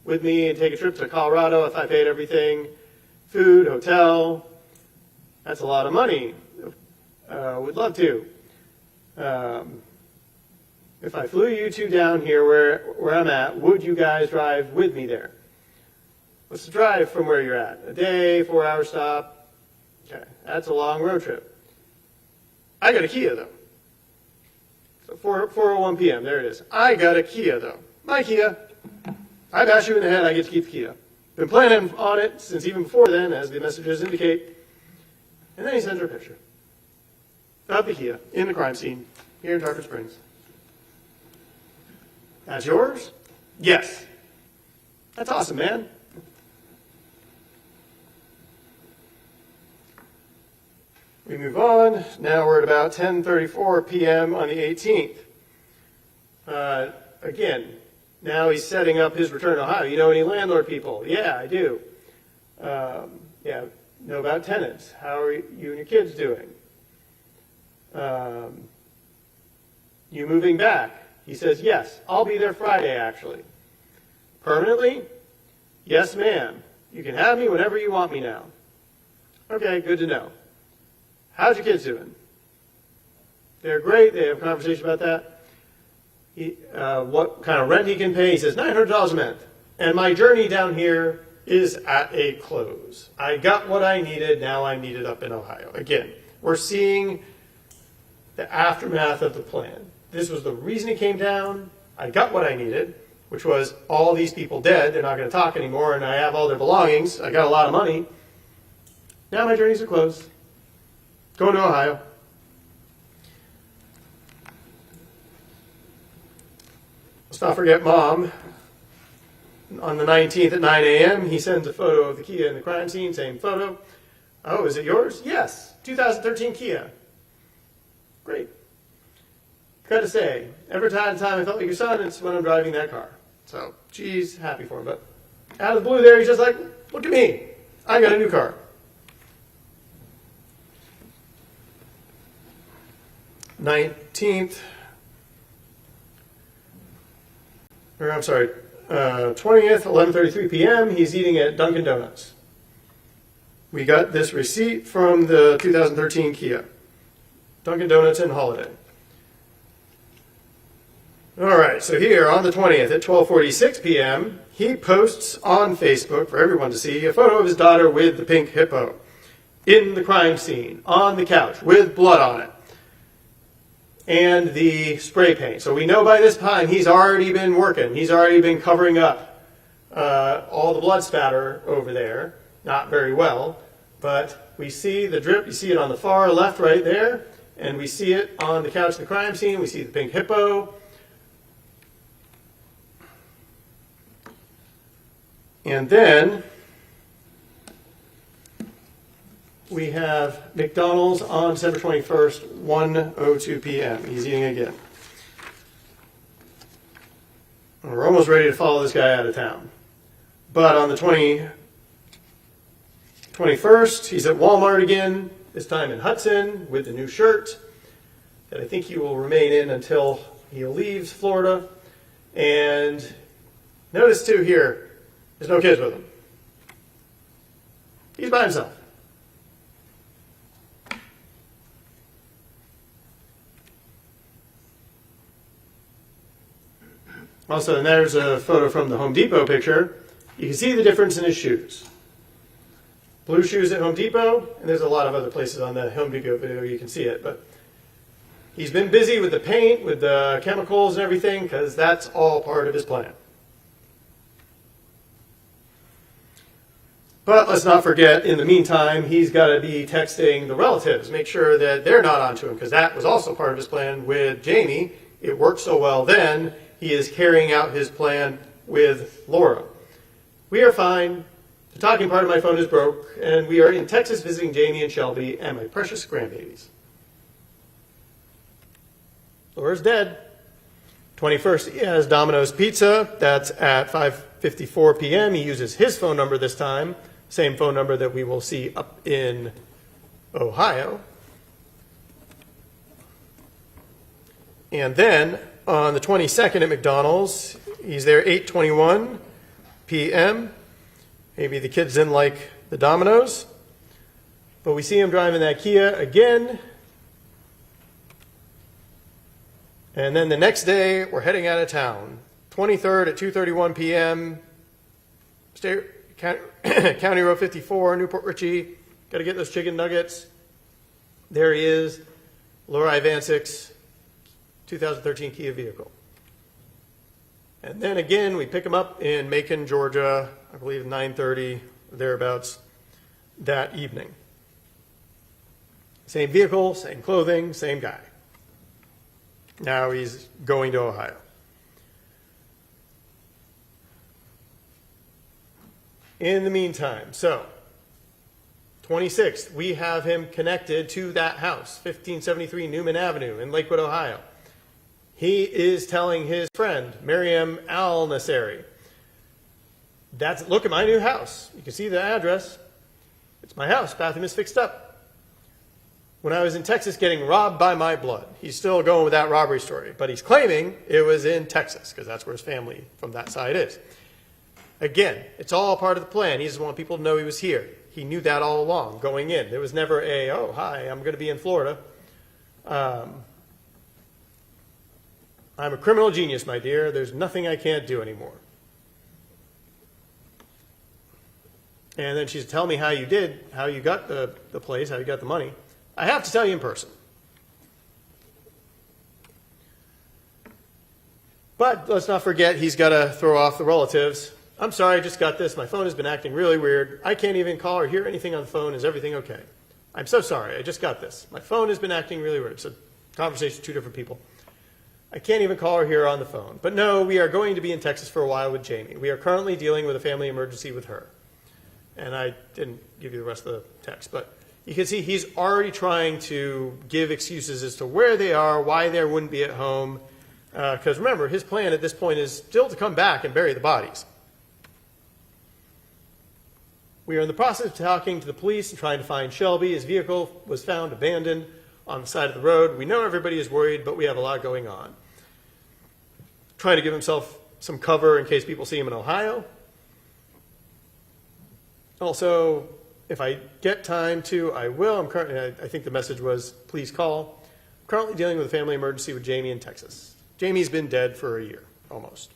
me and take a trip to Colorado if I paid everything? Food, hotel. That's a lot of money. Would love to. If I flew you two down here where I'm at, would you guys drive with me there? What's the drive from where you're at? A day, 4-hour stop? Okay, that's a long road trip. I got a Kia, though. So 4:01 p.m., there it is. I got a Kia, though. My Kia. I bash you in the head, I get to keep the Kia. Been planning on it since even before then, as the messages indicate. And then he sends her a picture of the Kia in the crime scene here in Tarpon Springs. That's yours? Yes. That's awesome, man. We move on. Now we're at about 10:34 p.m. on the 18th. Again, now he's setting up his return to Ohio. You know any landlord people? Yeah, I do. Know about tenants. How are you and your kids doing? You moving back? He says, yes, I'll be there Friday, actually. Permanently? Yes, ma'am. You can have me whenever you want me now. Okay, good to know. How's your kids doing? They're great. They have a conversation about that. What kind of rent he can pay? He says $900 a month. And my journey down here is at a close. I got what I needed. Now I'm needed up in Ohio. Again, we're seeing the aftermath of the plan. This was the reason he came down. I got what I needed, which was all these people dead. They're not going to talk anymore, and I have all their belongings. I got a lot of money. Now my journeys are closed. Going to Ohio. Let's not forget Mom. On the 19th at 9 a.m., he sends a photo of the Kia in the crime scene, same photo. Oh, is it yours? Yes, 2013 Kia. Great. Got to say, every time I felt like your son, it's when I'm driving that car. So, geez, happy for him. But out of the blue there, he's just like, look at me. I got a new car. 19th, or I'm sorry, 20th, 11:33 p.m., he's eating at Dunkin' Donuts. We got this receipt from the 2013 Kia. Dunkin' Donuts and Holiday. All right, so here on the 20th at 12:46 p.m., he posts on Facebook for everyone to see a photo of his daughter with the pink hippo in the crime scene, on the couch, with blood on it. And the spray paint. So we know by this time he's already been working. He's already been covering up all the blood spatter over there. Not very well, but we see the drip. You see it on the far left right there, and we see it on the couch in the crime scene. We see the pink hippo. And then we have McDonald's on December 21st, 1:02 p.m. He's eating again. And we're almost ready to follow this guy out of town. But on the 21st, he's at Walmart again, this time in Hudson, with the new shirt that I think he will remain in until he leaves Florida. And Notice too here, there's no kids with him. He's by himself. Also, and there's a photo from the Home Depot picture. You can see the difference in his shoes. Blue shoes at Home Depot, and there's a lot of other places on that Home Depot video you can see it. But he's been busy with the paint, with the chemicals and everything, because that's all part of his plan. But let's not forget, in the meantime, he's got to be texting the relatives, make sure that they're not onto him, because that was also part of his plan with Jaime. It worked so well then, he is carrying out his plan with Laura. We are fine. The talking part of my phone is broke, and we are in Texas visiting Jaime and Shelby and my precious grandbabies. Laura's dead. 21st, he has Domino's Pizza. That's at 5:54 p.m. He uses his phone number this time, same phone number that we will see up in Ohio. And then on the 22nd at McDonald's, he's there 8:21 p.m. Maybe the kids didn't like the Domino's, but we see him driving that Kia again. And then the next day, we're heading out of town. 23rd at 2:31 p.m., County Road 54, Newport Richey. Got to get those chicken nuggets. There he is, Laura Ivancic's 2013 Kia vehicle. And then again, we pick him up in Macon, Georgia, I believe 9:30, thereabouts, that evening. Same vehicle, same clothing, same guy. Now he's going to Ohio. In the meantime, so 26th, we have him connected to that house, 1573 Newman Avenue in Lakewood, Ohio. He is telling his friend, Miriam Al-Nasseri, look at my new house. You can see the address. It's my house. Bathroom is fixed up. When I was in Texas getting robbed by my blood. He's still going with that robbery story, but he's claiming it was in Texas because that's where his family from that side is. Again, it's all part of the plan. He doesn't want people to know he was here. He knew that all along going in. There was never oh, hi, I'm going to be in Florida. I'm a criminal genius, my dear. There's nothing I can't do anymore. And then she's telling me how you got the place, how you got the money. I have to tell you in person. But let's not forget, he's got to throw off the relatives. I'm sorry, I just got this. My phone has been acting really weird. I can't even call or hear anything on the phone. Is everything okay? I'm so sorry. I just got this. My phone has been acting really weird. It's a conversation with two different people. I can't even call or hear on the phone. But no, we are going to be in Texas for a while with Jaime. We are currently dealing with a family emergency with her. And I didn't give you the rest of the text, but you can see he's already trying to give excuses as to where they are, why they wouldn't be at home. Because remember, his plan at this point is still to come back and bury the bodies. We are in the process of talking to the police and trying to find Shelby. His vehicle was found abandoned on the side of the road. We know everybody is worried, but we have a lot going on. Trying to give himself some cover in case people see him in Ohio. Also, if I get time to, I will. I think the message was, please call. I'm currently dealing with a family emergency with Jaime in Texas. Jaime's been dead for a year, almost.